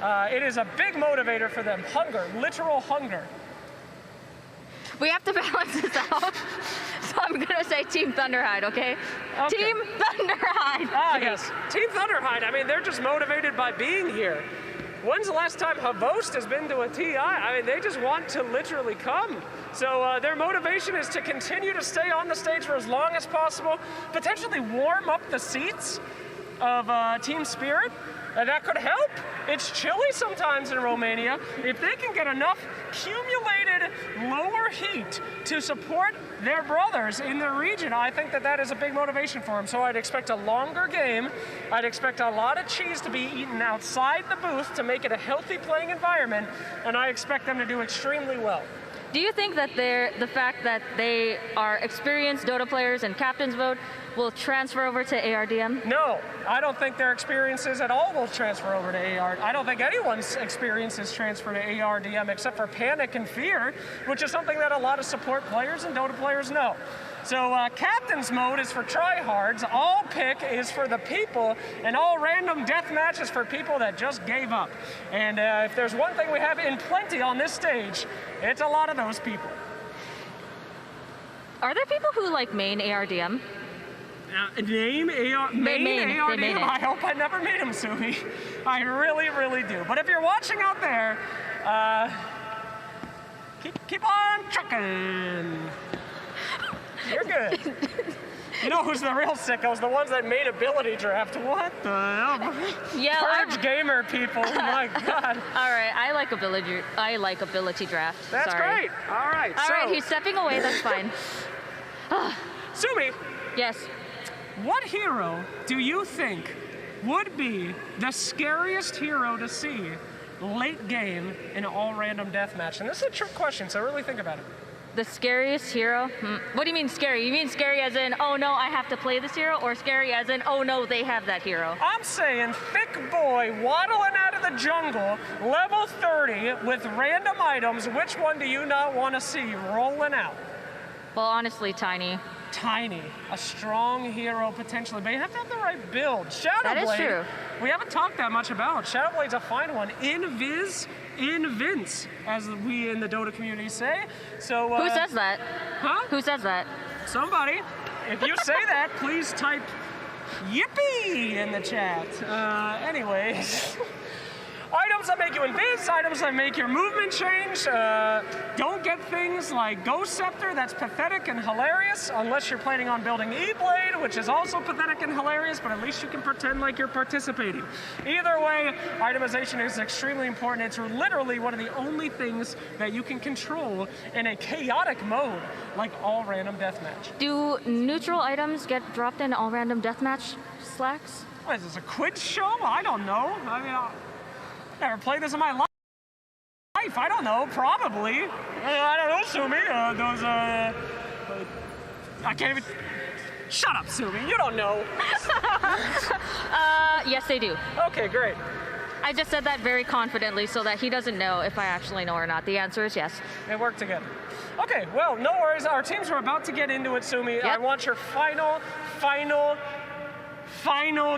It is a big motivator for them. Hunger, literal hunger. We have to balance this out. So I'm going to say Team Thunderhide, okay? Team Thunderhide. Yes. Team Thunderhide. I mean, they're just motivated by being here. When's the last time Havost has been to a TI? I mean, they just want to literally come. So their motivation is to continue to stay on the stage for as long as possible, potentially warm up the seats of Team Spirit. That could help. It's chilly sometimes in Romania. If they can get enough accumulated lower heat to support their brothers in their region, I think that that is a big motivation for them. So I'd expect a longer game. I'd expect a lot of cheese to be eaten outside the booth to make it a healthy playing environment, and I expect them to do extremely well. Do you think that the fact that they are experienced Dota players and captain's vote will transfer over to ARDM? No, I don't think their experiences at all will transfer over to AR. I don't think anyone's experiences transfer to ARDM except for panic and fear, which is something that a lot of support players and Dota players know. So captain's mode is for tryhards, all pick is for the people, and all random deathmatch is for people that just gave up. And if there's one thing we have in plenty on this stage, it's a lot of those people. Are there people who like main ARDM? Main ARDM? main it. I hope I never meet him, Sumi. I really, really do. But if you're watching out there, keep on trucking. You're good. You know who's the real sickos? The ones that made ability draft. What the hell? Yeah, Purge gamer people. Oh my god. All right, I like ability draft. That's Sorry. great. All right. All so, right, he's stepping away. That's fine. Sumi. Yes. What hero do you think would be the scariest hero to see late game in an all random deathmatch? And this is a trick question, so really think about it. The scariest hero? What do you mean scary? You mean scary as in, oh no, I have to play this hero? Or scary as in, oh no, they have that hero? I'm saying thick boy waddling out of the jungle, level 30 with random items. Which one do you not want to see rolling out? Well, honestly, Tiny. Tiny, a strong hero potentially, but you have to have the right build. Shadowblade, that is true. We haven't talked that much about. Shadowblade's a fine one. In Vince, as we in the Dota community say. So Who says that? Huh? Who says that? Somebody. If you say that, please type yippee in the chat. Anyways. Items that make you invis, items that make your movement change. Don't get things like Ghost Scepter, that's pathetic and hilarious, unless you're planning on building E-Blade, which is also pathetic and hilarious, but at least you can pretend like you're participating. Either way, itemization is extremely important. It's literally one of the only things that you can control in a chaotic mode, like all random deathmatch. Do neutral items get dropped in all random deathmatch slacks? What is this, a quiz show? I don't know. I mean, never played this in my life. I don't know. Probably. I don't know, Sumi. I can't even. Shut up, Sumi. You don't know. Yes, they do. Okay, great. I just said that very confidently so that he doesn't know if I actually know or not. The answer is yes. They work together. Okay, well, no worries. Our teams are about to get into it, Sumi. Yep. I want your final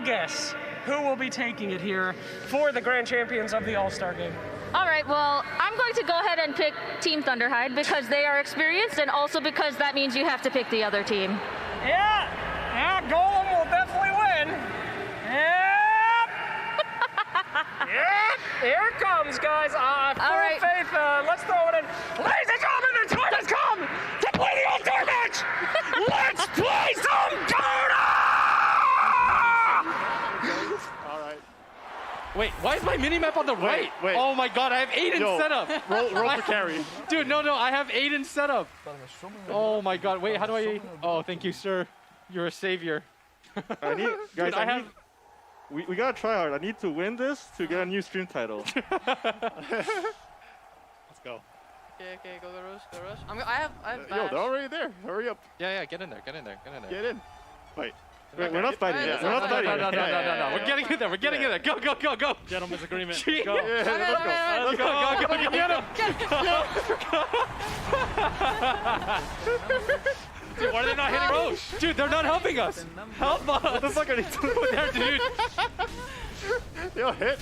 guess. Who will be taking it here for the grand champions of the All-Star game? All right, well, I'm going to go ahead and pick Team Thunderhide because they are experienced and also because that means you have to pick the other team. Yeah, Golem will definitely win. Yep. Here it comes, guys. Full faith. Let's throw it in. Ladies and gentlemen, the time has come to play the All-Star match. Let's play some Dota! Wait, why is my minimap on the right? Wait. Oh my god, I have Aiden set up. Roll for carry. Dude, no, I have Aiden set up. Oh my god, wait, how do I... Oh, thank you, sir. You're a savior. Guys, we gotta try hard. I need to win this to get a new stream title. Let's go. Okay, go rush. I have Yo, they're already there. Hurry up. Yeah, get in there. Get in. Wait. We're not fighting yet. We're not fighting yet. No. We're getting in there. We're getting in there. Go. Gentlemen's agreement. Go. Yeah, let's go. Get him. Dude, why are they not hitting Roche? Dude, they're not helping us. Help us. What the fuck are they doing there, dude? Yo, hit.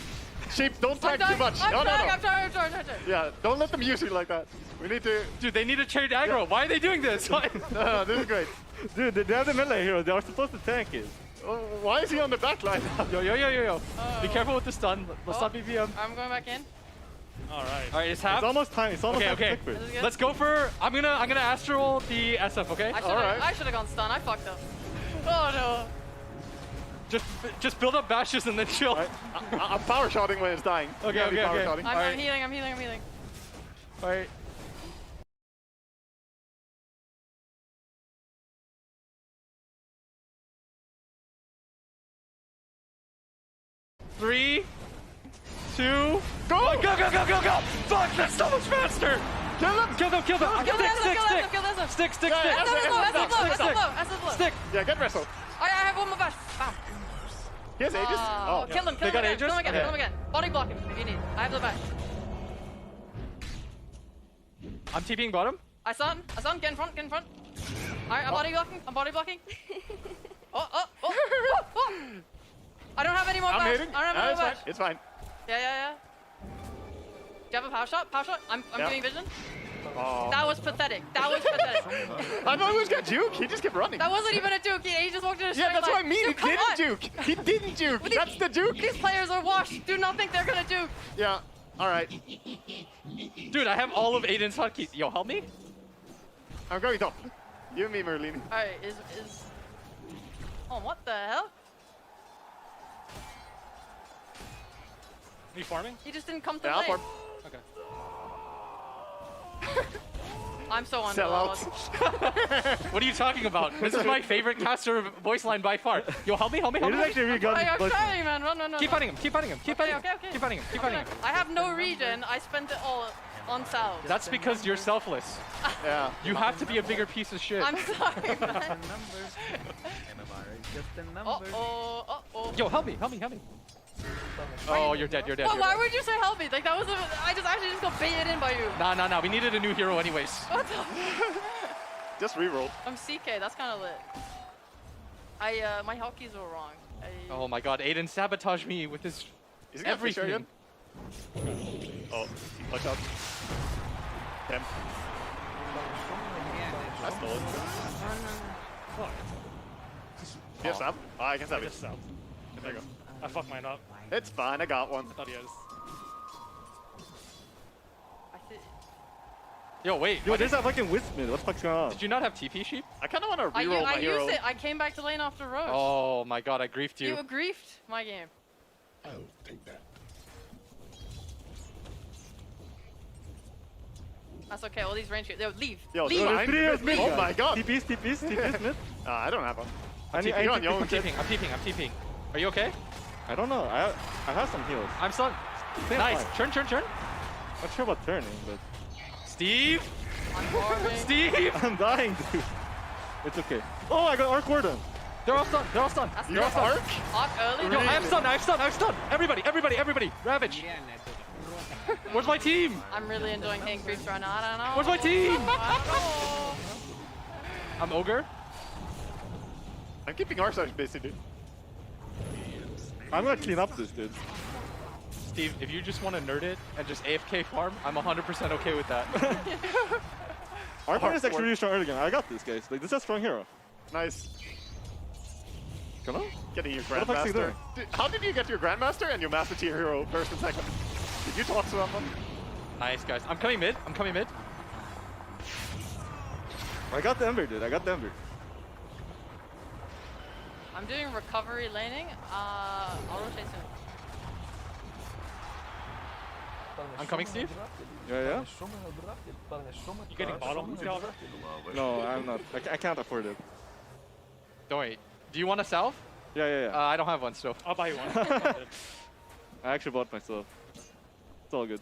Sheep, don't tag too much. I'm trying. Yeah, don't let them use you like that. We need to... Dude, they need to trade aggro. Yeah. Why are they doing this? No, this is great. Dude, they have the melee hero. They are supposed to tank it. Why is he on the back line? Yo. Be careful with the stun. Let's not BBM. I'm going back in. All right, it's half. It's almost time. Okay. Let's go for... I'm gonna astral the SF, okay? I should have gone stun. I fucked up. Oh no. Just build up bashes and then chill. Right. I'm power shotting when it's dying. Okay. I'm healing. All right. Three, 2, go! Go! Fuck, that's so much faster! Kill them! Stick! Stick. Yeah, get wrestled. I have one more bash. Bam. He has Aegis? Kill him. They got Aegis? Kill him again. Body block him if you need. I have the bash. I'm TPing bottom. I stun. Get in front. Alright, I'm body blocking. Oh. I don't have any more bash. Hitting. I don't have any more bash. It's fine. Yeah. Do you have a power shot? I'm giving vision. Oh. That was pathetic. That was pathetic. I thought it was gonna juke. He just kept running. That wasn't even a juke. He just walked in a straight Yeah, that's what I line. mean. Dude, He come didn't on. juke. He didn't juke. That's the juke. These players are washed. Do not think they're gonna juke. Yeah. All right. Dude, I have all of Aiden's hotkeys. Yo, help me. I'm going top. You and me, Merlini. All right, is. Oh, what the hell? Are you farming? He just didn't come to Yeah, I'll play. farm. Okay. I'm so Sell out. What are you talking about? This is my favorite caster voice line by far. Yo, help me, help me, help me. I'm trying, man. Run. Keep fighting him, keep fighting him, keep fighting him. Okay. Keep fighting him, keep fighting him. I have no regen. I spent it all on salve. That's because you're selfless. Yeah. You have to be a bigger piece of shit. I'm sorry, man. Uh-oh. Yo, help me. Oh, you're dead, you're dead. Well, you're why dead. would you say help me? Like, that was I just actually just got baited in by you. Nah. We needed a new hero anyways. What the? Just reroll. I'm CK. That's kind of lit. My hotkeys were wrong. Oh my god, Aiden sabotaged me with his Is he gonna fish everything. again? Oh, watch out. Damn. I stole it. Fuck. You have Sam? Oh, I can stab it. Just Sam. There you go. I fucked mine up. It's fine, I got one. I thought he has. Yo, wait. Yo, there's that fucking wisp mid. What the fuck's going on? Did you not have TP sheep? I kind of want to I reroll my hero. used it. I came back to lane after Roche. Oh my god, I griefed you. You griefed my game. I'll take that. That's okay. All these range. Yo, leave. Yo, leave. there's mid. Oh my god. TP's mid. I don't have one. I need TP on your own I'm kid. TPing. Are you okay? I don't know. I have some heals. I'm stunned. Stay Nice. alive. Turn. Not sure about turning, but Steve. I'm farming. Steve. I'm dying, dude. It's okay. Oh, I got Arc Warden. They're all stunned. That's You got Arc? Arc early. Yo, I have stun. Everybody. Ravage. Where's my team? I'm really enjoying hitting creeps right now. I don't know. Where's my team? I don't know. I'm Ogre. I'm keeping our side basically. I'm gonna clean up this, dude. Steve, if you just want to nerd it and just AFK farm, I'm 100% okay with that. Arc Warden is actually really strong early game. I got this, guys. Like, this is a strong hero. Nice. Come on. Getting your What the fuck's he Grandmaster. doing? Dude, how did you get your Grandmaster and your Master Tier hero first and second? Did you talk to someone? Nice, guys. I'm coming mid. I got the Ember, dude. I got the Ember. I'm doing recovery laning. I'll rotate soon. I'm coming, Steve. Yeah. You getting bottom, Calvin? No, I'm not. I can't afford it. Don't wait. Do you want a salve? Yeah. I don't have one, so. I'll buy you one. I actually bought myself. It's all good.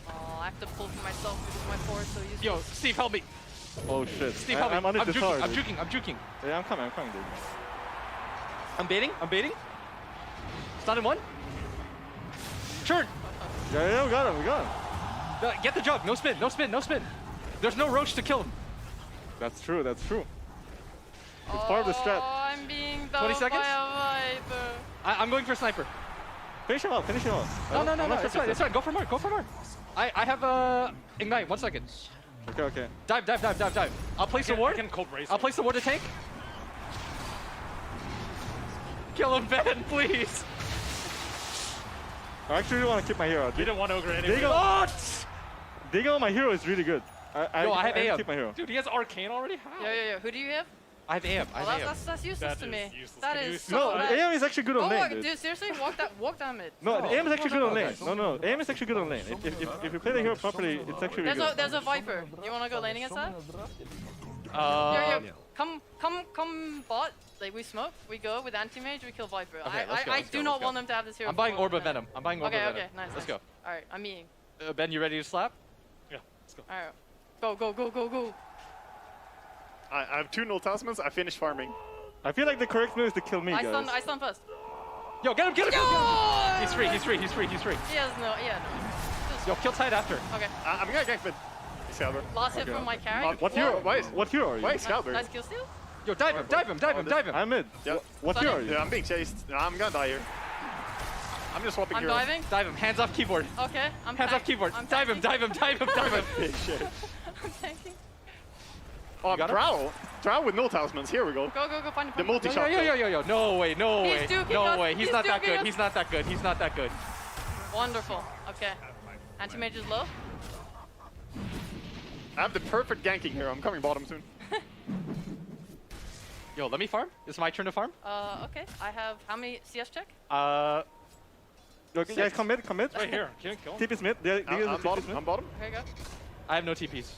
Oh, I have to pull for myself because my force is so useful. Yo, Steve, help me. Oh shit. Steve, help me. I'm on I'm the tower, dude. juking. Yeah, I'm coming, dude. I'm baiting. Stun in one. Churn. Yeah, we got him. Get the jug. No spin. There's no roach to kill him. That's true. It's part of the strat. Oh, I'm being 20 done seconds? by a viper. I'm going for sniper. Finish him off. No. It's fine. Go for more. I have ignite. 1 second. Okay. Dive. I'll place a ward. I can cold race. I'll place the ward to tank. Kill him, Ben, please. I actually really want to keep my hero. You didn't want Ogre anyway. Digging on my hero is really good. I have AM. keep my hero. Dude, he has Arcane already? How? Yeah. Who do you have? I have AM. That's useless to me. Useless. That Can is you so No, bad. AM is actually good on lane, dude. Seriously, walk that mid. No, AM is actually good on lane. guys. No, AM is actually good on lane. If you play the hero properly, it's actually really good. There's a viper. You wanna go laning inside? Come bot. Like we smoke, we go with anti-mage, we kill viper. Okay, I do not want them to have this hero. I'm buying for Orb of long. Venom. I'm buying Orb of Venom. Okay, nice. Let's go. All right, I'm eating. Ben, you ready to slap? Yeah, let's go. All right, go. I have 2 null talismans. I finished farming. I feel like the correct move is to kill me, guys. I stun first. Yo, get him! Yo! He's free. He has no. Yo, kill tight after. Okay. I'm gonna gank mid. Excalibur. Last hit from my carry. What hero? What hero are you? Why Excalibur? Nice kill steal. Yo, dive him. I'm mid. Yep. What hero are you? Yeah, I'm being chased. I'm gonna die here. I'm just swapping I'm hero. diving. Dive him. Hands off keyboard. Okay, I'm Hands off keyboard. Dive him, dive him, dive him, dive him. Big shit. I'm tanking. Oh, got it? Drow. Drow with no talismans. Here we go. Go, go, go, find him. The multi-shot. Yo. No way, no He's way. duking No us. way. He's He's not that duking good. us. He's not that good. He's not that good. Wonderful. Okay. Anti-mage is low. I have the perfect ganking here. I'm coming bottom soon. Yo, let me farm. It's my turn to farm. Okay. I have how many CS check? Okay, guys, come mid, come mid. Right here. Can't kill him. TP is mid. I'm bottom. I'm bottom. Here you go. I have no TPs.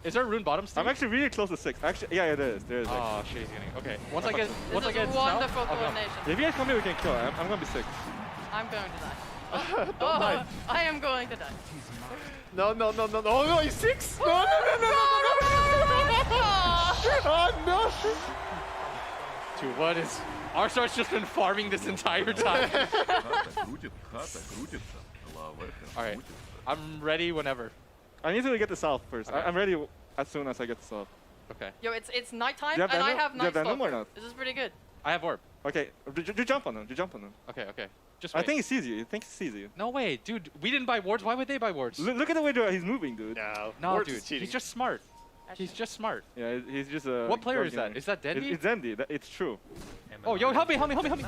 Is there a rune bottom still? I'm actually really close to 6. Actually, yeah, there is. There is. Oh, shit, he's getting. Okay. Once I This get is south, wonderful I'll go. coordination. If you guys come here, we can kill. I'm gonna be 6. I'm going to die. Don't die. I am going to die. No. Oh no, he's 6. No. Oh no. Dude, what is... Arsar's just been farming this entire time. Alright. I'm ready whenever. I need to get the south first. Okay. I'm ready as soon as I get the south. Okay. Yo, it's nighttime Do you have and I Venom? have Do you night have Venom or stalker. not? This is pretty good. I have orb. Okay, you jump on him. You jump on him. Okay. Just I wait. think he sees you. I think he sees you. No way, dude. We didn't buy wards. Why would they buy wards? Look at the way he's moving, dude. No, Wards dude. is cheating. He's just smart. He's just smart. Yeah, he's just a... What player is guardian. that? Is that Dendy? It's Dendy. It's true. Oh, yo, help me. I'm coming.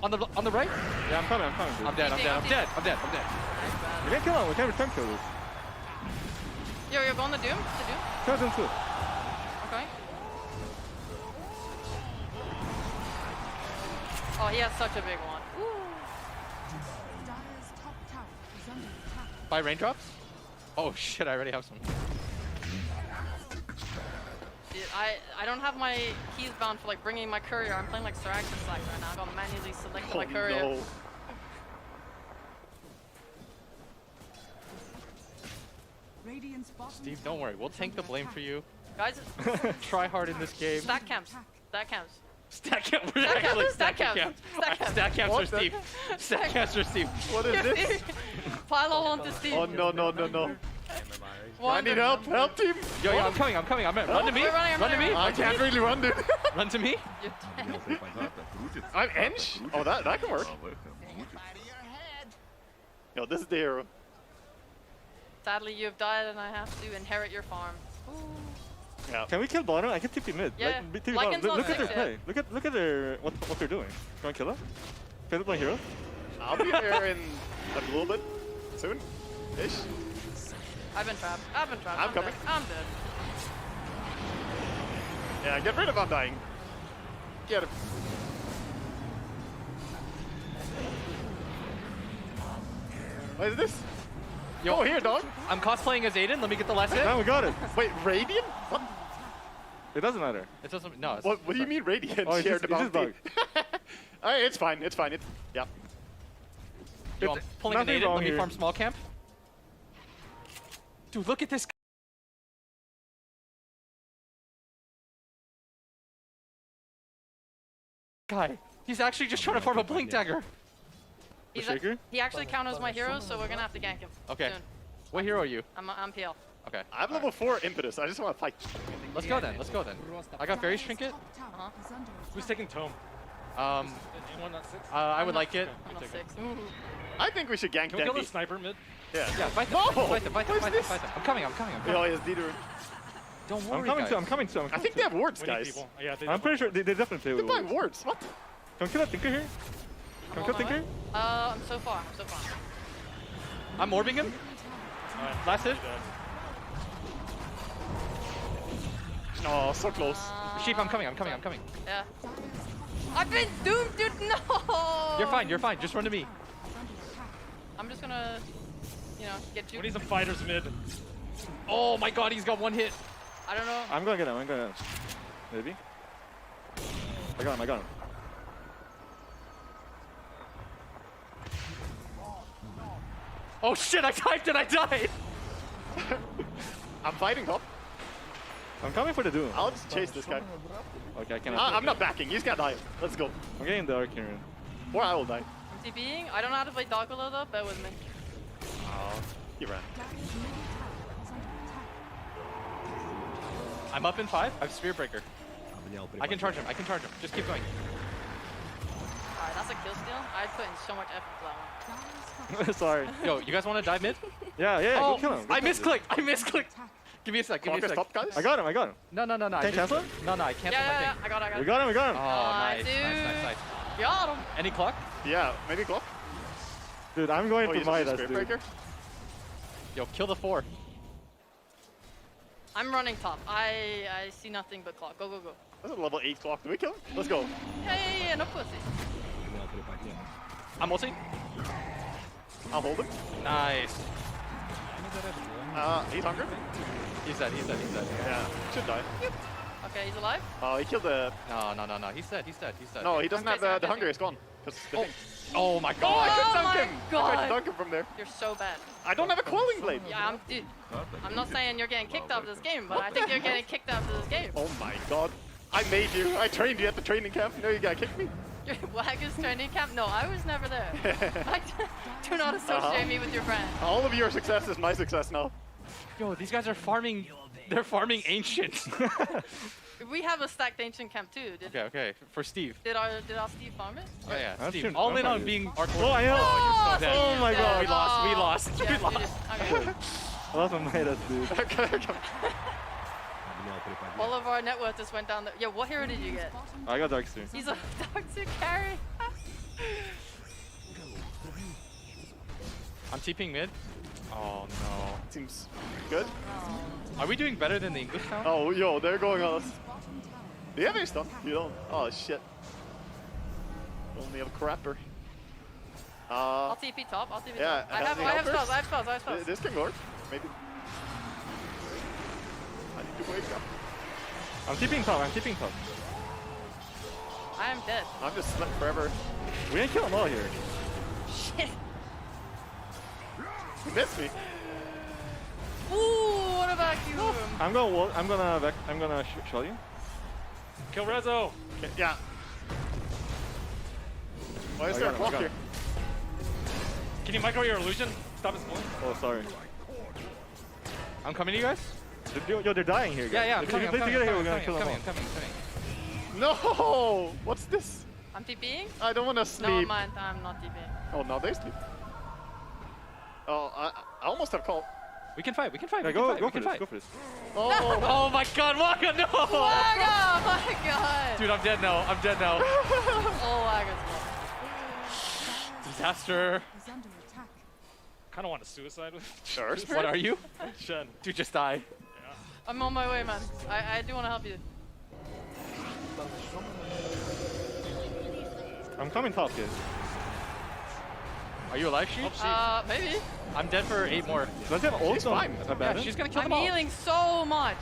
On the right? Yeah, I'm coming, dude. I'm dead. I'm We can't kill him. We can't return kill this. Yo, you're going to Doom? To Doom? Kill him too. Okay. Oh, he has such a big one. Dire's top tower is under attack. By raindrops? Oh shit, I already have some. Dude, I don't have my keys bound for like bringing my courier. I'm playing like Siraxis right now. I gotta manually select my courier. No. Radiant's bottom Steve, don't worry. We'll take the blame for you. Guys, Try hard in this game. stack camps. Stack camps. Stack camp. We're Stack actually camps, stack stacking camps, camps. stack camps. Stack camps What are the- Steve. Stack camps are Steve. What is this? Pile all onto Steve. Oh no. I need Wonderful. help team. Yo, I'm coming. Run to me. We're running, I'm Run to me. running, I can't really run, dude. Run to me. I'm Ench? Oh, that can work. Yo, this is the hero. Sadly, you have died and I have to inherit your farm. Yeah. Can we kill bottom? I can TP mid. Yeah. Like, TP Lycan's bottom. on Look at their 6, play. Look at their what they're doing. Can I kill them? Can they play hero? I'll be there in a little bit. Soon. Ish. I've been trapped. I'm coming. Dead. I'm dead. Yeah, get rid of Undying. Get him. What is this? Yo, Oh, here, dog. I'm cosplaying as Aiden. Let me get the last hit. Now we got it. Wait, Radiant? What? It doesn't matter. It doesn't. No. It's, What do you mean Radiant? Oh, it's Shared just the bug. bounty. Alright, it's fine. Yeah. Yo, I'm pulling an nothing Aiden. wrong Let me here. farm small camp. Dude, look at this guy. He's actually just trying to farm a blink dagger. He's Shaker? he actually counters my heroes, so we're gonna have to gank him. Okay. Soon. What hero are you? I'm PL. Okay. I have level 4 impetus. I just want to fight. Let's go then. I got Fairy's Trinket. Uh-huh. Who's taking Tome? I would like it. I'm on 6. I think we should gank Can we kill the Dendy. sniper mid? Yeah. Yeah, fight them. No! Fight them. What is this? I'm coming. Oh, yes, Dieter. Don't worry, I'm coming guys. too. I'm coming too. I think they have wards, We need guys. people. Yeah, they I'm pretty sure they definitely play They're with buying wards. wards. What? Can we kill that Tinker here? Can we kill Tinker? I'm so far. I'm orbing him. Last hit. Oh, so close. Sheep, I'm coming. Yeah. I've been doomed, dude. No. You're fine. Just run to me. I'm just gonna, get you. We need some fighters mid. Oh my god, he's got one hit. I don't know. I'm gonna get him. Maybe. I got him. Oh shit, I typed it, I died. I'm fighting top. I'm coming for the Doom. I'll just chase this guy. Okay, I cannot. I'm not backing. He's got to die. Let's go. I'm getting the Arc here. Or I will die. I'm TPing. I don't know how to play Dark Willow though. Bear with me. Oh, he ran. I'm up in 5. I have Spirit Breaker. I can charge him. Just keep going. Alright, that's a kill steal, I'd put in so much effort for that one. Sorry. Yo, you guys want to dive mid? Yeah, Oh, go kill him. I misclicked. I misclicked. Give me a sec. Give me a sec. Top, guys? I got him. No. Can't cancel him? No, I canceled my Yeah, thing. I got it. We got him. Oh, Nice, nice. Got him. Any clock? Yeah, maybe clock. Dude, I'm going to Midas, dude. Breaker. Yo, kill the 4. I'm running top. I see nothing but clock. Go. That's a level 8 clock. Do we kill him? Let's go. Yeah, no pussy. I'm ulting. I'll hold him. Nice. He's hungry. He's dead. Yeah, should die. Okay, he's alive. Oh, he killed the... No. He's dead. No, he doesn't have the hunger. It's gone. Oh my god. I couldn't dunk him. God. I tried to dunk him from there. You're so bad. I don't have a quelling blade. Yeah, dude. I'm not saying you're getting kicked out of this game, but I think you're getting kicked out of this game. Oh my god. I made you. I trained you at the training camp. Now you gotta kick me. Your Wagger's training camp? No, I was never there. Do not associate me with your friend. All of your success is my success now. Yo, these guys are farming. They're farming ancient. We have a stacked ancient camp too. Okay. For Steve. Did our Steve farm it? Oh yeah, That's Steve. true. All in on being our Oh, I know. Oh, dead. Oh my god. We lost. Yeah, We lost. Okay. I lost my Midas, dude. All of our net worth just went down. Yeah, what hero did you get? I got Darkster. He's a Darkster carry. I'm TPing mid. Oh no. Seems good. Are we doing better than the English now? Oh, yo, they're going on us. Do you have any stuff? You don't. Oh, shit. Only have a crapper. I'll TP top. Yeah, I have spells. This can work. Maybe. I need to wake up. I'm keeping top. I am dead. I'm just slept forever. We didn't kill them all here. Shit. You missed me. Ooh, what a vacuum. I'm gonna show you. Kill Rezo. Okay, yeah. Why is there a clock here? Can you micro your illusion? Stop his point. Oh, sorry. I'm coming to you guys. Yo, they're dying here. Guys. Yeah, I'm If coming. we play together here, we're gonna kill them all. I'm coming. No! What's this? I'm TPing? I don't want to sleep. No, I'm not TPing. Oh, now they sleep. Oh, I almost have call. We can fight. Yeah, go for this. Oh, oh my god, Waka, no! Waka, my god! Dude, I'm dead now. Oh, Waka's Disaster. Kind of want to suicide with. Sure. What are you? Shen. Dude, just die. I'm on my way, man. I do want to help you. I'm coming top, kid. Are you alive, Sheep? Maybe. I'm dead for 8 more. Does he have ult? She's fine. Yeah, she's gonna kill I'm them all. healing so much.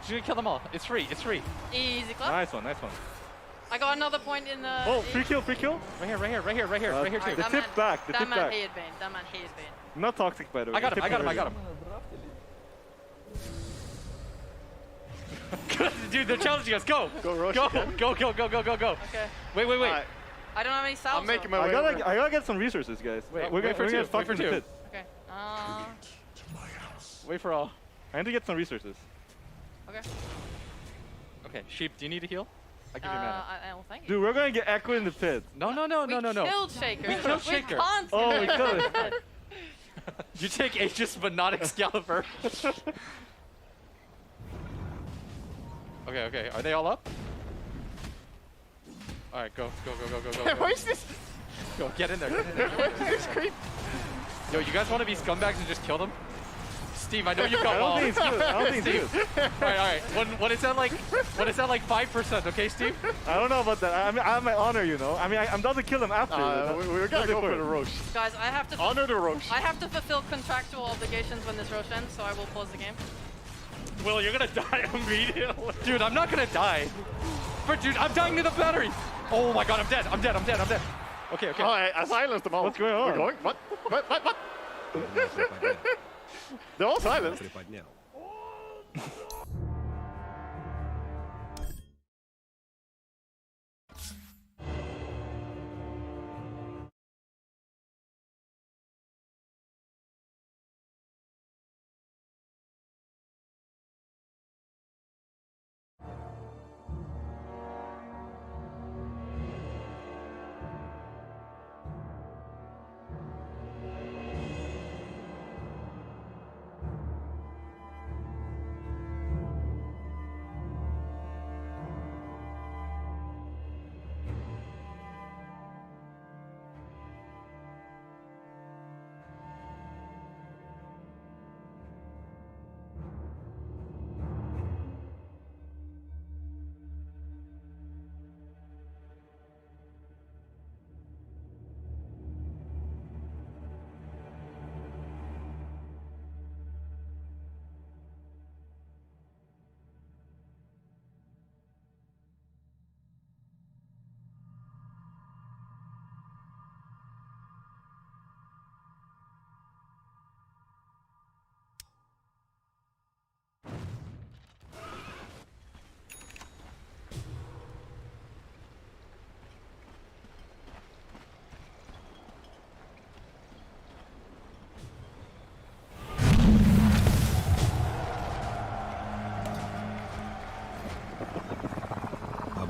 She's gonna kill them all. It's free. Easy clap. Nice one. I got another point in the. Oh, free kill. Right here too. The tip back. That man hated Bane. Not toxic, by the way. I got him. Dude, they're challenging us. Go. Go, Roche. Go. Okay. Wait. Right. I don't have any salves. I'm making my way. I gotta get some resources, guys. We're gonna fuck in the pit. Okay. Wait for all. I need to get some resources. Okay. Okay, Sheep, do you need a heal? I'll give you mana. Well, thank you. Dude, we're gonna get echo in the pit. No. We killed Shaker. We killed Shaker. can't Oh, we killed it. You take Aegis but not Excalibur. Okay. Are they all up? Alright, go. Where is this? Go, get in there. Where's this creep? Yo, you guys want to be scumbags and just kill them? Steve, I know you've got I don't think it's good. Alright. When it's at like 5%, okay, Steve? I don't know about that. I have my honor, you know. I mean, I'm down to kill him after. We're gonna go for the Roche. Guys, I have to honor the Roche. I have to fulfill contractual obligations when this Roche ends, so I will pause the game. Will, you're gonna die immediately. Dude, I'm not gonna die. But dude, I'm dying to the battery. Oh my god, I'm dead. Okay. Oh, I silenced them all. What's going on? We're going? What? They're all silenced.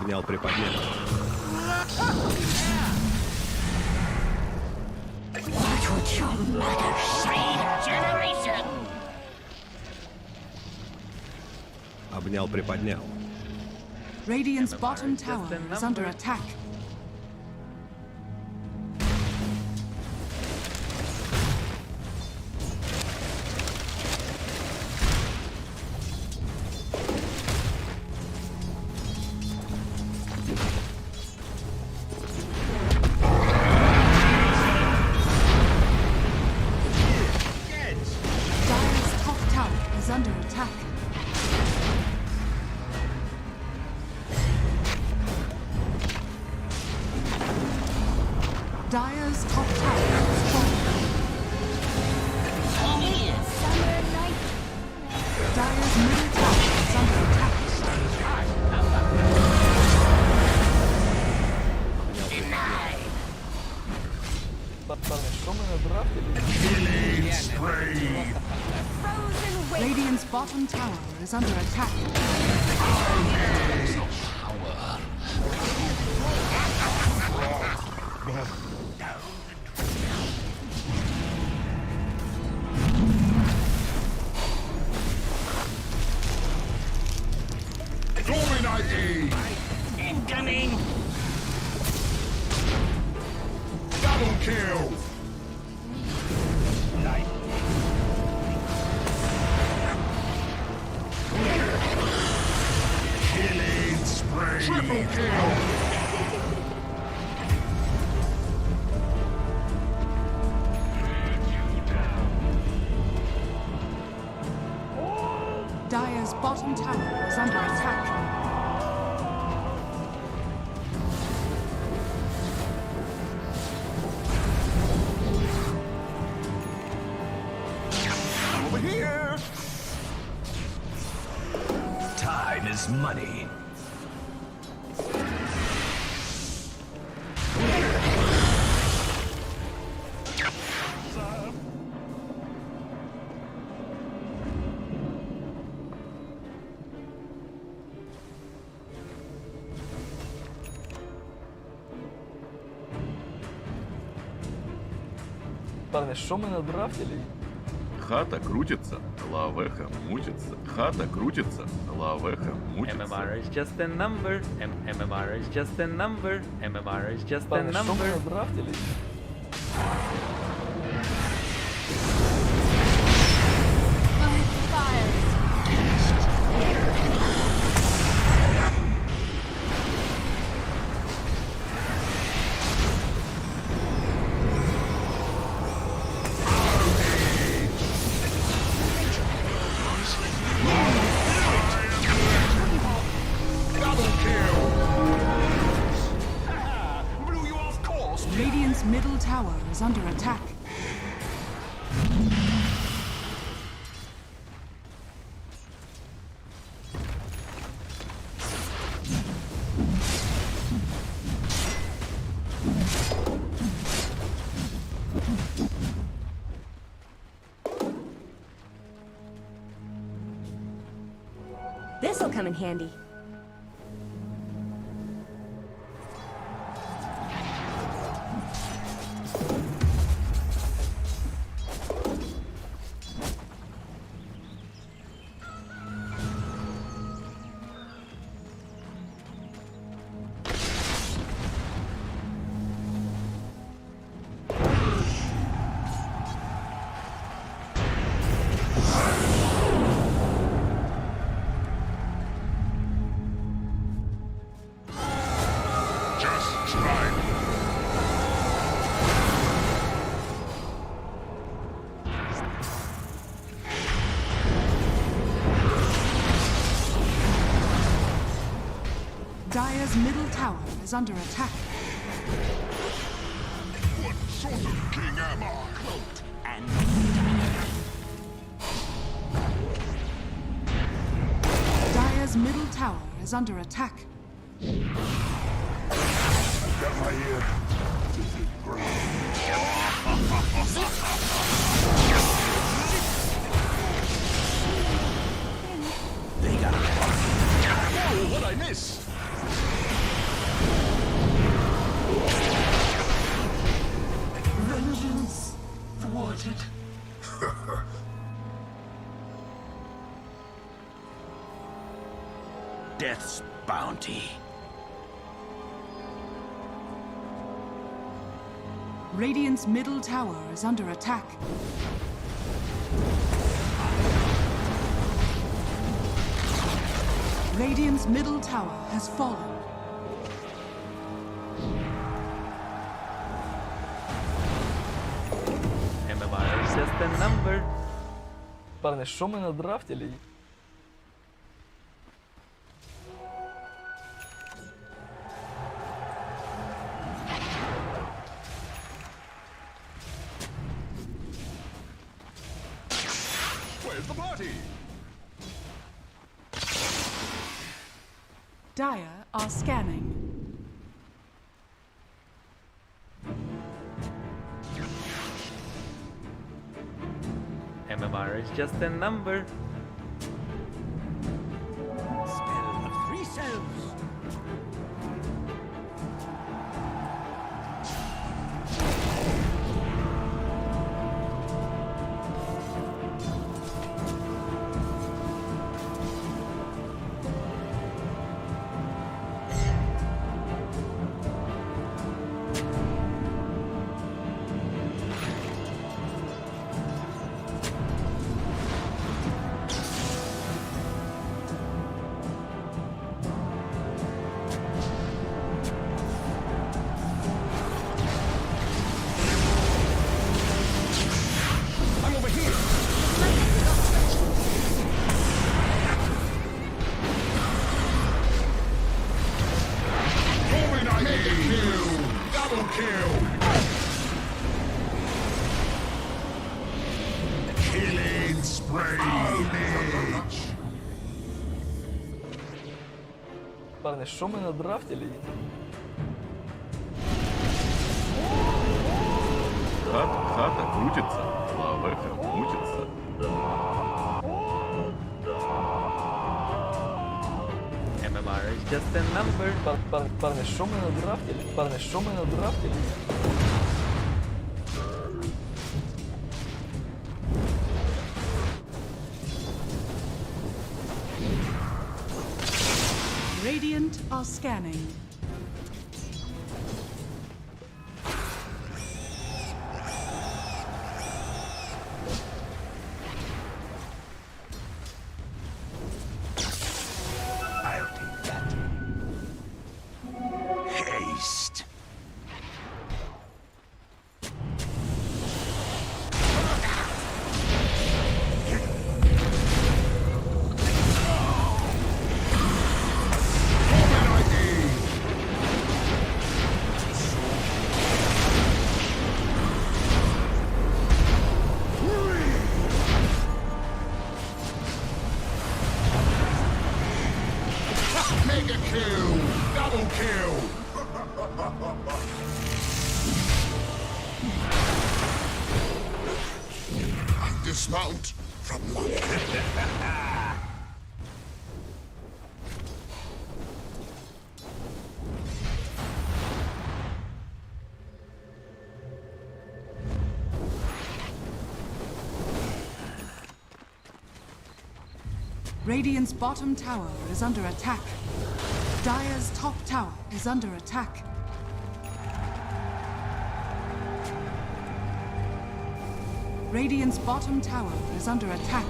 Обнял, приподнял. What would your mother say? Generation! Обнял, приподнял. Radiant's bottom tower is under attack. Dire's top tower is under attack. Dire's top tower is falling. Dire's middle tower is under attack. Killing spree. Radiant's bottom tower is under attack. Dominating. Incoming. Double kill. Killing spree. Triple kill. Dire's bottom tower is under attack. Over here. Time is money. Парни, що ми надрафтили? Хата крутится, лавеха мутится. Хата крутится, лавеха мутится. MMR is just a number. MMR is just a number. MMR is just a number. Що ми надрафтили? Radiant's middle tower is under attack. This'll come in handy. Dire's middle tower is under attack. What sort of king am I? Cloaked and Dire's middle tower is under attack. Got my ear. Is it ground? They got it. Whoa, what'd I miss? death's bounty. Radiant's middle tower is under attack. Radiant's middle tower has fallen. MMR is just a number. Парни, що ми надрафтили? Where's the party? Dire are scanning. MMR is just a number. Spell of three selves. Парни, що ми надрафтили? Хата крутится, лавеха мутится. MMR is just a number. Парни, що ми надрафтили? Парни, що ми надрафтили? Radiant are scanning. I'll take that. Haste. Mega kill! Double kill! Dismount from life. Radiant's bottom tower is under attack. Dire's top tower is under attack. Radiant's bottom tower is under attack.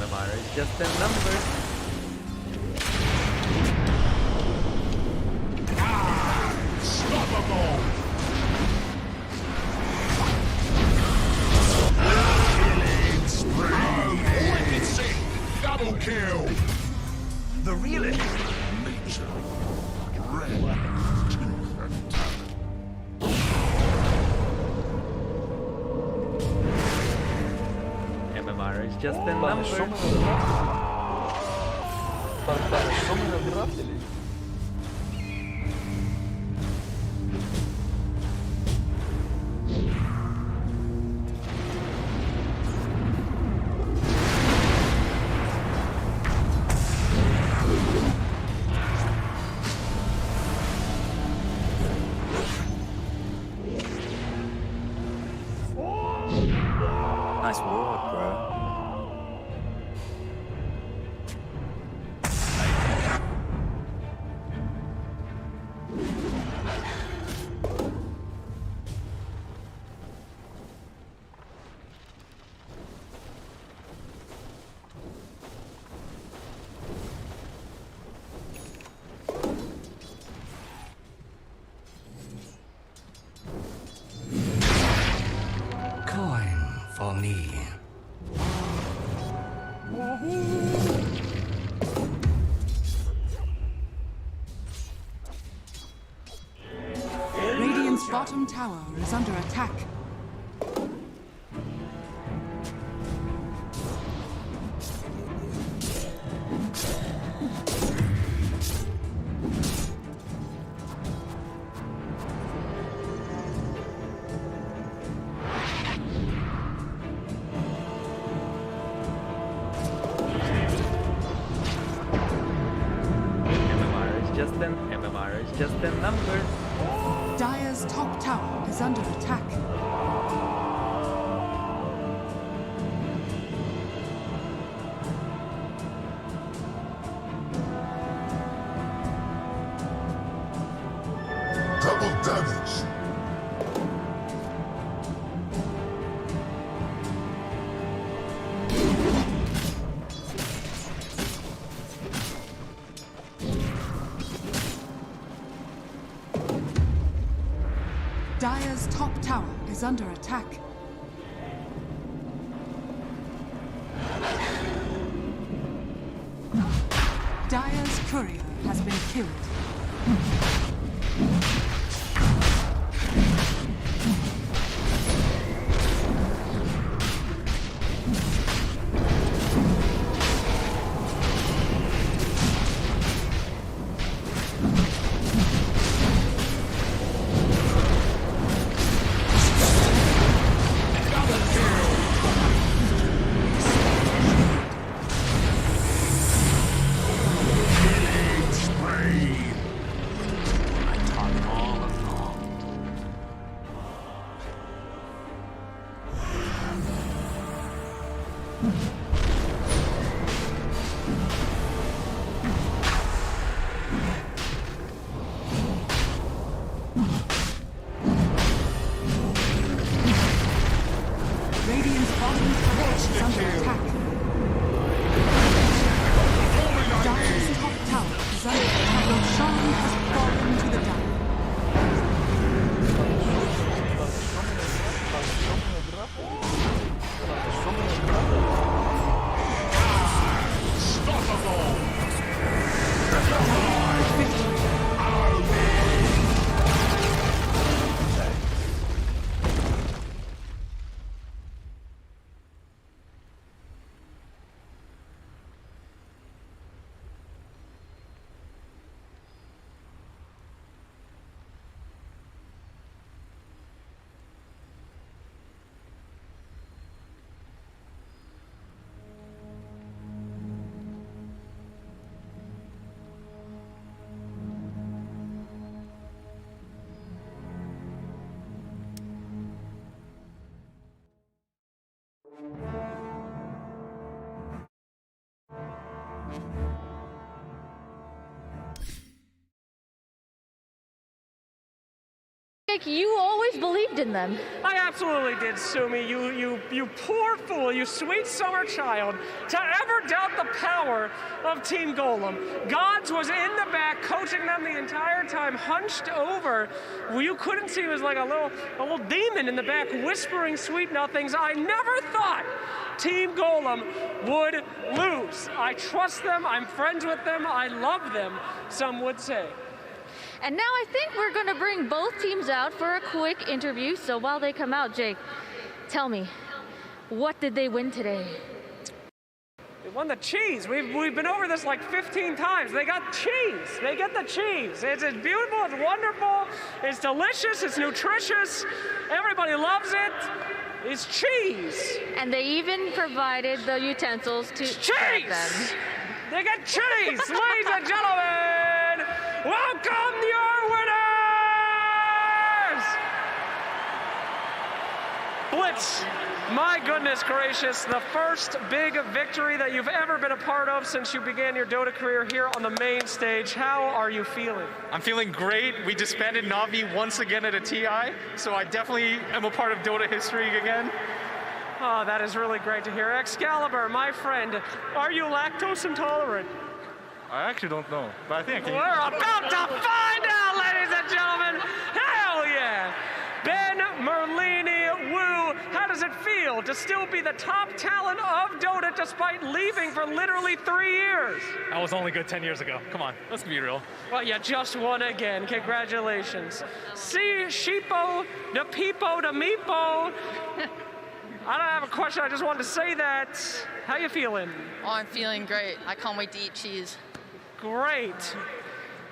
MMR is just a number. Unstoppable! Killing spree! Wicked sick! Double kill! The realist! Nature. Dread. Tooth and talent. is just a number. Nice work, bro. Coin for me. Radiant's bottom tower is under attack. MMR is just a number. Dire's top tower is under attack. Double damage. Dire's top tower is under attack. Dire's courier has been killed. Radiant's bottom tower is under attack. Dire's top tower is under attack. Roshan has fallen to the dire. You always believed in them. I absolutely did, Sumi. You poor fool, you sweet summer child, to ever doubt the power of Team Golem. Gods was in the back, coaching them the entire time, hunched over. You couldn't see, he was like a little demon in the back, whispering sweet nothings. I never thought Team Golem would lose. I trust them, I'm friends with them, I love them, some would say. And now I think we're going to bring both teams out for a quick interview. So while they come out, Jake, tell me, what did they win today? They won the cheese. We've been over this like 15 times. They got cheese. They get the cheese. It's beautiful. It's wonderful. It's delicious. It's nutritious. Everybody loves it. It's cheese. And they even provided the utensils to eat them. They got cheese, ladies and gentlemen. Welcome your winners. Blitz. My goodness gracious, the first big victory that you've ever been a part of since you began your Dota career here on the main stage. How are you feeling? I'm feeling great. We disbanded Navi once again at a TI, so I definitely am a part of Dota history again. Oh, that is really great to hear. Excalibur, my friend, are you lactose intolerant? I actually don't know, but I think I can. We're about to find out, ladies and gentlemen. Hell yeah! Ben Merlini Wu, how does it feel to still be the top talent of Dota despite leaving for literally 3 years? I was only good 10 years ago. Come on, let's be real. Well, you just won again. Congratulations. See, Sheepo, the Peepo, the Meepo. I don't have a question. I just wanted to say that. How you feeling? Oh, I'm feeling great. I can't wait to eat cheese. Great.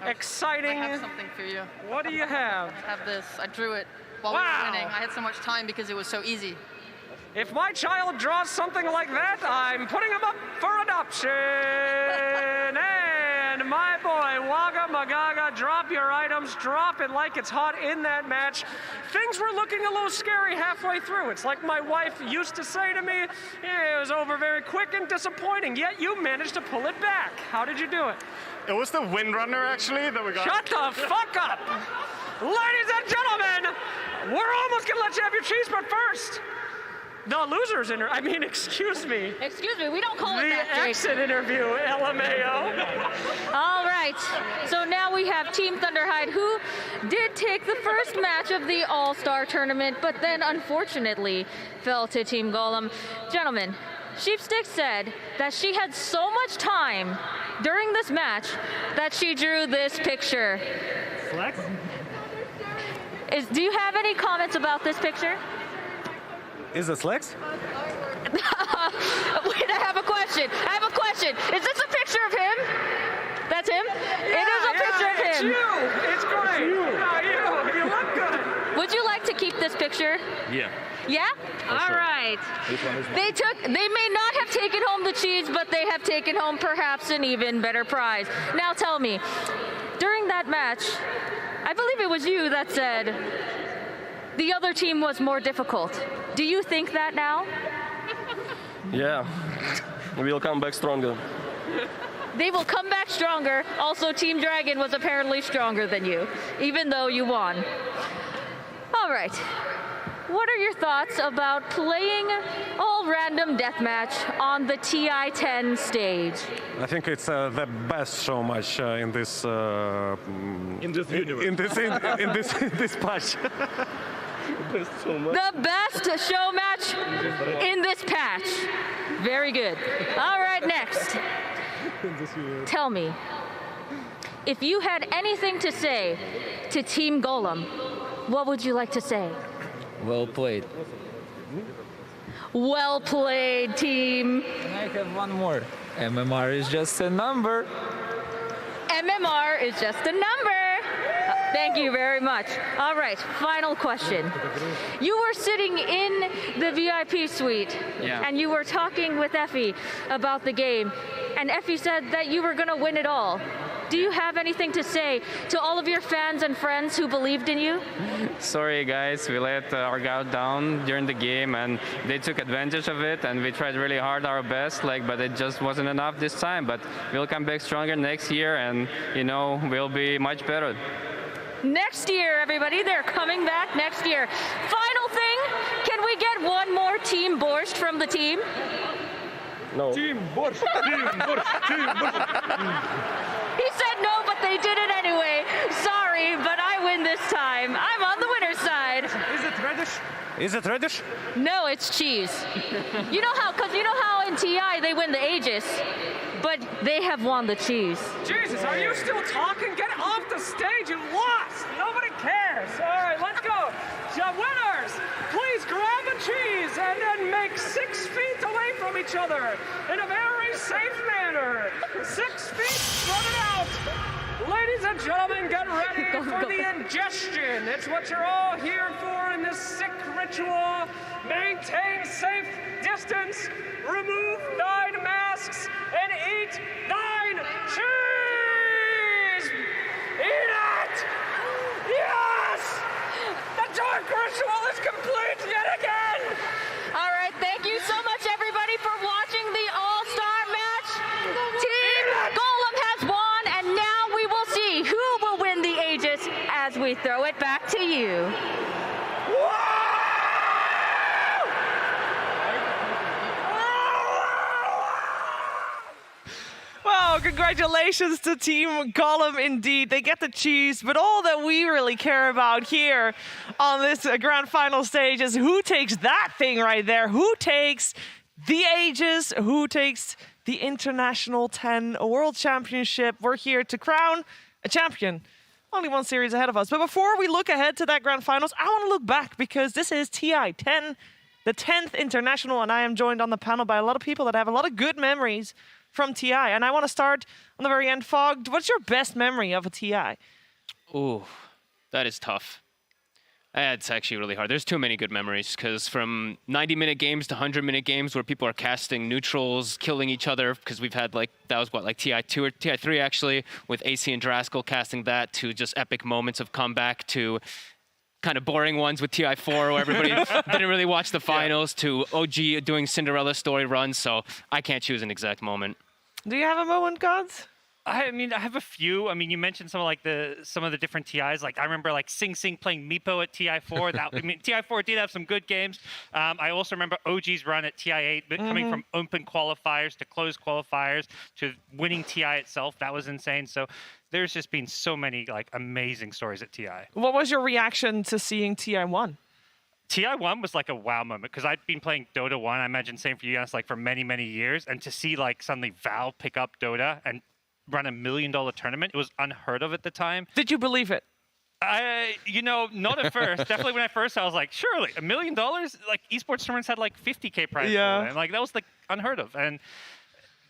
Exciting. I have something for you. What do you have? I have this. I drew it while we were winning. I had so much time because it was so easy. If my child draws something like that, I'm putting him up for adoption. And my boy, Wagga Magaga, drop your items, drop it like it's hot in that match. Things were looking a little scary halfway through. It's like my wife used to say to me, it was over very quick and disappointing, yet you managed to pull it back. How did you do it? It was the Windrunner, actually, that we got. Shut the fuck up! Ladies and gentlemen, we're almost gonna let you have your cheese, but first, the losers excuse me. Excuse me, we don't call it the that, Jake. exit interview, LMAO. All right, so now we have Team Thunderhide, who did take the first match of the All-Star tournament, but then unfortunately fell to Team Golem. Gentlemen, Sheepstick said that she had so much time during this match that she drew this picture. Flex? Do you have any comments about this picture? Is it Flex? Wait, I have a question. Is this a picture of him? That's him? It is a picture of It's him. you. It's great. You look good. Would you like to keep this picture? Yeah. Yeah? All sure. right. They may not have taken home the cheese, but they have taken home perhaps an even better prize. Now tell me, during that match, I believe it was you that said the other team was more difficult. Do you think that now? Yeah. We'll come back stronger. They will come back stronger. Also, Team Dragon was apparently stronger than you, even though you won. All right. What are your thoughts about playing all random deathmatch on the TI-10 stage? I think it's the best show match in this universe. In this patch. The best show match in this patch. Very good. All right, next. Tell me, if you had anything to say to Team Golem, what would you like to say? Well played. Well played, team. And I have one more. MMR is just a number. MMR is just a number. Thank you very much. All right, final question. You were sitting in the VIP suite, and you were talking with Effie about the game, and Effie said that you were going to win it all. Do you have anything to say to all of your fans and friends who believed in you? Sorry guys, we let our guard down during the game and they took advantage of it, and we tried really hard our best, but it just wasn't enough this time. But we'll come back stronger next year, and we'll be much better. Next year, everybody, they're coming back next year. Final thing, can we get one more Team Borscht from the team? No. Team Borscht. Team Borscht. Team Borscht. He said no, but they did it anyway. Sorry, but I win this time. I'm on the winner's side. Is it reddish? Is it reddish? No, it's cheese. You know how in TI they win the Aegis, but they have won the cheese. Jesus, are you still talking? Get off the stage. You lost. Nobody cares. All right, let's go. The winners, please grab a cheese and then make 6 feet away from each other in a very safe manner. 6 feet, spread it out. Ladies and gentlemen, get ready for the ingestion. It's what you're all here for in this sick ritual. Maintain safe distance, remove 9 masks, and eat 9 cheese! Eat it! Yes! The dark ritual is complete yet again! All right, thank you so much, everybody, for watching the All-Star match. Team Golem has won, and now we will see who will win the Aegis as we throw it back to you. Well, congratulations to Team Golem indeed. They get the cheese, but all that we really care about here on this grand final stage is who takes that thing right there. Who takes the Aegis? Who takes the International 10 World Championship? We're here to crown a champion. Only one series ahead of us. But before we look ahead to that grand finals, I want to look back because this is TI 10, the 10th International, and I am joined on the panel by a lot of people that have a lot of good memories from TI. And I want to start on the very end. Fogged, what's your best memory of a TI? Ooh, that is tough. It's actually really hard. There's too many good memories because from 90-minute games to 100-minute games where people are casting neutrals, killing each other, because we've had like, that was what, like TI2 or TI3 actually, with AC and Draskell casting that, to just epic moments of comeback, to kind of boring ones with TI4 where everybody didn't really watch the finals, to OG doing Cinderella story runs, so I can't choose an exact moment. Do you have a moment, Gods? I mean, I have a few. I mean, you mentioned some of the different TIs. Like I remember like Sing Sing playing Meepo at TI4. That I mean, TI4 did have some good games. I also remember OG's run at TI8, but coming from open qualifiers to closed qualifiers to winning TI itself. That was insane. So there's just been so many like amazing stories at TI. What was your reaction to seeing TI1? TI1 was like a wow moment because I'd been playing Dota 1. I imagine same for you guys, like for many, many years. And to see like suddenly Valve pick up Dota and run $1 million tournament, it was unheard of at the time. Did you believe it? You know, not at first. Definitely when I first saw, I was like, surely $1 million? Like esports tournaments had like 50K prize pool, and like that was like unheard of. And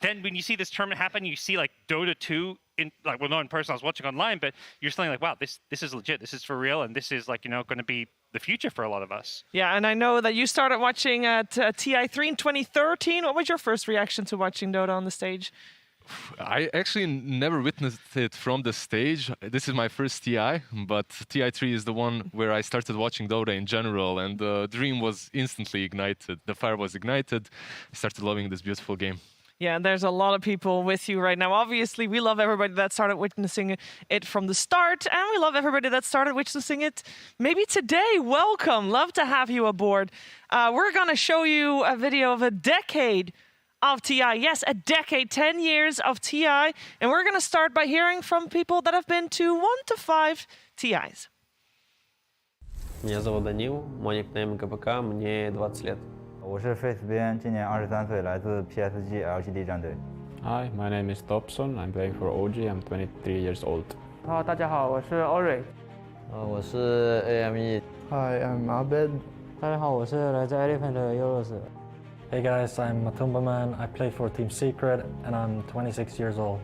then when you see this tournament happen, you see like Dota 2 in like, well, not in person, I was watching online, but you're still like, wow, this is legit. This is for real, and this is like, you know, going to be the future for a lot of us. Yeah, and I know that you started watching at TI3 in 2013. What was your first reaction to watching Dota on the stage? I actually never witnessed it from the stage. This is my first TI, but TI3 is the one where I started watching Dota in general, and the dream was instantly ignited. The fire was ignited. I started loving this beautiful game. Yeah, there's a lot of people with you right now. Obviously, we love everybody that started witnessing it from the start, and we love everybody that started witnessing it maybe today. Welcome. Love to have you aboard. We're going to show you a video of a decade of TI. Yes, a decade, 10 years of TI. And we're going to start by hearing from people that have been to 1 to 5 TIs. Меня зовут Данил, мой никнейм ГПК, мне 20 лет. 我是 Face 边，今年23岁，来自 PSG LGD 战队。 Hi, my name is Dobson. I'm playing for OG. I'm 23 years old. 大家好，我是 Ori。我是 AME。 Hi, I'm Abed。大家好，我是来自 Elephant 的 Euros。 Hey guys, I'm Matumbaman. I play for Team Secret and I'm 26 years old.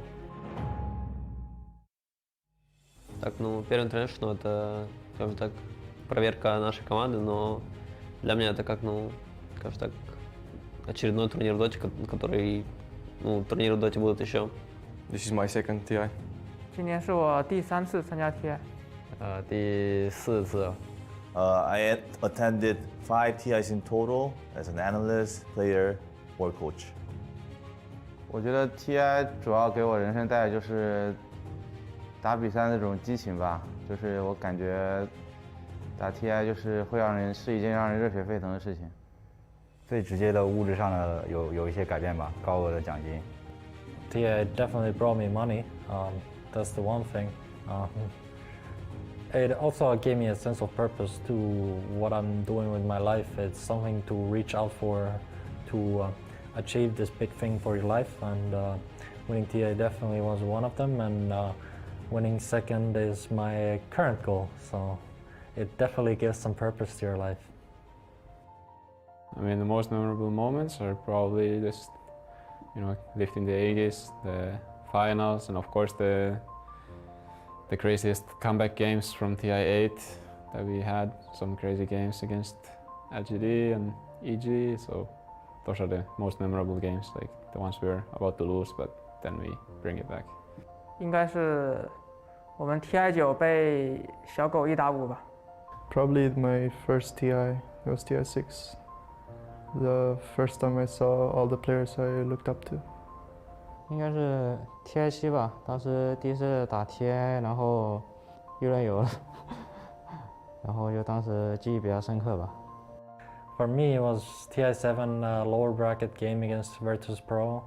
Так, ну, первый интернешнл это, скажем так, проверка нашей команды, но для меня это как, ну, скажем так, очередной турнир в Доте, который, ну, турниры в Доте будут еще. This is my second TI. 今年是我第3次参加 TI。第4次。I attended 5 TIs in total as an analyst, player, or coach. 我觉得 TI 主要给我人生带来就是打比赛那种激情吧，就是我感觉打 TI 就是是一件让人热血沸腾的事情。最直接的物质上的有一些改变吧，高额的奖金。TI definitely brought me money. That's the one thing. It also gave me a sense of purpose to what I'm doing with my life. It's something to reach out for, to achieve this big thing for your life, and winning TI definitely was one of them, and winning second is my current goal, so it definitely gives some purpose to your life. I mean, the most memorable moments are probably just, lifting the Aegis, the finals, and of course the craziest comeback games from TI8 that we had. Some crazy games against LGD and EG, so those are the most memorable games, like the ones we're about to lose, but then we bring it back. 应该是我们 TI9 被小狗1打5吧。Probably my first TI, it was TI6. The first time I saw all the players I looked up to. 应该是 TI7 吧，当时第一次打 TI， 然后一轮游了，然后就当时记忆比较深刻吧。For me, it was TI7 lower bracket game against Virtus Pro.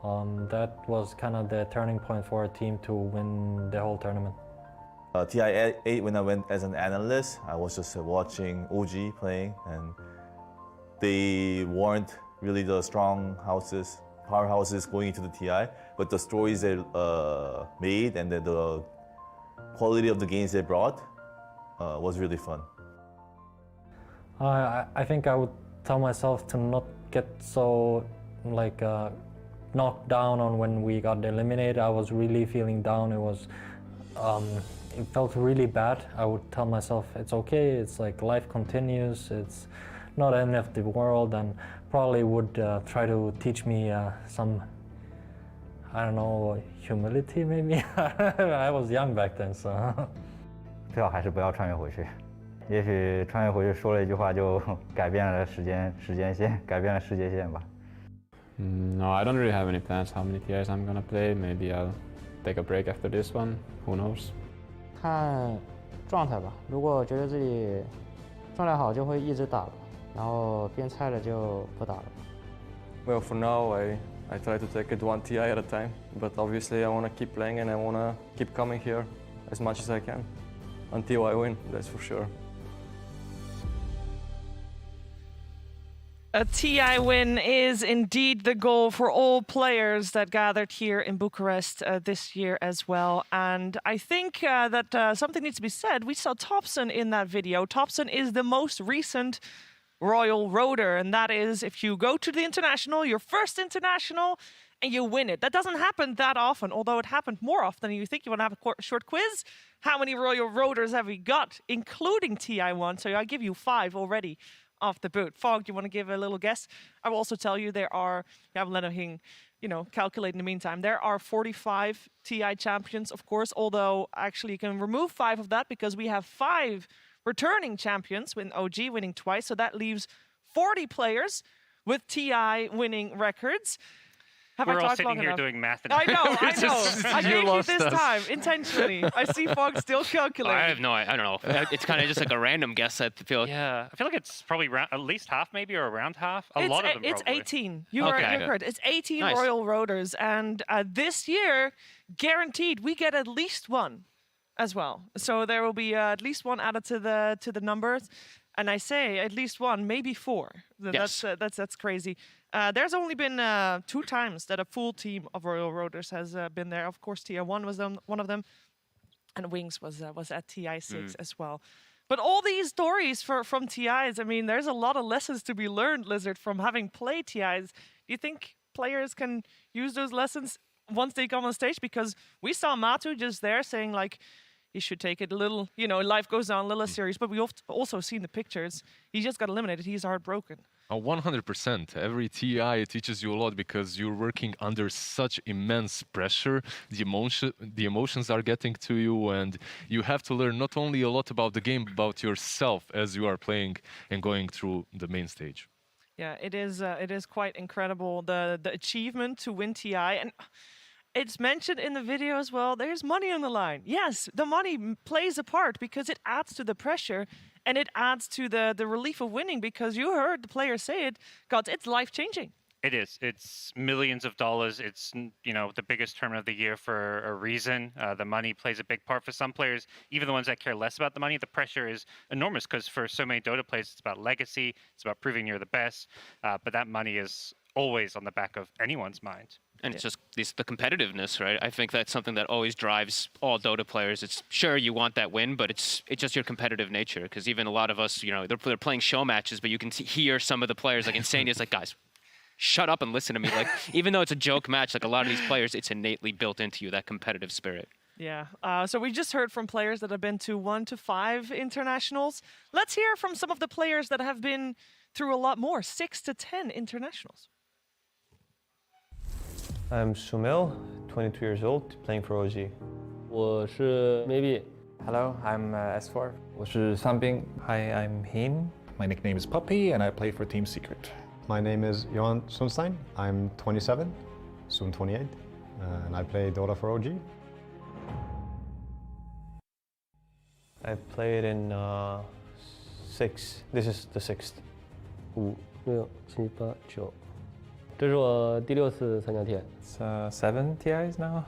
That was kind of the turning point for our team to win the whole tournament. TI8, when I went as an analyst, I was just watching OG playing, and they weren't really the strong powerhouses going into the TI, but the stories they made and the quality of the games they brought was really fun. I think I would tell myself to not get so knocked down on when we got eliminated. I was really feeling down. It felt really bad. I would tell myself it's okay. It's like life continues. It's not the end of the world, and probably would try to teach me some, I don't know, humility maybe. I was young back then, so. 最好还是不要穿越回去，也许穿越回去说了一句话就改变了时间线，改变了世界线吧。No, I don't really have any plans how many TIs I'm gonna play. Maybe I'll take a break after this one. Who knows? 看状态吧，如果觉得自己状态好，就会一直打了，然后变菜了就不打了。Well, for now, I try to take it one TI at a time, but obviously I want to keep playing and I want to keep coming here as much as I can until I win, that's for sure. A TI win is indeed the goal for all players that gathered here in Bucharest this year as well. And I think that something needs to be said. We saw Topson in that video. Topson is the most recent Royal Roader, and that is if you go to the international, your first international, and you win it. That doesn't happen that often, although it happened more often than you think. You want to have a short quiz? How many Royal Roaders have we got, including TI1? So I give you 5 already off the boot. Fog, you want to give a little guess? I will also tell you there are, you have Leno Hing, calculate in the meantime. There are 45 TI champions, of course, although actually you can remove 5 of that because we have 5 returning champions, with OG winning twice. So that leaves 40 players with TI winning records. We're all sitting here doing math. I know. I gave you this time intentionally. I see Fog still calculating. I don't know. It's kind of just like a random guess. I feel like. Yeah, I feel like it's probably at least half, maybe, or around half. A lot of them. It's probably. 18. You're correct. It's 18 nice. Royal Roaders, and this year, guaranteed, we get at least one as well. So there will be at least one added to the numbers. And I say at least one, maybe 4. Yes. That's crazy. There's only been 2 times that a full team of Royal Roaders has been there. Of course, TI1 was one of them, and Wings was at TI6 as well. But all these stories from TIs, I mean, there's a lot of lessons to be learned, Lizard, from having played TIs. Do you think players can use those lessons once they come on stage? Because we saw Matu just there saying, like, he should take it a little, life goes on, a little serious. But we've also seen the pictures. He just got eliminated. He's heartbroken. 100%. Every TI teaches you a lot because you're working under such immense pressure. The emotions are getting to you, and you have to learn not only a lot about the game, but about yourself as you are playing and going through the main stage. Yeah, it is quite incredible, the achievement to win TI. And it's mentioned in the video as well, there's money on the line. Yes, the money plays a part because it adds to the pressure and it adds to the relief of winning, because you heard the players say it, God, it's life-changing. It is. It's millions of dollars. It's, the biggest tournament of the year for a reason. The money plays a big part for some players, even the ones that care less about the money. The pressure is enormous because for so many Dota players, it's about legacy. It's about proving you're the best. But that money is always on the back of anyone's mind. And it's just the competitiveness, right? I think that's something that always drives all Dota players. It's sure you want that win, but it's just your competitive nature. Because even a lot of us, they're playing show matches, but you can hear some of the players, like Insania, is like, guys, shut up and listen to me. Like, even though it's a joke match, like a lot of these players, it's innately built into you, that competitive spirit. Yeah. So we just heard from players that have been to 1 to 5 internationals. Let's hear from some of the players that have been through a lot more, 6 to 10 internationals. I'm Sumil, 22 years old, playing for OG. 我是 Maybe. Hello, I'm S4. 我是三兵. Hi, I'm Heen. My nickname is Puppy, and I play for Team Secret. My name is Johan Sundstein. I'm 27, soon 28, and I play Dota for OG. I played in 6. This is the 6th. 5, 6, 7, 8, 9. 这是我第6次参加 TI. It's 7 TIs now.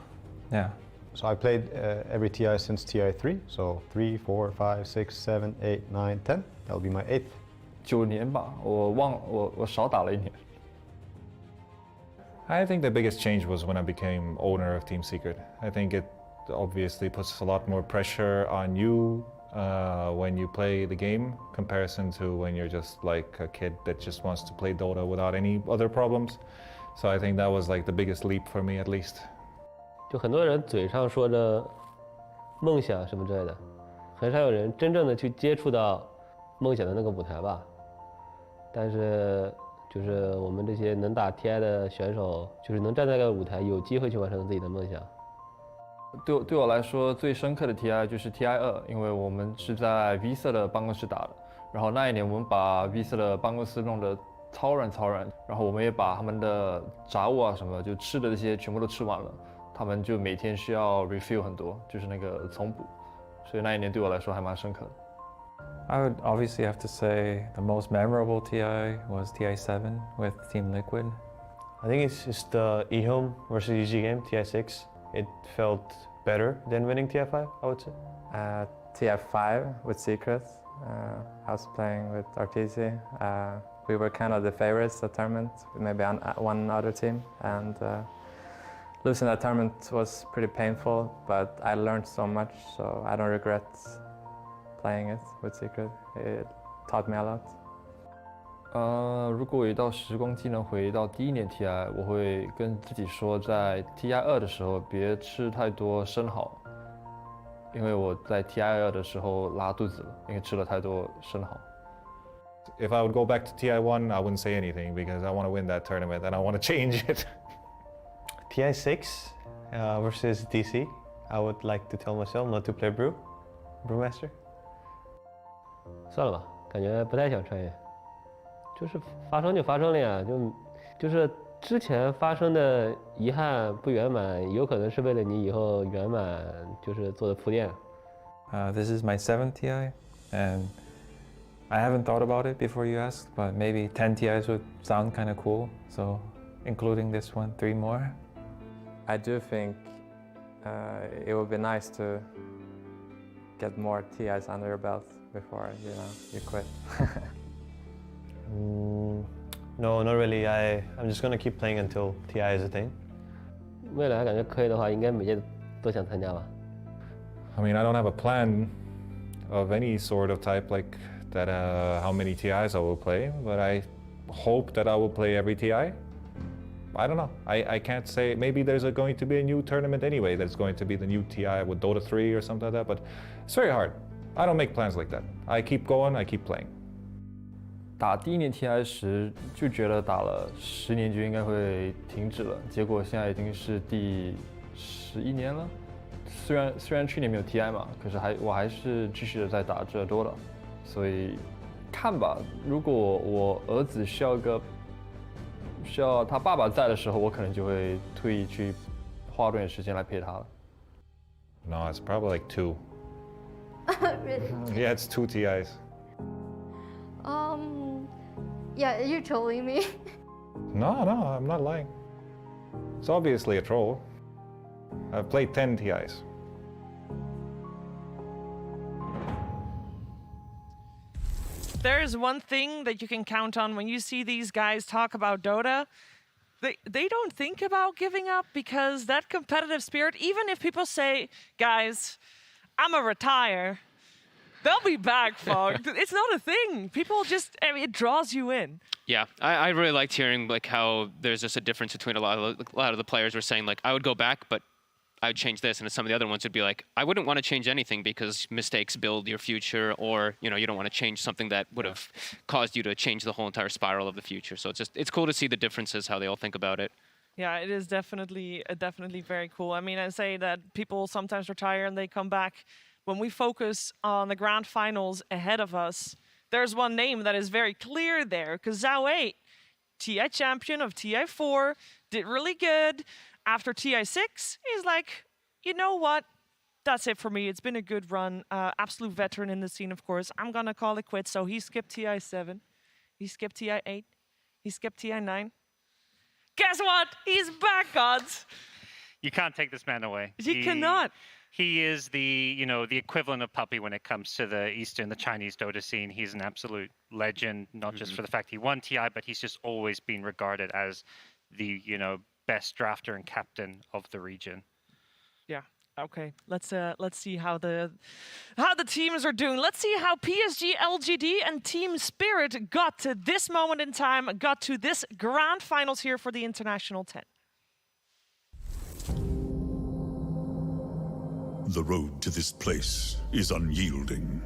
Yeah. So I played every TI since TI 3. So 3, 4, 5, 6, 7, 8, 9, 10. That'll be my 8th. 9年吧，我少打了1年。I think the biggest change was when I became owner of Team Secret. I think it obviously puts a lot more pressure on you when you play the game, comparison to when you're just like a kid that just wants to play Dota without any other problems. So I think that was like the biggest leap for me, at least. 就很多人嘴上说着梦想什么之类的，很少有人真正的去接触到梦想的那个舞台吧。但是就是我们这些能打 TI 的选手，就是能站在那个舞台，有机会去完成自己的梦想。对我来说，最深刻的 TI 就是 TI 2，因为我们是在 V 社的办公室打的。然后那一年我们把 V 社的办公室弄得超软，然后我们也把他们的杂物啊什么就吃的这些全部都吃完了。他们就每天需要 refill 很多，就是那个重补。所以那一年对我来说还蛮深刻的。I would obviously have to say the most memorable TI was TI 7 with Team Liquid. I think it's just the eHome versus EG game, TI 6. It felt better than winning TI 5, I would say. TI 5 with Secret. I was playing with Artesi. We were kind of the favorites at the tournament, with maybe one other team. And losing that tournament was pretty painful, but I learned so much, so I don't regret playing it with Secret. It taught me a lot. 如果有一道时光机能回到第1年 TI， 我会跟自己说，在 TI 2的时候别吃太多生蚝，因为我在 TI 2的时候拉肚子了，因为吃了太多生蚝。If I would go back to TI 1, I wouldn't say anything because I want to win that tournament and I want to change it. TI 6 versus DC. I would like to tell myself not to play Brewmaster. 算了吧，感觉不太想穿越。就是发生就发生了呀，就是之前发生的遗憾不圆满，有可能是为了你以后圆满就是做的铺垫。This is my 7th TI, and I haven't thought about it before you asked, but maybe 10 TIs would sound kind of cool. So, including this one, 3 more. I do think it would be nice to get more TIs under your belt before you quit. No, not really. I'm just gonna keep playing until TI is a thing. 未来感觉可以的话，应该每届都想参加吧。I mean, I don't have a plan of any sort of type like that. How many TIs I will play, but I hope that I will play every TI. I don't know. I can't say. Maybe there's going to be a new tournament anyway. That's going to be the new TI with Dota 3 or something like that. But it's very hard. I don't make plans like that. I keep going. I keep playing. 打第1年 TI 时就觉得打了10年就应该会停止了，结果现在已经是第11年了。虽然去年没有 TI 嘛，可是我还是继续的在打这Dota，所以看吧。如果我儿子需要他爸爸在的时候，我可能就会退役去花多点时间来陪他了。No, it's probably like 2. Really? Yeah, it's 2 TIs. Yeah, you're trolling me. No, I'm not lying. It's obviously a troll. I've played 10 TIs. There's one thing that you can count on when you see these guys talk about Dota. they don't think about giving up because that competitive spirit, even if people say, guys, I'ma retire, they'll be back, Fog. It's not a thing. People just, I mean, it draws you in. Yeah, I really liked hearing like how there's just a difference between a lot of the players were saying like I would go back, but I would change this, and some of the other ones would be like I wouldn't want to change anything because mistakes build your future, or you don't want to change something that would have caused you to change the whole entire spiral of the future. So it's cool to see the differences, how they all think about it. Yeah, it is definitely very cool. I mean, I say that people sometimes retire and they come back. When we focus on the grand finals ahead of us, there's one name that is very clear there, because Zhao 8, TI champion of TI4, did really good. After TI6, he's like, you know what? That's it for me. It's been a good run. Absolute veteran in the scene, of course. I'm going to call it quits. So he skipped TI7. He skipped TI8. He skipped TI9. Guess what? He's back, gods. You can't take this man away. You cannot. He is the equivalent of Puppy when it comes to the the Chinese Dota scene. He's an absolute legend, not just for the fact he won TI, but he's just always been regarded as the, best drafter and captain of the region. Yeah. Okay. Let's see how the teams are doing. Let's see how PSG, LGD, and Team Spirit got to this moment in time, got to this grand finals here for the International 10. The road to this place is unyielding.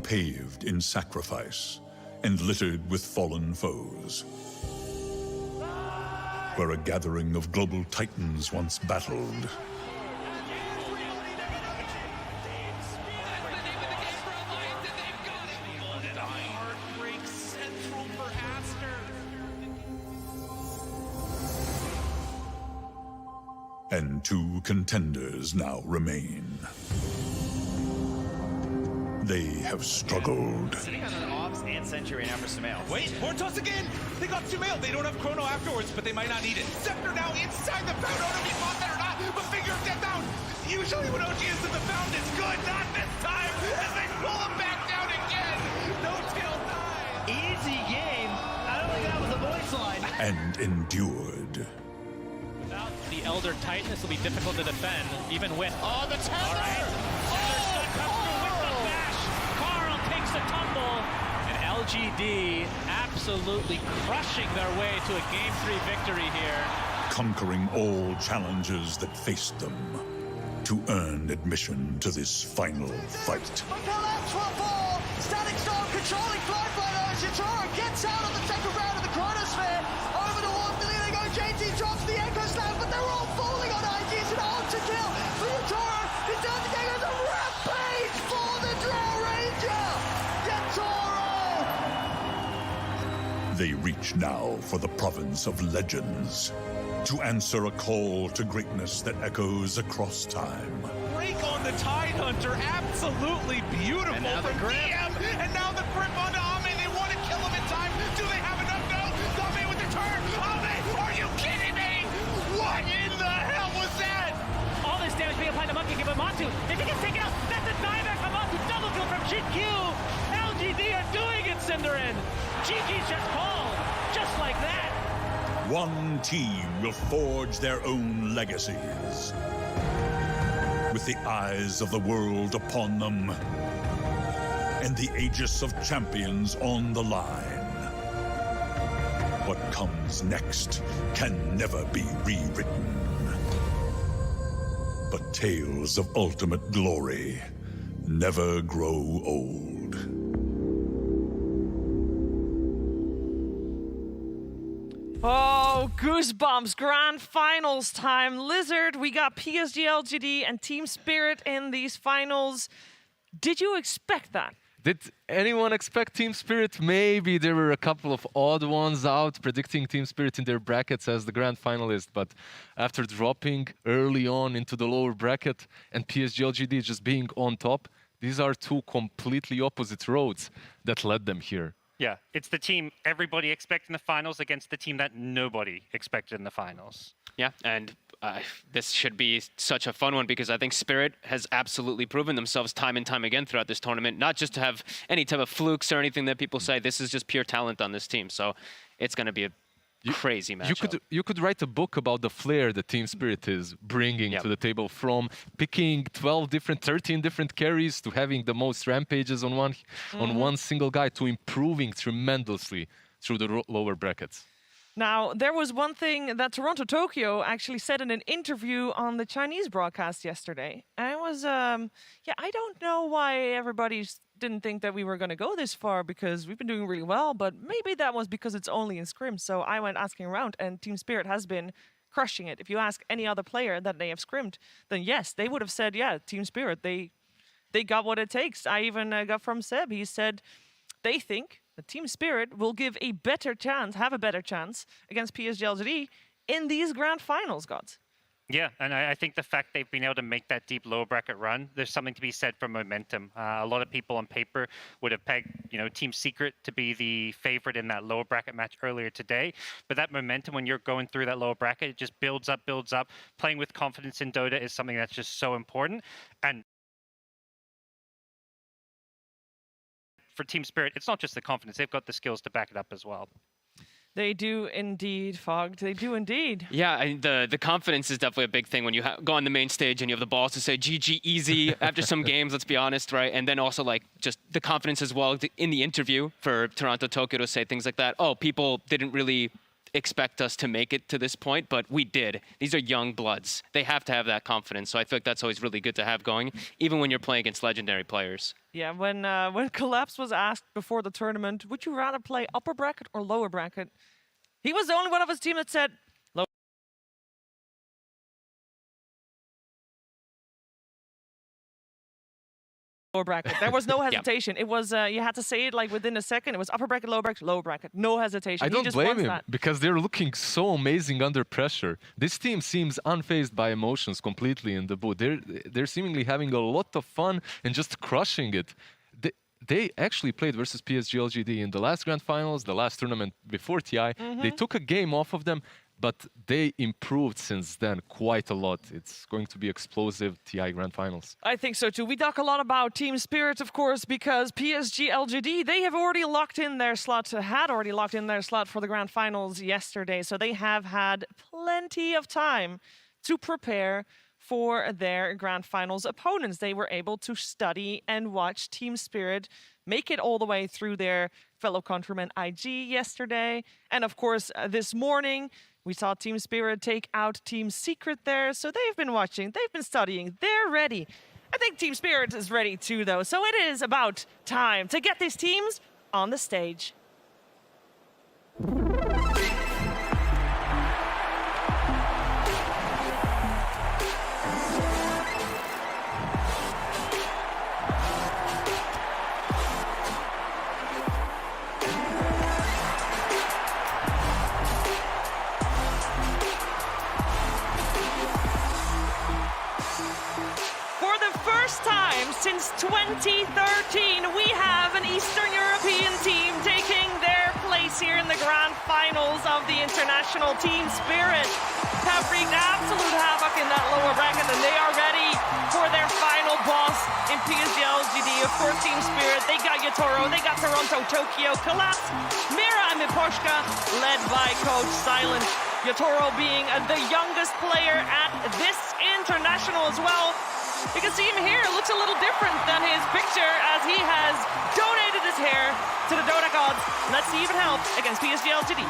Paved in sacrifice and littered with fallen foes. Where a gathering of global titans once battled. And two contenders now remain. They have struggled. Sitting on an Ops and Century now for Sumail. Wait, Mortos again! They got Sumail. They don't have Chrono afterwards, but they might not need it. Scepter now inside the Found. I don't know if he fought that or not, but Figure of Death down. Usually when OG is in the Found, it's good. Not this time, as they pull him back down again. No tail die. Easy game. I don't think that was a voice line. And endured. Without the Elder Titan, this will be difficult to defend, even with... Oh, the tether! All right. The tumble, and LGD absolutely crushing their way to a Game 3 victory here. Conquering all challenges that faced them to earn admission to this final fight. Static Storm controlling Flight by Shitora gets out of the second round of the Chronosphere. Over towards the lead they go. JT drops the Echo Slam, but they're all falling on IGs and out to kill. Shitora is down to get a rampage for the Draw Ranger. They reach now for the province of legends to answer a call to greatness that echoes across time. Break on the Tidehunter, absolutely beautiful from DM, and now the grip onto Ame. They want to kill him in time. Do they have enough? No. Ame with the turn. Ame, are you kidding me? What in the hell was that? All this damage being applied to Monkey give Matu. If he gets taken out, that's a dieback from Matu. Double kill from GQ. LGD are doing it, Cinderin. GG's just called, just like that. One team will forge their own legacies. With the eyes of the world upon them, and the Aegis of champions on the line. What comes next can never be rewritten. But tales of ultimate glory never grow old. Oh, goosebumps. Grand finals time. Lizard, we got PSG, LGD, and Team Spirit in these finals. Did you expect that? Did anyone expect Team Spirit? Maybe there were a couple of odd ones out predicting Team Spirit in their brackets as the grand finalist, but after dropping early on into the lower bracket and PSG, LGD just being on top, these are two completely opposite roads that led them here. Yeah, it's the team everybody expected in the finals against the team that nobody expected in the finals. Yeah, and this should be such a fun one because I think Spirit has absolutely proven themselves time and time again throughout this tournament, not just to have any type of flukes or anything that people say. This is just pure talent on this team. So it's going to be a crazy matchup. You could write a book about the flair that Team Spirit is bringing to the table, from picking 13 different carries to having the most rampages on one single guy to improving tremendously through the lower brackets. Now, there was one thing that Toronto Tokyo actually said in an interview on the Chinese broadcast yesterday. And it was, I don't know why everybody didn't think that we were going to go this far, because we've been doing really well, but maybe that was because it's only in scrims. So I went asking around, and Team Spirit has been crushing it. If you ask any other player that they have scrimmed, then yes, they would have said, yeah, Team Spirit, they got what it takes. I even got from Seb, he said they think that Team Spirit will have a better chance against PSG LGD in these grand finals, Gods. Yeah, and I think the fact they've been able to make that deep lower bracket run, there's something to be said for momentum. A lot of people on paper would have pegged, Team Secret to be the favorite in that lower bracket match earlier today. But that momentum, when you're going through that lower bracket, it just builds up. Playing with confidence in Dota is something that's just so important. And for Team Spirit, it's not just the confidence. They've got the skills to back it up as well. They do indeed, Fogged. They do indeed. Yeah, the confidence is definitely a big thing when you go on the main stage and you have the balls to say GG easy after some games, let's be honest, right? And then also like just the confidence as well in the interview for Toronto Tokyo to say things like that. Oh, people didn't really expect us to make it to this point, but we did. These are young bloods. They have to have that confidence. So I feel like that's always really good to have going, even when you're playing against legendary players. Yeah, when Collapse was asked before the tournament, would you rather play upper bracket or lower bracket? He was the only one of his team that said lower. Lower bracket. There was no hesitation. It was you had to say it like within a second. It was upper bracket, lower bracket, lower bracket. No hesitation. I don't blame him because they're looking so amazing under pressure. This team seems unfazed by emotions completely in the booth. They're seemingly having a lot of fun and just crushing it. They actually played versus PSG LGD in the last grand finals, the last tournament before TI. They took a game off of them, but they improved since then quite a lot. It's going to be explosive TI grand finals. I think so too. We talk a lot about Team Spirit, of course, because PSG LGD, they have already locked in their slot, had already locked in their slot for the grand finals yesterday. So they have had plenty of time to prepare for their grand finals opponents. They were able to study and watch Team Spirit make it all the way through their fellow countryman IG yesterday. And of course, this morning, we saw Team Spirit take out Team Secret there. So they've been watching, they've been studying, they're ready. I think Team Spirit is ready too, though. So it is about time to get these teams on the stage. Since 2013, we have an Eastern European team taking their place here in the grand finals of the international. Team Spirit have wreaked absolute havoc in that lower bracket, and they are ready for their final boss in PSG LGD. Of course, Team Spirit, they got Yatoro, they got Toronto Tokyo, Collapse, Mira, and Miposhka, led by Coach Silent. Yatoro being the youngest player at this international as well. You can see him here, looks a little different than his picture as he has donated his hair to the Dota gods. Let's see if it helps against PSG LGD.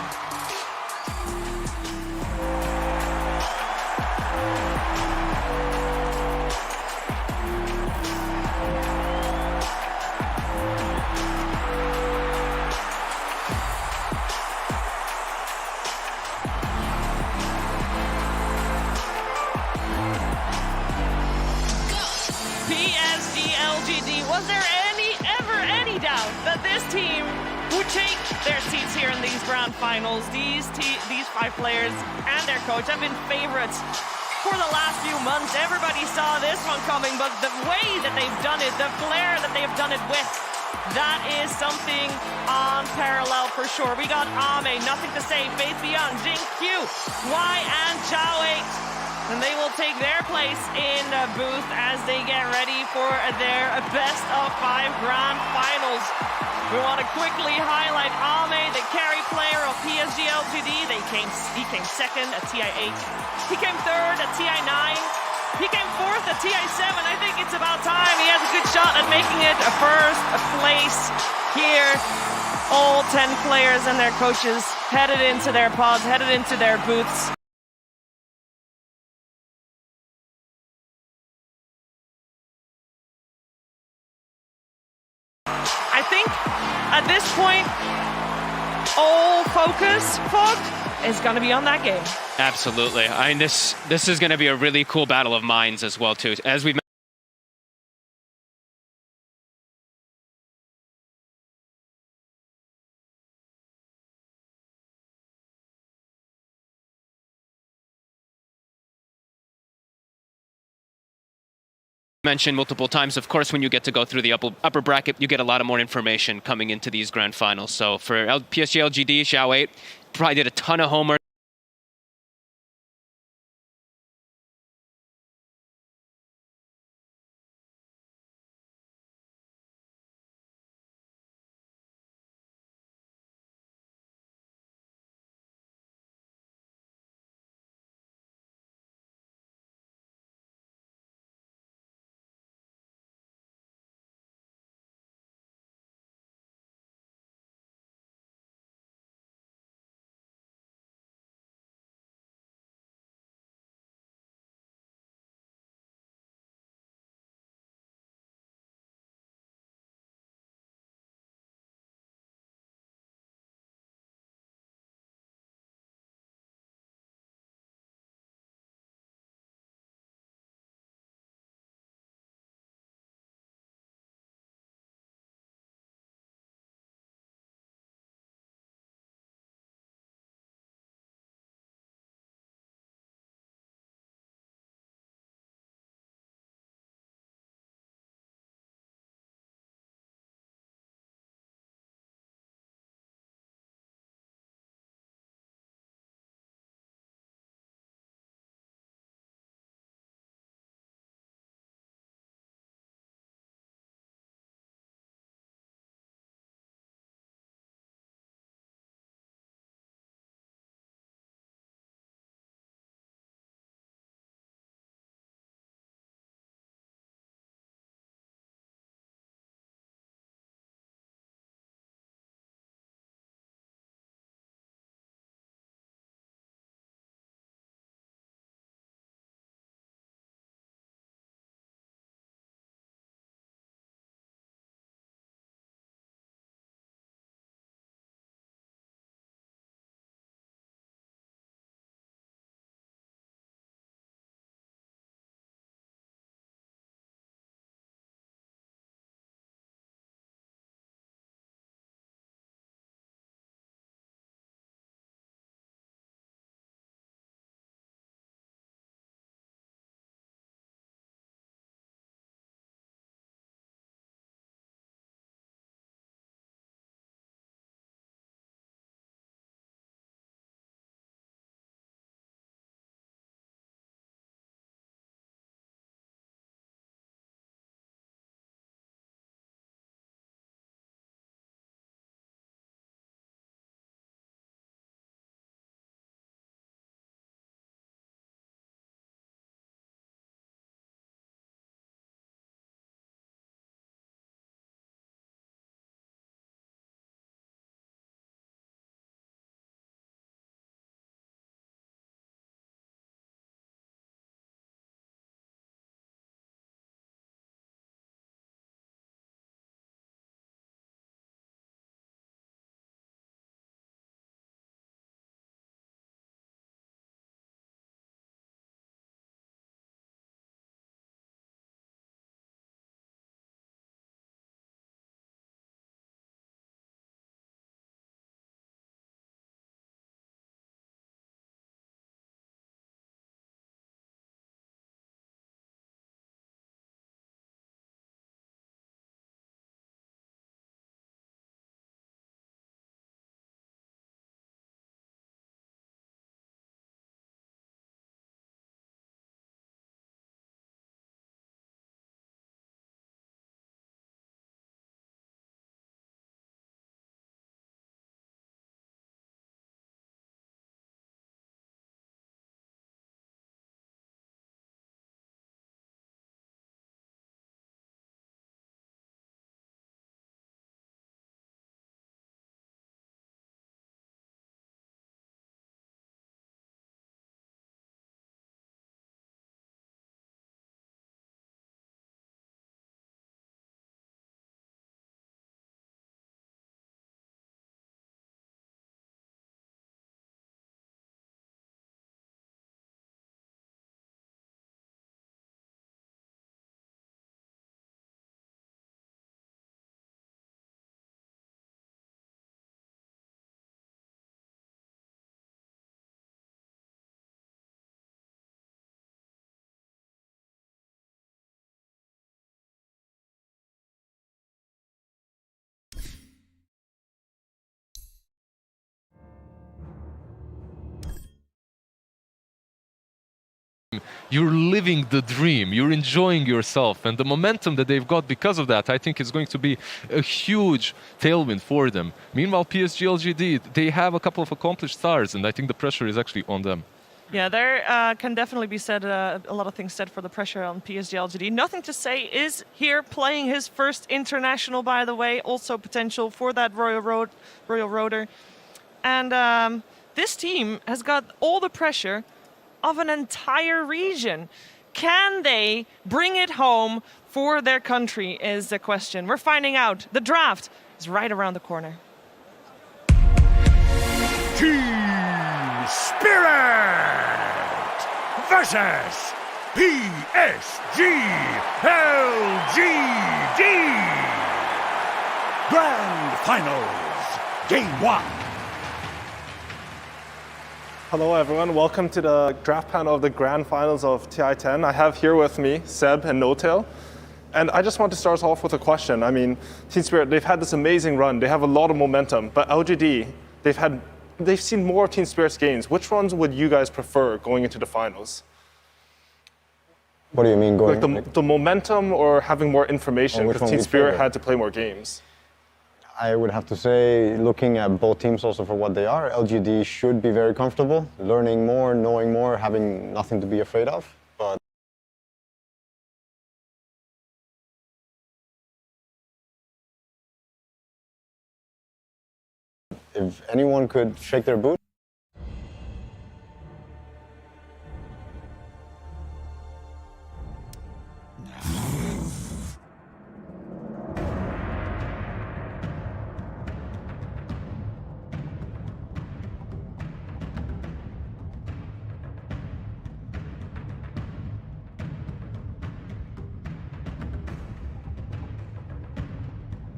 Was there ever any doubt that this team would take their seats here in these grand finals? These 5 players and their coach have been favorites for the last few months. Everybody saw this one coming, but the way that they've done it, the flair that they've done it with, that is something on parallel for sure. We got Ame, Nothing to Say, Faith Beyond, Jing Q, Y, and Jiaowei. And they will take their place in the booth as they get ready for their best of 5 grand finals. We want to quickly highlight Ame, the carry player of PSG LGD. He came second at TI8. He came third at TI9. He came fourth at TI7. I think it's about time. He has a good shot at making it a first place here. All 10 players and their coaches headed into their pods, headed into their booths. I think at this point, all focus, Fog, is going to be on that game. Absolutely. I mean, this is going to be a really cool battle of minds as well, too. As we've mentioned multiple times, of course, when you get to go through the upper bracket, you get a lot of more information coming into these grand finals. So for PSG LGD, Xiao 8 probably did a ton of homework. You're living the dream, you're enjoying yourself, and the momentum that they've got because of that, I think is going to be a huge tailwind for them. Meanwhile, PSG LGD, they have a couple of accomplished stars, and I think the pressure is actually on them. Yeah, there can definitely be said a lot of things said for the pressure on PSG LGD. Nothing to say is here playing his first international, by the way, also potential for that Royal Roader. And this team has got all the pressure of an entire region. Can they bring it home for their country is the question. We're finding out. The draft is right around the corner. Team Spirit versus PSG LGD. Grand Finals, Game 1. Hello everyone, welcome to the draft panel of the Grand Finals of TI10. I have here with me Seb and No-Tail. And I just want to start off with a question. I mean, Team Spirit, they've had this amazing run. They have a lot of momentum. But LGD, they've seen more Team Spirit's games. Which ones would you guys prefer going into the finals? What do you mean going? Like the momentum or having more information? Which Because one Team we Spirit favor? had to play more games. I would have to say, looking at both teams also for what they are, LGD should be very comfortable, learning more, knowing more, having nothing to be afraid of. But if anyone could shake their boot,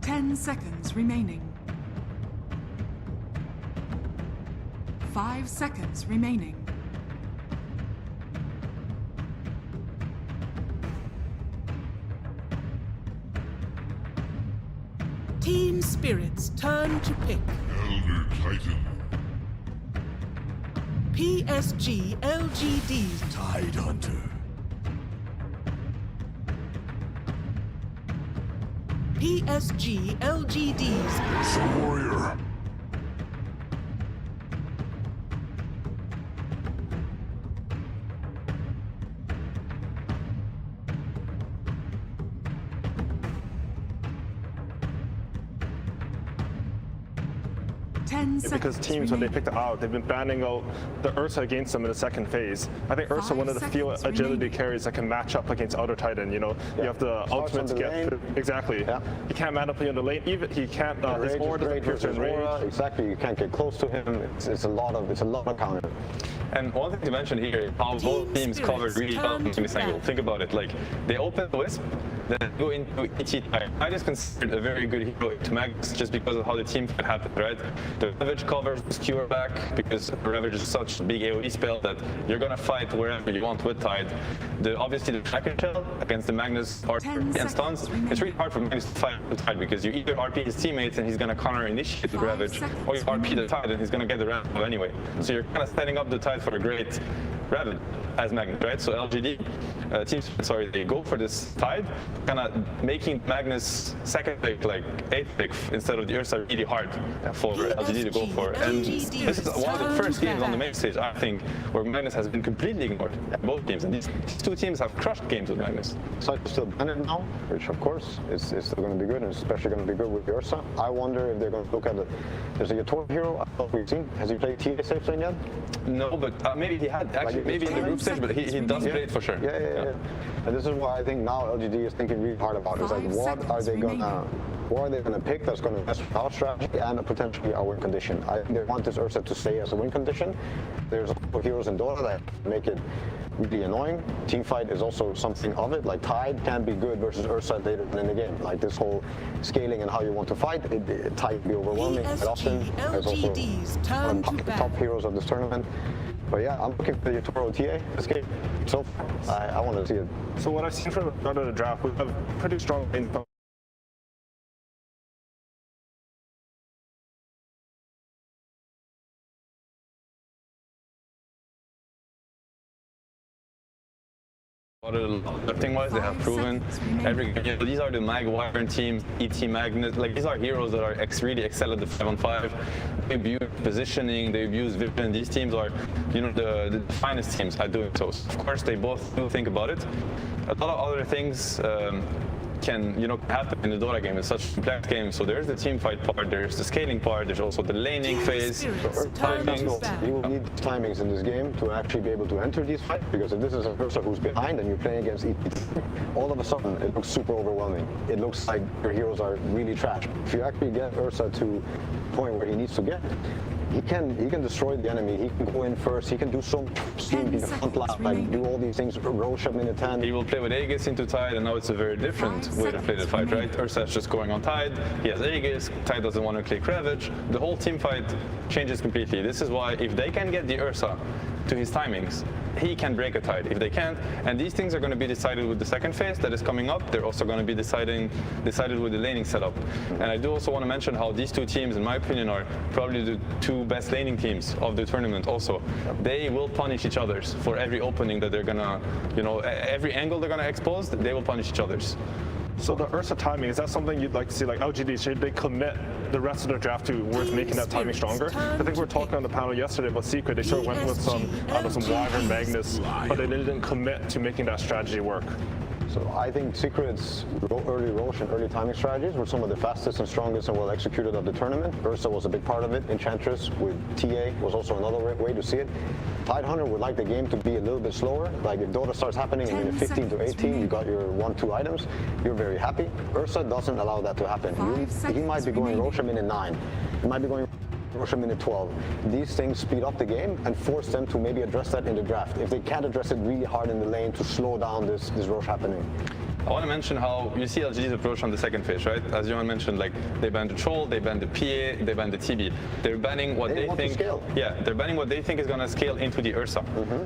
10 seconds remaining. 5 seconds remaining. Team Spirit's turn to pick. Elder Titan. PSG LGD's Tide Hunter. PSG LGD's Soul Warrior. Because teams, when they picked it out, they've been banning out the Ursa against them in the second phase. I think Ursa one of the few agility carries that can match up against Elder Titan. You know, you have the ultimate to get through. Exactly. Yeah. He can't man up in the lane. Even he can't. His aura doesn't pierce in range. Exactly. You can't get close to him. It's a lot of counter. And one thing to mention here is how both teams covered really well from this angle. Think about it. Like they open the Wisp, then go into ET type. I just considered a very good hero to Magnus just because of how the team fight happened, right? The Ravage covers the Skewer back because Ravage is such a big AoE spell that you're gonna fight wherever you want with Tide. Obviously the Tracker Shell against the Magnus RP and stuns, it's really hard for Magnus to fight with Tide because you either RP his teammates and he's gonna counter initiate with Ravage, or you RP the Tide and he's gonna get the Ravage anyway. So you're kind of setting up the Tide for a great Ravage as Magnus, right? So LGD teams, they go for this Tide, kind of making Magnus second pick, like 8th pick instead of the Ursa really hard for LGD to go for. And this is one of the first games on the main stage, I think, where Magnus has been completely ignored at both teams. And these two teams have crushed games with Magnus. So it's still banned now, which of course is still going to be good, and especially going to be good with Ursa. I wonder if they're going to look at it. There's a Yator hero I thought we've seen. Has he played TA safe lane yet? No, but maybe he had, actually, like maybe in the group stage, but he does play it for sure. Yeah. And this is why I think now LGD is thinking really hard about it. It's like, what are they gonna pick that's gonna mess with our strategy and potentially our win condition? I think they want this Ursa to stay as a win condition. There's a couple of heroes in Dota that make it really annoying. Teamfight is also something of it. Like Tide can be good versus Ursa later in the game. Like this whole scaling and how you want to fight, Tide can be overwhelming quite often. There's also one of the top heroes of this tournament. But yeah, I'm looking for the Toro TA this game. So I want to see it. So what I've seen from the start of the draft, we have pretty strong info. Thing-wise, they have proven these are the Mag Wyvern teams, ET Magnet, like these are heroes that are really excel at the 5-on-5. They abuse positioning, they abuse vision. These teams are, the finest teams at doing so. Of course, they both do think about it. A lot of other things can happen in the Dota game. It's such a complex game. So there's the team fight part, there's the scaling part, there's also the laning phase. You will need timings in this game to actually be able to enter these fights, because if this is a Ursa who's behind and you're playing against ET, all of a sudden it looks super overwhelming. It looks like your heroes are really trash. If you actually get Ursa to the point where he needs to get, he can destroy the enemy. He can go in first. He can do so much steam. He can front line, like do all these things. Roche up minute 10. He will play with Aegis into Tide, and now it's a very different way to play the fight, right? Ursa's just going on Tide. He has Aegis. Tide doesn't want to click Ravage. The whole team fight changes completely. This is why if they can get the Ursa to his timings, he can break a Tide. If they can't, and these things are going to be decided with the second phase that is coming up. They're also going to be decided with the laning setup. And I do also want to mention how these two teams, in my opinion, are probably the two best laning teams of the tournament also. They will punish each other's for every opening that they're going to, every angle they're going to expose, they will punish each other's. So the Ursa timing, is that something you'd like to see, like LGD, should they commit the rest of their draft to worth making that timing stronger? I think we were talking on the panel yesterday about Secret. They sort of went with some Wyvern Magnus, but they didn't commit to making that strategy work. So I think Secret's early Roche and early timing strategies were some of the fastest and strongest and well executed of the tournament. Ursa was a big part of it. Enchantress with TA was also another way to see it. Tidehunter would like the game to be a little bit slower. Like if Dota starts happening in minute 15 to 18, you got your 1-2 items, you're very happy. Ursa doesn't allow that to happen. He might be going Roche minute 9. He might be going Roche minute 12. These things speed up the game and force them to maybe address that in the draft. If they can't address it really hard in the lane to slow down this Roche happening. I want to mention how you see LGD's approach on the second phase, right? As Johan mentioned, like they banned the troll, they banned the PA, they banned the TB. They're banning what they think. Yeah, they're banning what they think is going to scale into the Ursa.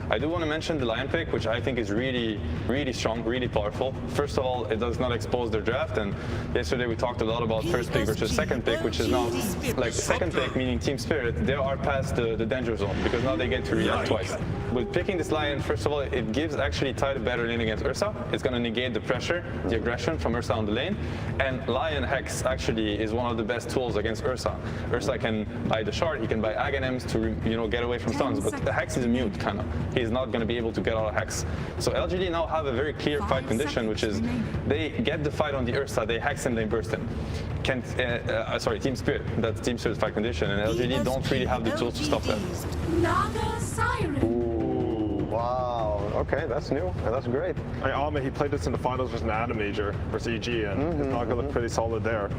I do want to mention the Lion pick, which I think is really, really strong, really powerful. First of all, it does not expose their draft, and yesterday we talked a lot about first pick versus second pick, which is now like second pick, meaning Team Spirit. They are past the danger zone because now they get to react twice. With picking this Lion, first of all, it gives actually Tide a better lane against Ursa. It's going to negate the pressure, the aggression from Ursa on the lane, and Lion Hex actually is one of the best tools against Ursa. Ursa can buy the shard, he can buy Aghanims to get away from stuns, but the Hex is mute kind of. He's not going to be able to get out of Hex. So LGD now have a very clear fight condition, which is they get the fight on the Ursa, they Hex him, they burst him. Sorry, Team Spirit. That's Team Spirit's fight condition, and LGD don't really have the tools to stop that. Wow, okay, that's new, and that's great. Ahmed, he played this in the finals versus Naga Major versus EG, and his Naga looked pretty solid there.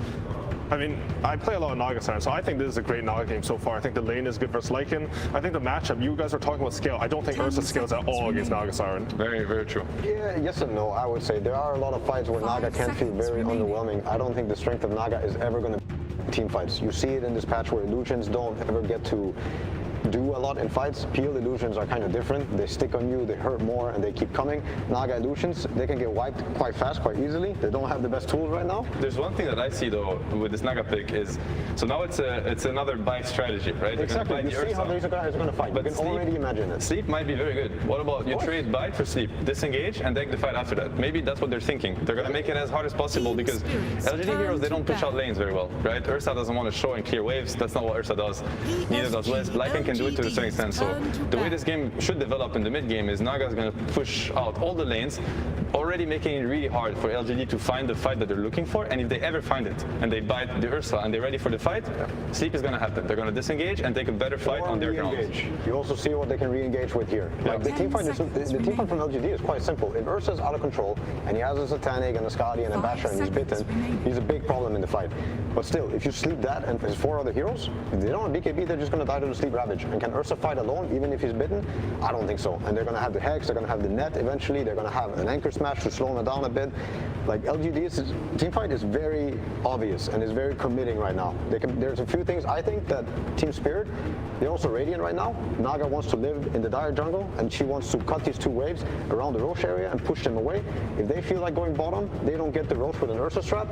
I mean, I play a lot of Naga Siren, so I think this is a great Naga game so far. I think the lane is good versus Lycan. I think the matchup, you guys are talking about scale. I don't think Ursa scales at all against Naga Siren. Very, very true. Yeah, yes and no, I would say. There are a lot of fights where Naga can feel very underwhelming. I don't think the strength of Naga is ever going to be team fights. You see it in this patch where illusions don't ever get to do a lot in fights. Peel illusions are kind of different. They stick on you, they hurt more, and they keep coming. Naga illusions, they can get wiped quite fast, quite easily. They don't have the best tools right now. There's one thing that I see though with this Naga pick is, so now it's another buy strategy, right? Exactly, you see how these guys are going to fight. But you can already imagine it. Sleep might be very good. What about you trade bite for sleep, disengage, and take the fight after that? Maybe that's what they're thinking. They're going to make it as hard as possible because LGD heroes, they don't push out lanes very well, right? Ursa doesn't want to show and clear waves. That's not what Ursa does. Neither does Wisp. Lycan can do it to a certain extent. So the way this game should develop in the mid game is Naga is going to push out all the lanes, already making it really hard for LGD to find the fight that they're looking for. And if they ever find it and they bite the Ursa and they're ready for the fight, sleep is going to happen. They're going to disengage and take a better fight on their ground. You also see what they can re-engage with here. Like the team fight from LGD is quite simple. If Ursa's out of control and he has a Satanic and a Skadi and a Basher and he's bitten, he's a big problem in the fight. But still, if you sleep that and his 4 other heroes, if they don't have BKB, they're just going to die to the sleep Ravage. And can Ursa fight alone, even if he's bitten? I don't think so. And they're going to have the Hex, they're going to have the net eventually, they're going to have an Anchor Smash to slow them down a bit. Like LGD's team fight is very obvious and is very committing right now. There's a few things I think that Team Spirit, they're also Radiant right now. Naga wants to live in the Dire jungle and she wants to cut these 2 waves around the Roche area and push them away. If they feel like going bottom, they don't get the Roche with an Ursa Strap.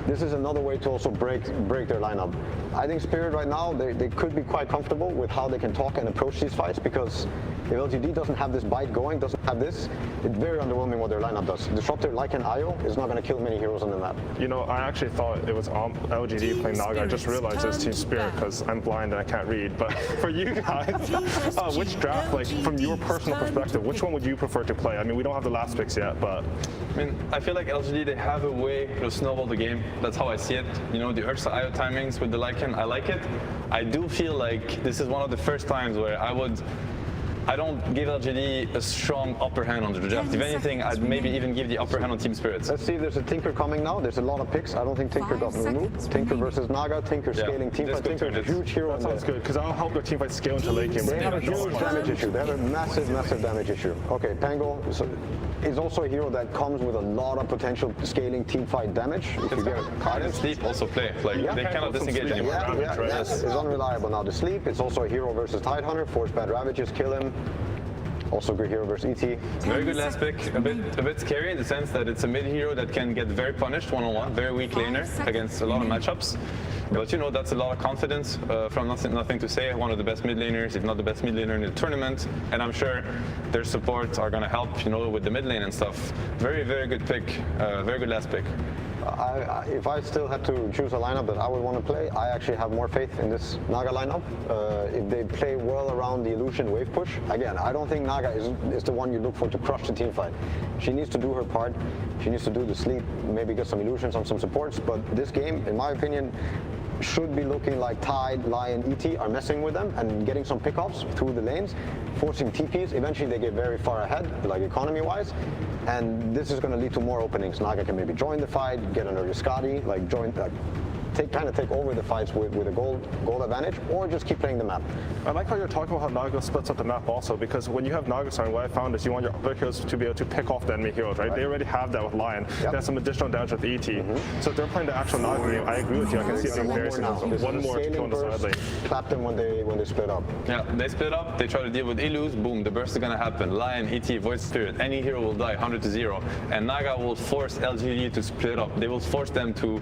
This is another way to also break their lineup. I think Spirit right now, they could be quite comfortable with how they can talk and approach these fights because If LGD doesn't have this bite going, doesn't have this, it's very underwhelming what their lineup does. Disruptor like an IO is not going to kill many heroes on the map. You know, I actually thought it was LGD playing Naga. I just realized it's Team Spirit because I'm blind and I can't read. But for you guys, which draft, like from your personal perspective, which one would you prefer to play? I mean, we don't have the last picks yet, but I mean, I feel like LGD, they have a way to snowball the game. That's how I see it. You know, the Ursa IO timings with the Lycan, I like it. I do feel like this is one of the first times where I don't give LGD a strong upper hand on the draft. If anything, I'd maybe even give the upper hand on Team Spirits. Let's see, there's a Tinker coming now. There's a lot of picks. I don't think Tinker got removed. Tinker versus Naga, Tinker scaling teamfight. Tinker's a huge hero. That sounds good, because I'll help their teamfight scale into late game. They have a huge damage issue. They have a massive, massive damage issue. Okay, Pango is also a hero that comes with a lot of potential scaling teamfight damage. If you get Card and Sleep also play. Like, they cannot disengage anymore. Yes, it's unreliable now. The Sleep, it's also a hero versus Tidehunter. Force bad ravages, kill him. Also good hero versus ET. Very good last pick. A bit scary in the sense that it's a mid hero that can get very punished one-on-one, very weak laner against a lot of matchups. But you know, that's a lot of confidence from nothing to say. One of the best mid laners, if not the best mid laner in the tournament. And I'm sure their support are going to help, you know, with the mid lane and stuff. Very, very good pick. Very good last pick. If I still had to choose a lineup that I would want to play, I actually have more faith in this Naga lineup. If they play well around the Illusion wave push, again, I don't think Naga is the one you look for to crush the team fight. She needs to do her part. She needs to do the sleep, maybe get some illusions on some supports. But this game, in my opinion, should be looking like Tide, Lion, ET are messing with them and getting some pickoffs through the lanes, forcing TPs. Eventually they get very far ahead, like economy-wise, and this is going to lead to more openings. Naga can maybe join the fight, get an early Scotty, like join, kind of take over the fights with a gold advantage, or just keep playing the map. I like how you're talking about how Naga splits up the map also, because when you have Naga starting, what I found is you want your other heroes to be able to pick off the enemy heroes, right? They already have that with Lion. They have some additional damage with ET. So if they're playing the actual Naga game, I agree with you. I can see them very one more to kill on the side lane. Clap them when they split up. Yeah, they split up, they try to deal with Illus, boom, the burst is gonna happen. Lion, ET, Void Spirit, any hero will die 100-0. And Naga will force LGD to split up. They will force them to,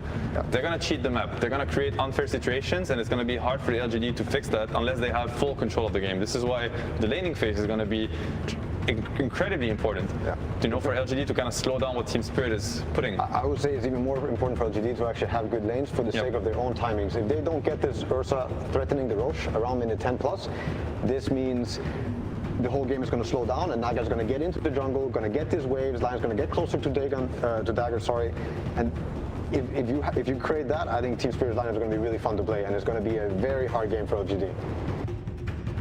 they're gonna cheat the map. They're gonna create unfair situations, and it's going to be hard for the LGD to fix that unless they have full control of the game. This is why the laning phase is going to be incredibly important. You know, for LGD to kind of slow down what Team Spirit is putting. I would say it's even more important for LGD to actually have good lanes for the sake of their own timings. If they don't get this Ursa threatening the Roche around minute 10+, this means the whole game is going to slow down, and Naga's going to get into the jungle, going to get these waves, Lion's going to get closer to Dagger, and if you create that, I think Team Spirit's lineup is going to be really fun to play, and it's going to be a very hard game for LGD.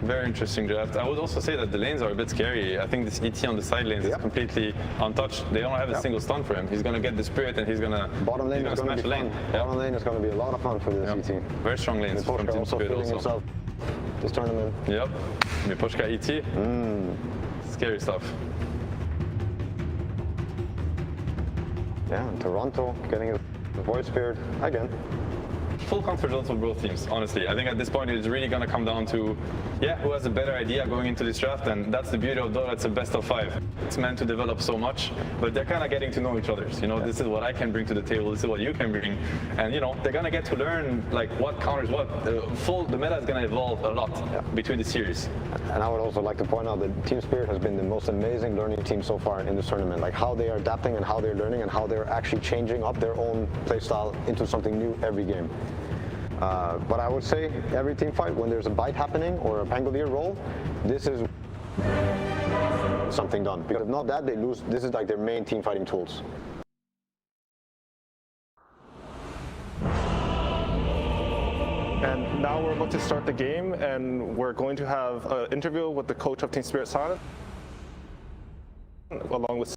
Very interesting draft. I would also say that the lanes are a bit scary. I think this ET on the side lanes is completely untouched. They don't have a single stun for him. He's going to get the Spirit, and he's going to bottom lane is going to be fun. Bottom lane is going to be a lot of fun for this ET. Very strong lanes from Team Spirit also. Himself this tournament. Yep. Miposhka ET. Scary stuff. Yeah, and Toronto getting his Void Spirit again. Full confidence on both teams, honestly. I think at this point it's really going to come down to, who has a better idea going into this draft, and that's the beauty of Dota. It's a best of 5. It's meant to develop so much, but they're kind of getting to know each other. You know, this is what I can bring to the table, this is what you can bring, and you know, they're going to get to learn like what counters what. The meta is going to evolve a lot between the series. And I would also like to point out that Team Spirit has been the most amazing learning team so far in this tournament. Like how they are adapting and how they're learning and how they're actually changing up their own playstyle into something new every game. But I would say every team fight, when there's a bite happening or a Pangolier roll, this is something done. Because if not that, they lose. This is like their main team fighting tools. And now we're about to start the game, and we're going to have an interview with the coach of Team Spirit Silent, along with.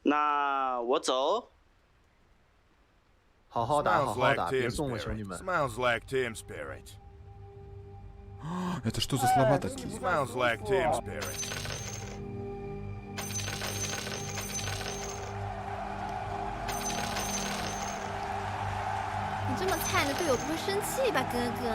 那我走。好好打，好好打，别送我兄弟们。Smells like Team Spirit. Это что за слова такие? Smells like Team Spirit. 你这么菜，你的队友不会生气吧，哥哥？